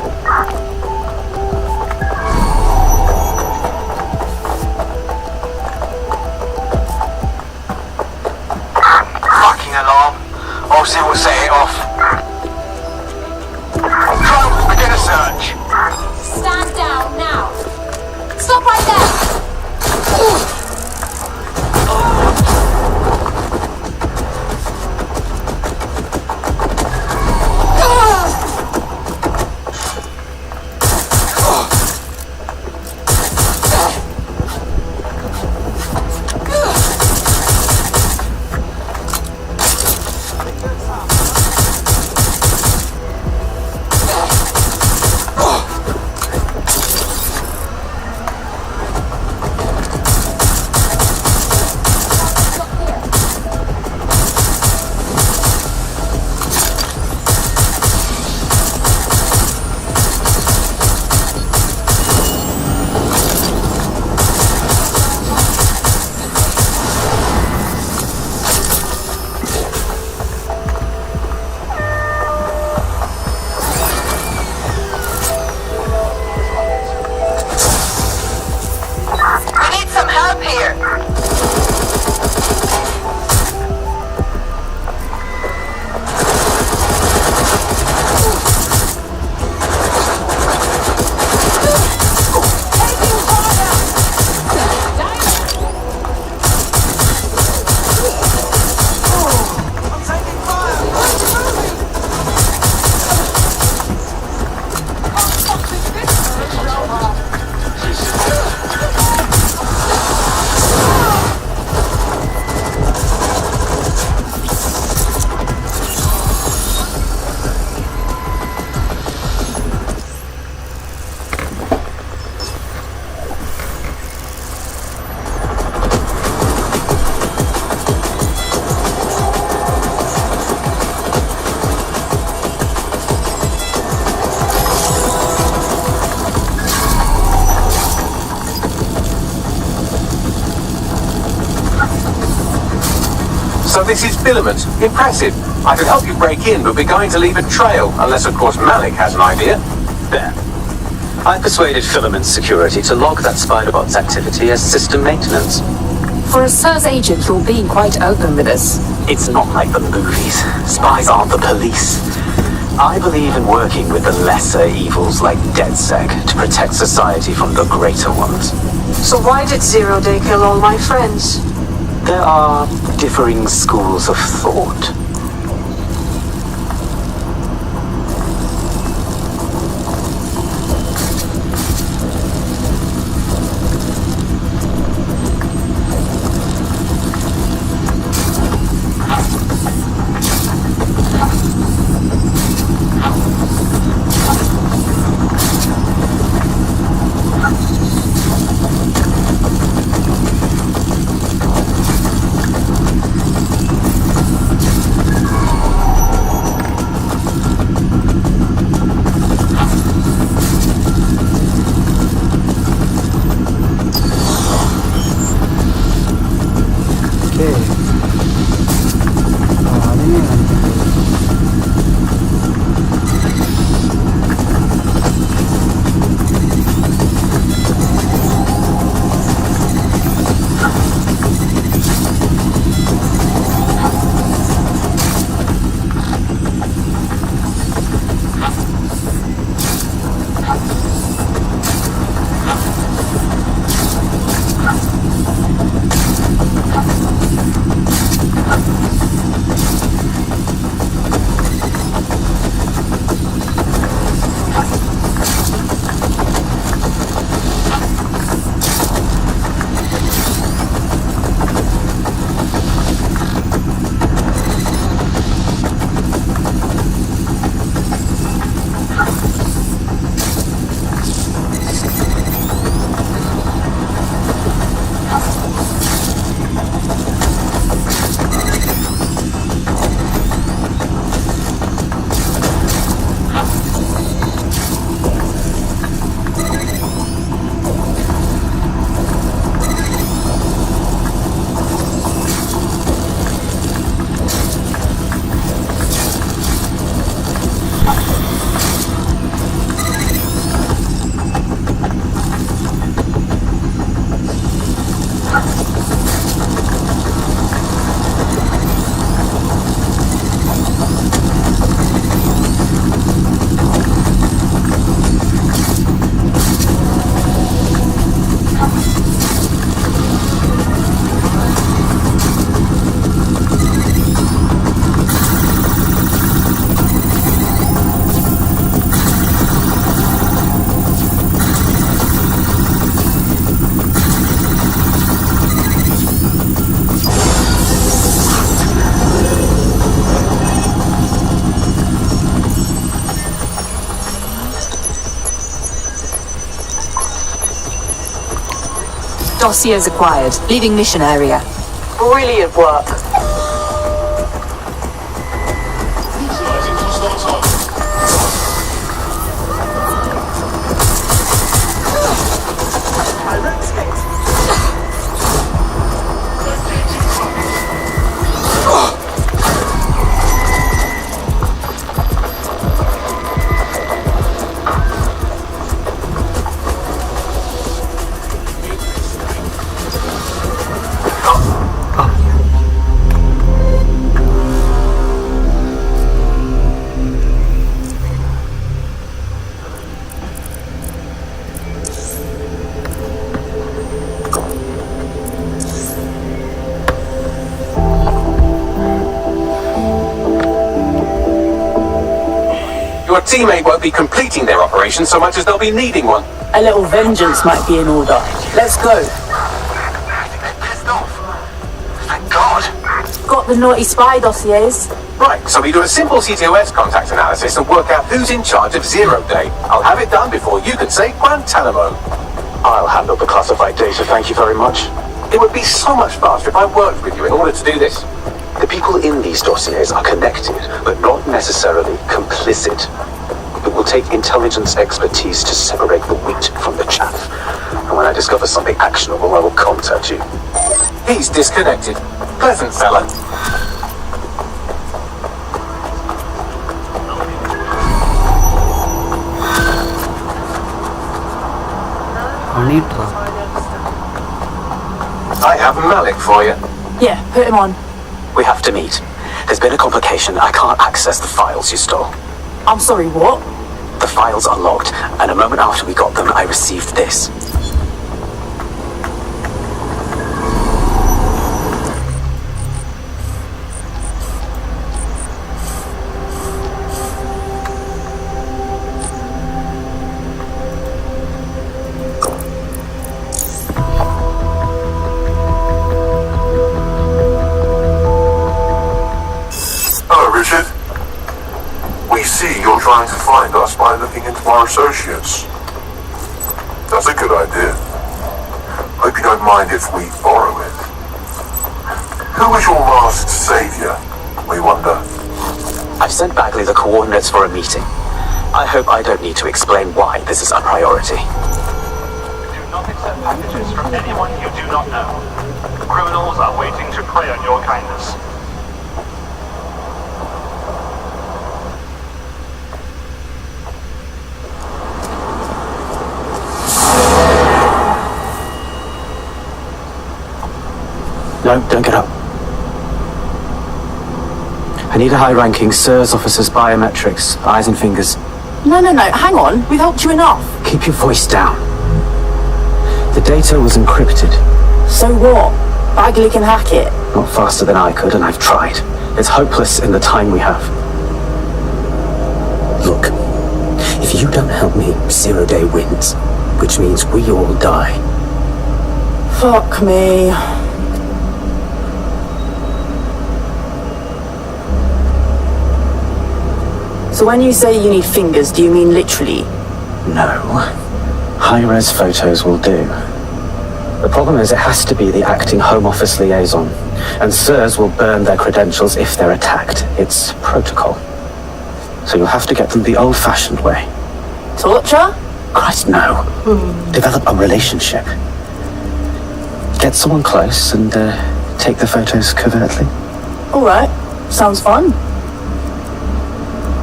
Fucking alarm. I'll see what set it off. Drones, begin a search. Stand down now. Stop right there. So this is Filament. Impressive. I could help you break in, but we're going to leave a trail, unless of course Malik has an idea. There. I persuaded Filament Security to log that Spiderbot's activity as system maintenance. For a SIRS agent, you're being quite open with us. It's not like the movies. Spies aren't the police. I believe in working with the lesser evils like DedSec to protect society from the greater ones. So why did Zero Day kill all my friends? There are differing schools of thought. Dossiers acquired. Leaving mission area. Brilliant work. Your teammate won't be completing their operation so much as they'll be needing one. A little vengeance might be in order. Let's go. Pissed off. Thank God. Got the naughty spy dossiers. Right, so we do a simple CTOS contact analysis and work out who's in charge of Zero Day. I'll have it done before you can say Guantanamo. I'll handle the classified data, thank you very much. It would be so much faster if I worked with you in order to do this. The people in these dossiers are connected, but not necessarily complicit. It will take intelligence expertise to separate the wheat from the chaff. And when I discover something actionable, I will contact you. He's disconnected. Pleasant fella. Honey trap. I have Malik for you. Yeah, put him on. We have to meet. There's been a complication. I can't access the files you stole. I'm sorry, what? The files are locked, and a moment after we got them, I received this. Richard. We see you're trying to find us by looking into our associates. That's a good idea. Hope you don't mind if we borrow it. Who was your last savior, we wonder? I've sent Bagley the coordinates for a meeting. I hope I don't need to explain why this is a priority. Do not accept packages from anyone you do not know. Criminals are waiting to prey on your kindness. No, don't get up. I need a high-ranking SIRS officer's biometrics, eyes and fingers. No, hang on. We've helped you enough. Keep your voice down. The data was encrypted. So what? Bagley can hack it. Not faster than I could, and I've tried. It's hopeless in the time we have. Look, if you don't help me, 0 Day wins, which means we all die. Fuck me. So when you say you need fingers, do you mean literally? No. High-res photos will do. The problem is it has to be the acting Home Office liaison, and SIRS will burn their credentials if they're attacked. It's protocol. So you'll have to get them the old-fashioned way. Torture? Christ, no. Develop a relationship. Get someone close and take the photos covertly. All right. Sounds fun.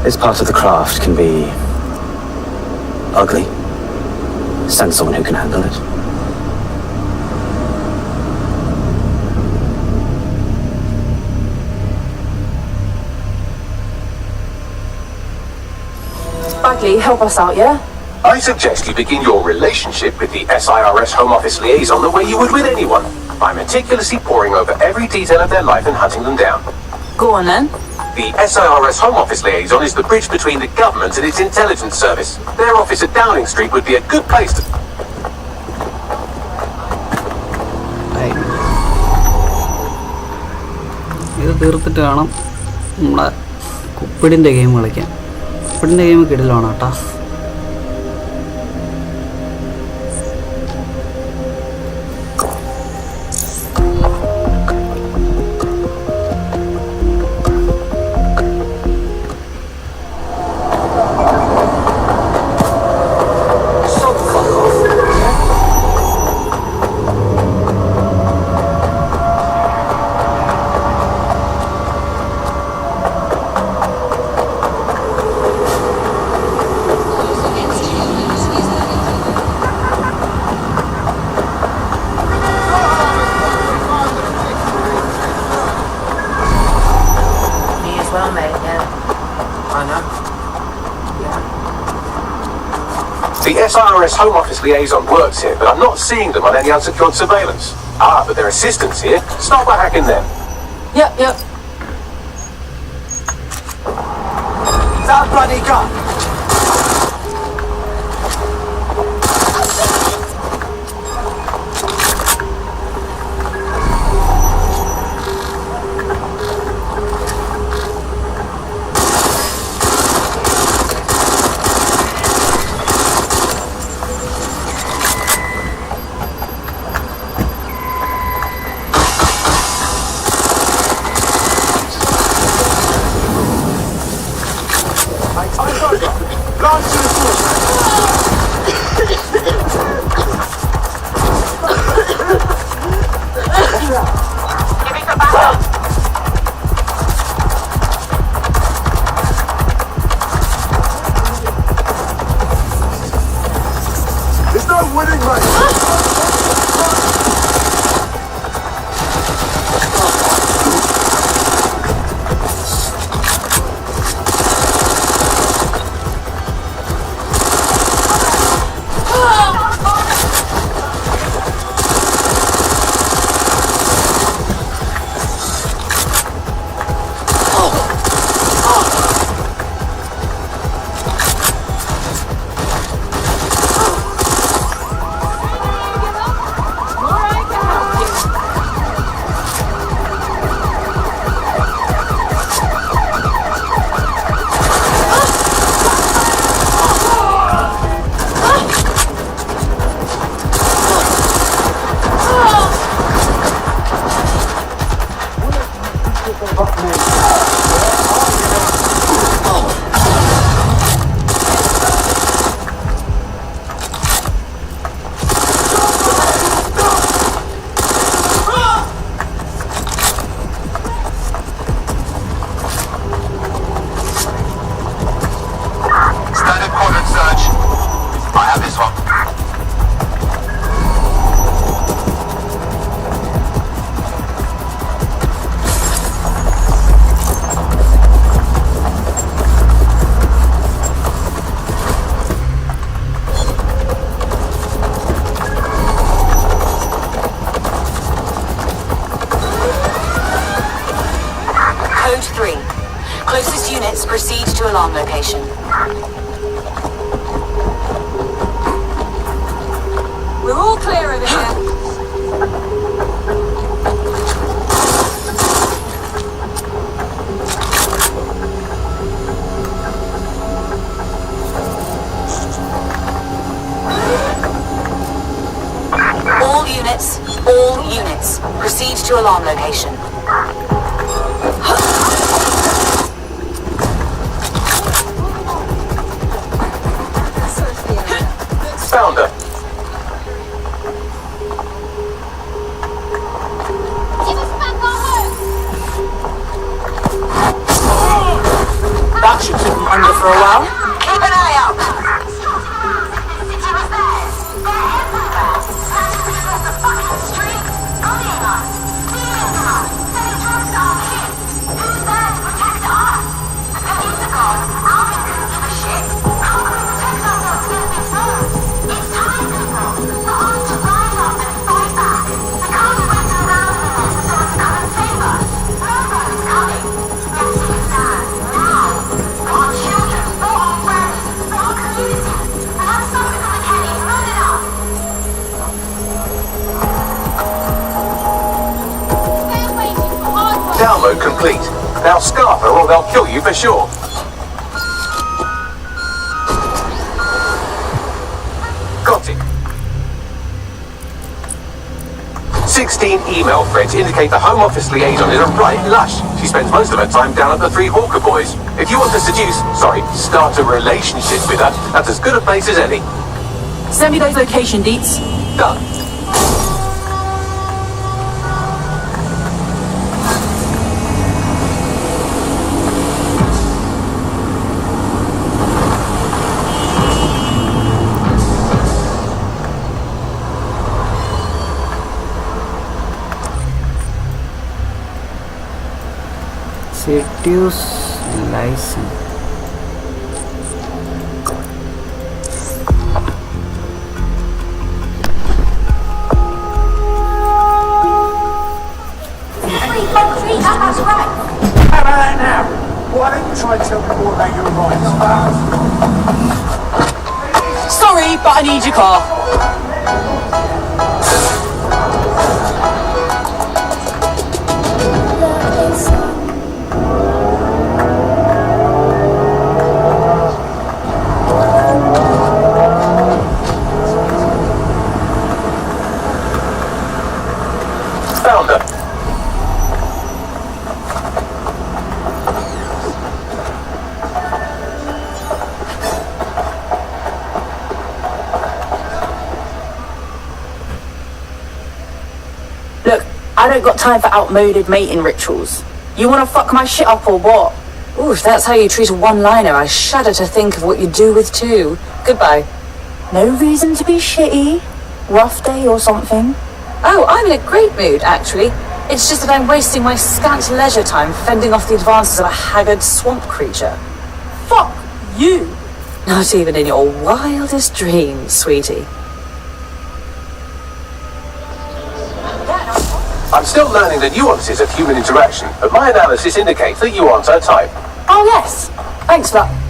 This part of the craft can be ugly. Send someone who can handle it. Bagley, help us out, yeah? I suggest you begin your relationship with the SIRS Home Office liaison the way you would with anyone, by meticulously poring over every detail of their life and hunting them down. Go on then. The SIRS Home Office liaison is the bridge between the government and its intelligence service. Their office at Downing Street would be a good place to... ഇത് തീർത്തിട്ട് വേണം നമ്മളെ കുപ്പിടിൻ്റെ game കളിക്കാൻ. കുപ്പിടിൻ്റെ game കിടലാണ് കേട്ടോ. The SIRS Home Office liaison works here, but I'm not seeing them on any unsecured surveillance. Ah, but their assistants here. Start by hacking them. Yep. That bloody gun! Launch to the force! units, proceed to alarm location. We're all clear over here. All units, proceed to alarm location. Found her. That should keep them under for a while. Keep an eye out. Download complete. Now scarf her or they'll kill you for sure. Got it. 16 email threads indicate the Home Office liaison is a right lush. She spends most of her time down at the Three Hawker Boys. If you want to start a relationship with her, that's as good a place as any. Send me those location deets. Done. Seduce license. That's right. How about that now? Why don't you try and tell me more about your rights? Sorry, but I need your car. Found her. Look, I don't got time for outmoded mating rituals. You wanna fuck my shit up or what? Ooh, if that's how you treat a one-liner, I shudder to think of what you do with two. Goodbye. No reason to be shitty? Rough day or something? Oh, I'm in a great mood, actually. It's just that I'm wasting my scant leisure time fending off the advances of a haggard swamp creature. Fuck you! Not even in your wildest dreams, sweetie. I'm still learning the nuances of human interaction, but my analysis indicates that you aren't her type. Oh yes! Thanks for that.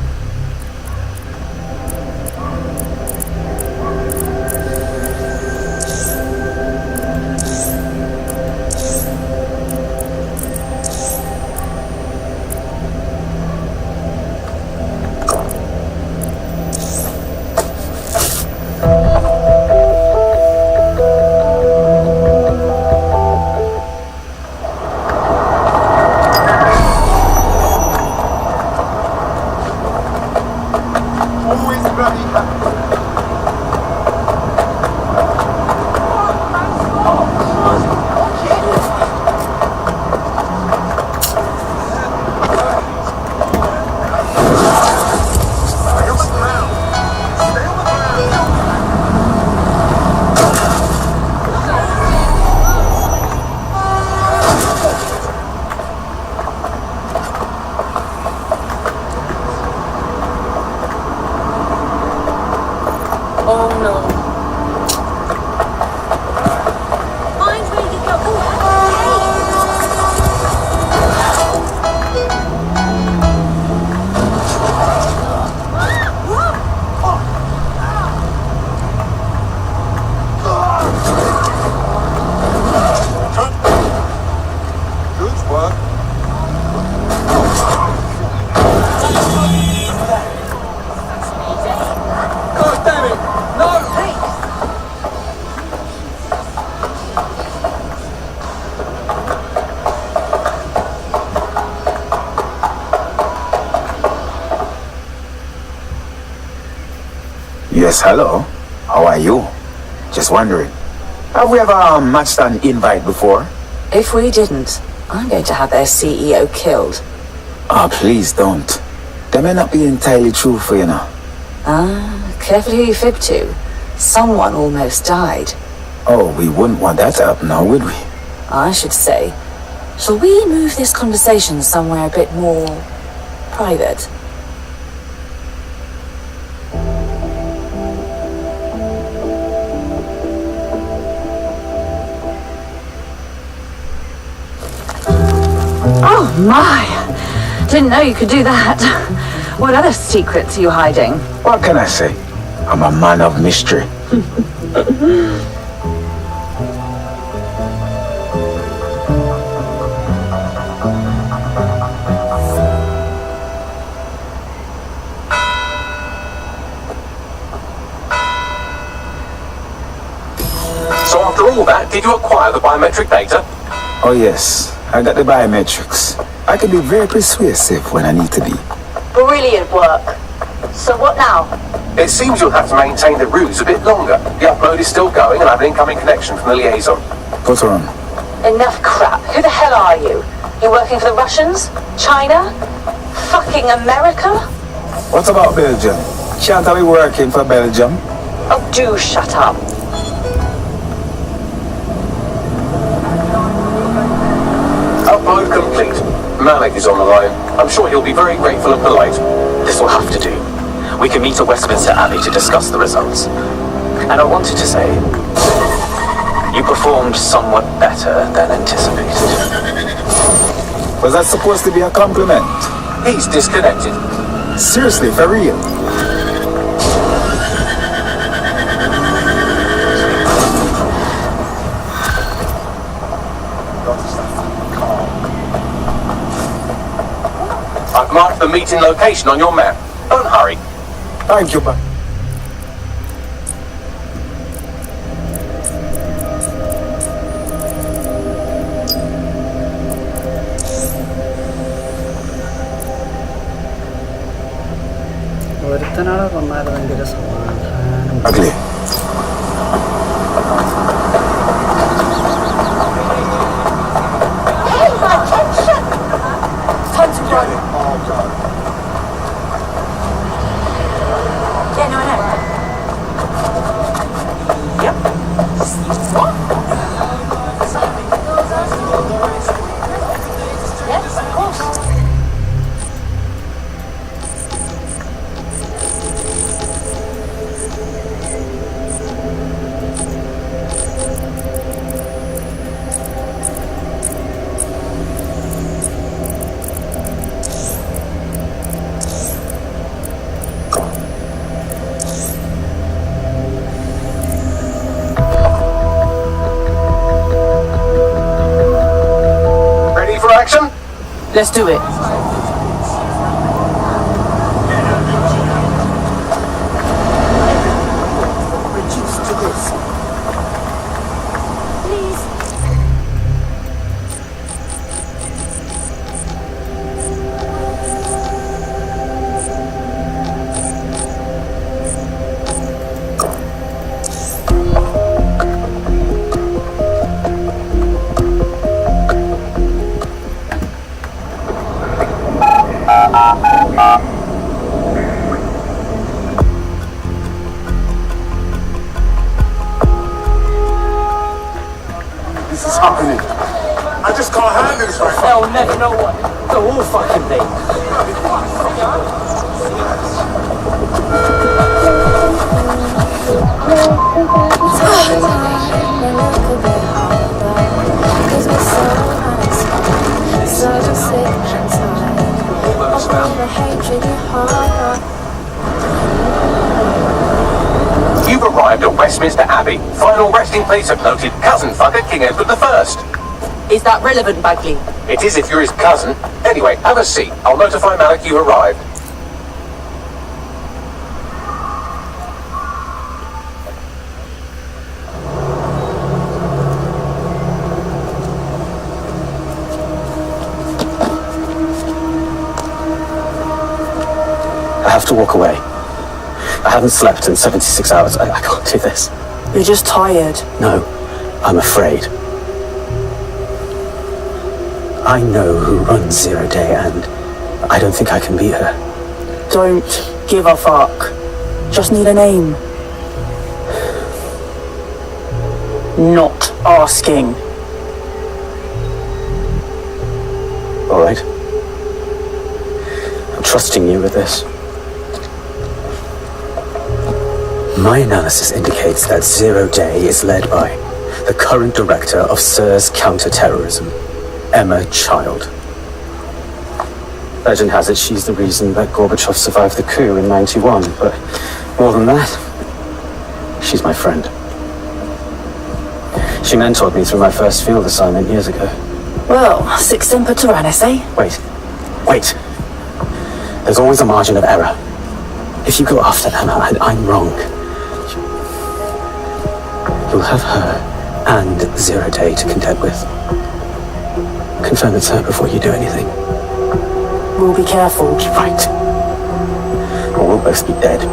Yes, hello. How are you? Just wondering. Have we ever matched an invite before? If we didn't, I'm going to have their CEO killed. Oh, please don't. They may not be entirely truthful, you know. Careful who you fib to. Someone almost died. Oh, we wouldn't want that to happen now, would we? I should say. Shall we move this conversation somewhere a bit more private? Oh my! Didn't know you could do that. What other secrets are you hiding? What can I say? I'm a man of mystery. So after all that, did you acquire the biometric data? Oh yes, I got the biometrics. I can be very persuasive when I need to be. Brilliant work. So what now? It seems you'll have to maintain the ruse a bit longer. The upload is still going and I have an incoming connection from the liaison. Put her on. Enough crap. Who the hell are you? You working for the Russians? China? Fucking America? What about Belgium? Can't I be working for Belgium? Oh, do shut up. Upload complete. Malik is on the line. I'm sure he'll be very grateful and polite. This will have to do. We can meet at Westminster Abbey to discuss the results. And I wanted to say, you performed somewhat better than anticipated. Was that supposed to be a compliment? He's disconnected. Seriously, for real? I've marked the meeting location on your map. Don't hurry. Thank you, man. ഒരുത്തനാളെ കൊന്നായിരുന്നെങ്കിൽ സമാധാനം. Ugly. Hey, my attention! Time to run. Yeah, no, I know. Yep. What? Yes, of course. Ready for action? Let's do it. Reduce to this. Please. This is happening. I just can't handle this right now. They'll never know what the whole fucking thing. You've arrived at Westminster Abbey. Final resting place of noted cousin fucker King Edward I. Is that relevant, Bagley? It is if you're his cousin. Anyway, have a seat. I'll notify Malik you've arrived. I have to walk away. I haven't slept in 76 hours. I can't do this. You're just tired. No, I'm afraid. I know who runs Zero Day, and I don't think I can beat her. Don't give a fuck. Just need a name. Not asking. All right. I'm trusting you with this. My analysis indicates that Zero Day is led by the current director of SIRS counter-terrorism, Emma Child. Legend has it she's the reason that Gorbachev survived the coup in '91, but more than that, she's my friend. She mentored me through my first field assignment years ago. Well, sic semper tyrannis, eh? Wait. There's always a margin of error. If you go after Emma and I'm wrong, you'll have her and Zero Day to contend with. Confirm it's her before you do anything. We'll be careful. Right. Or we'll both be dead.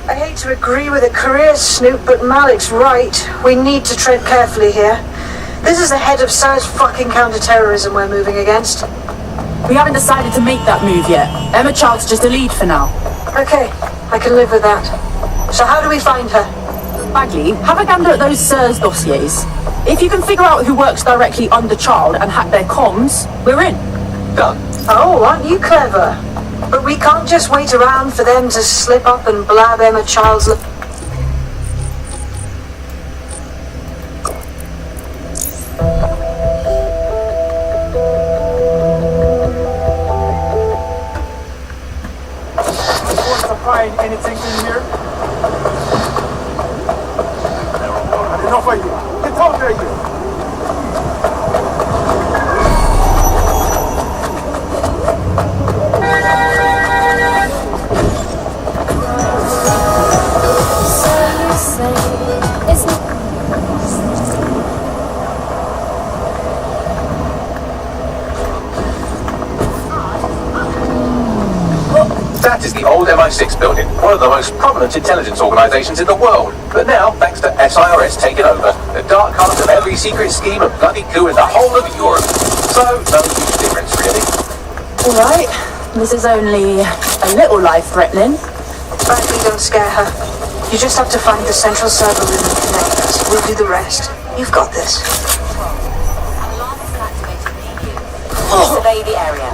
I hate to agree with a career snoop, but Malik's right. We need to tread carefully here. This is the head of SIRS fucking counter-terrorism we're moving against. We haven't decided to make that move yet. Emma Child's just a lead for now. Okay, I can live with that. So how do we find her? Bagley, have a gander at those SIRS dossiers. If you can figure out who works directly under Child and hack their comms, we're in. Done. Oh, aren't you clever? But we can't just wait around for them to slip up and blab Emma Child's... Find anything in here? Enough of you. Get over here. That is the old MI6 building, one of the most prominent intelligence organizations in the world. But now, thanks to SIRS taking over, the dark heart of every secret scheme and bloody coup in the whole of Europe. So, no huge difference, really. Alright, this is only a little life-threatening. Frankly, don't scare her. You just have to find the central server room and connect us. We'll do the rest. You've got this. Survey the area.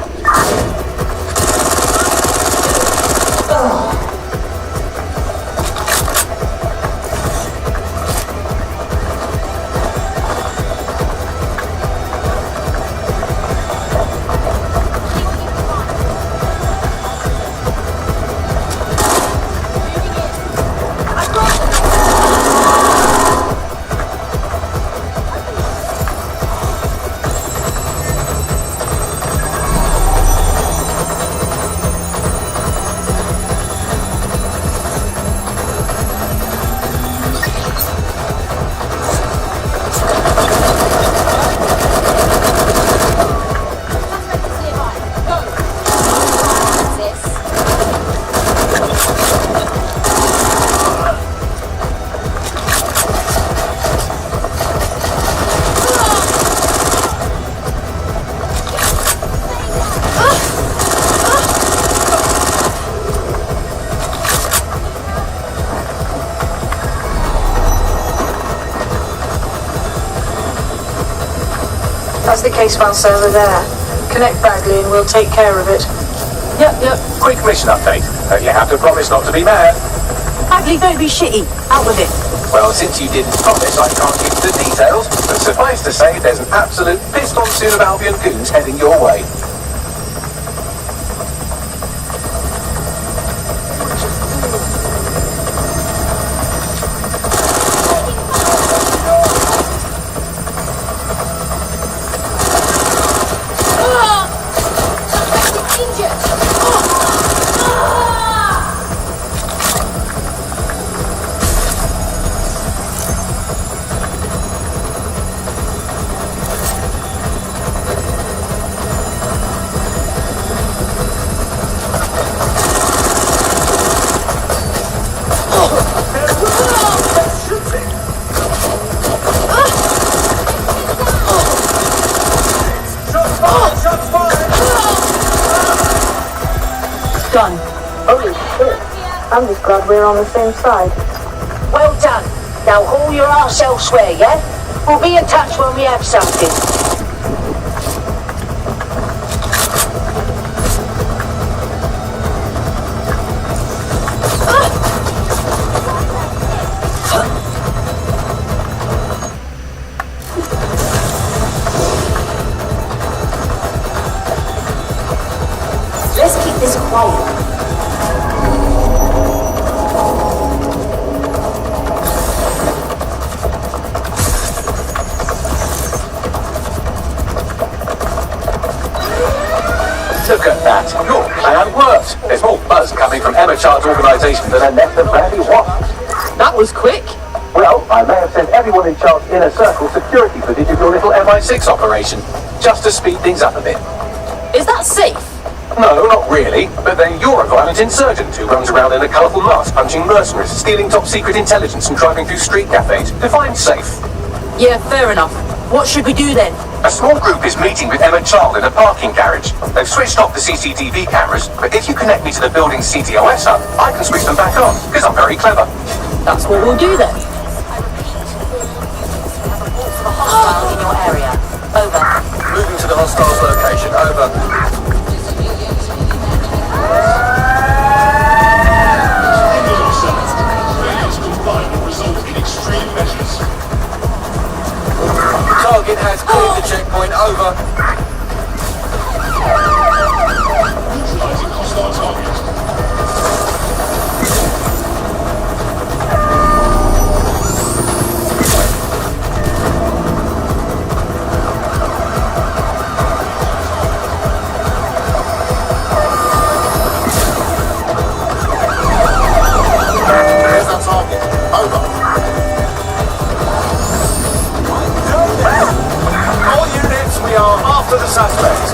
That's the case file server there. Connect Bagley and we'll take care of it. Yep. Quick mission update. You have to promise not to be mad. Bagley, don't be shitty. Out with it. Well, since you didn't promise, I can't give you the details, but suffice to say, there's an absolute pissed monsoon of Albion goons heading your way. Done. Holy shit. I'm just glad we're on the same side. Well done. Now haul your arse elsewhere, yeah? We'll be in touch when we have something. Let's keep this quiet. Look at that. Your plan worked. There's more buzz coming from Emma Child's organisation than I left the bloody what. That was quick. Well, I may have sent everyone in Child's inner circle security footage of your little MI6 operation, just to speed things up a bit. Is that safe? No, not really. But then you're a violent insurgent who runs around in a colourful mask, punching mercenaries, stealing top-secret intelligence and driving through street cafes. Define safe. Yeah, fair enough. What should we do then? A small group is meeting with Emma Child in a parking garage. They've switched off the CCTV cameras, but if you connect me to the building's CTOS hub, I can switch them back on, because I'm very clever. That's what we'll do then. Hostile in your area. Over. Moving to the hostile's location. Over. Target has cleared the checkpoint. Over. Neutralizing hostile target. There's our target. Over. All units, we are after the suspect.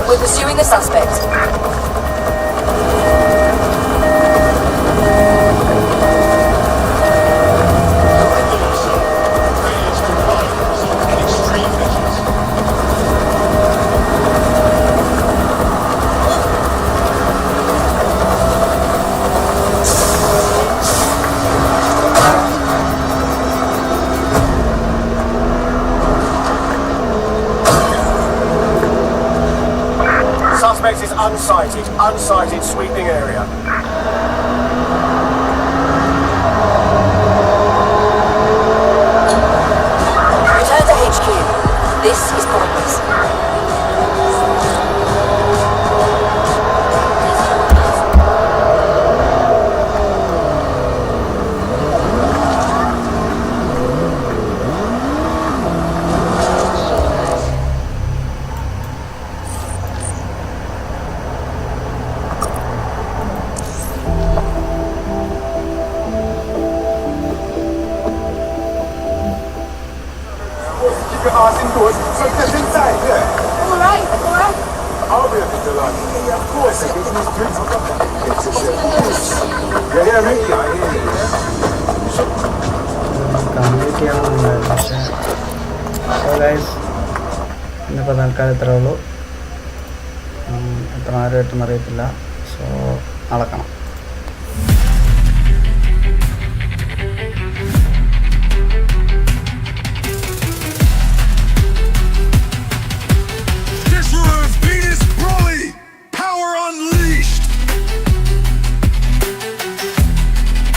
We're pursuing the suspect. Suspect is unsighted. Unsighted sweeping area. Return to HQ. This is pointless. Keep your ass indoors, so get inside, yeah. Alright, alright. I'll be a bit delighted. Yeah, of course. I get these drinks. You hear me? Yeah, I hear you. Complete ചെയ്യണമെന്നുണ്ടായിരുന്നു പക്ഷേ so guys ഇന്നിപ്പോൾ തൽക്കാലം ഇത്രേ ഉള്ളൂ എത്ര നേരം കിട്ടുമെന്ന് അറിയത്തില്ല സോ നടക്കണം.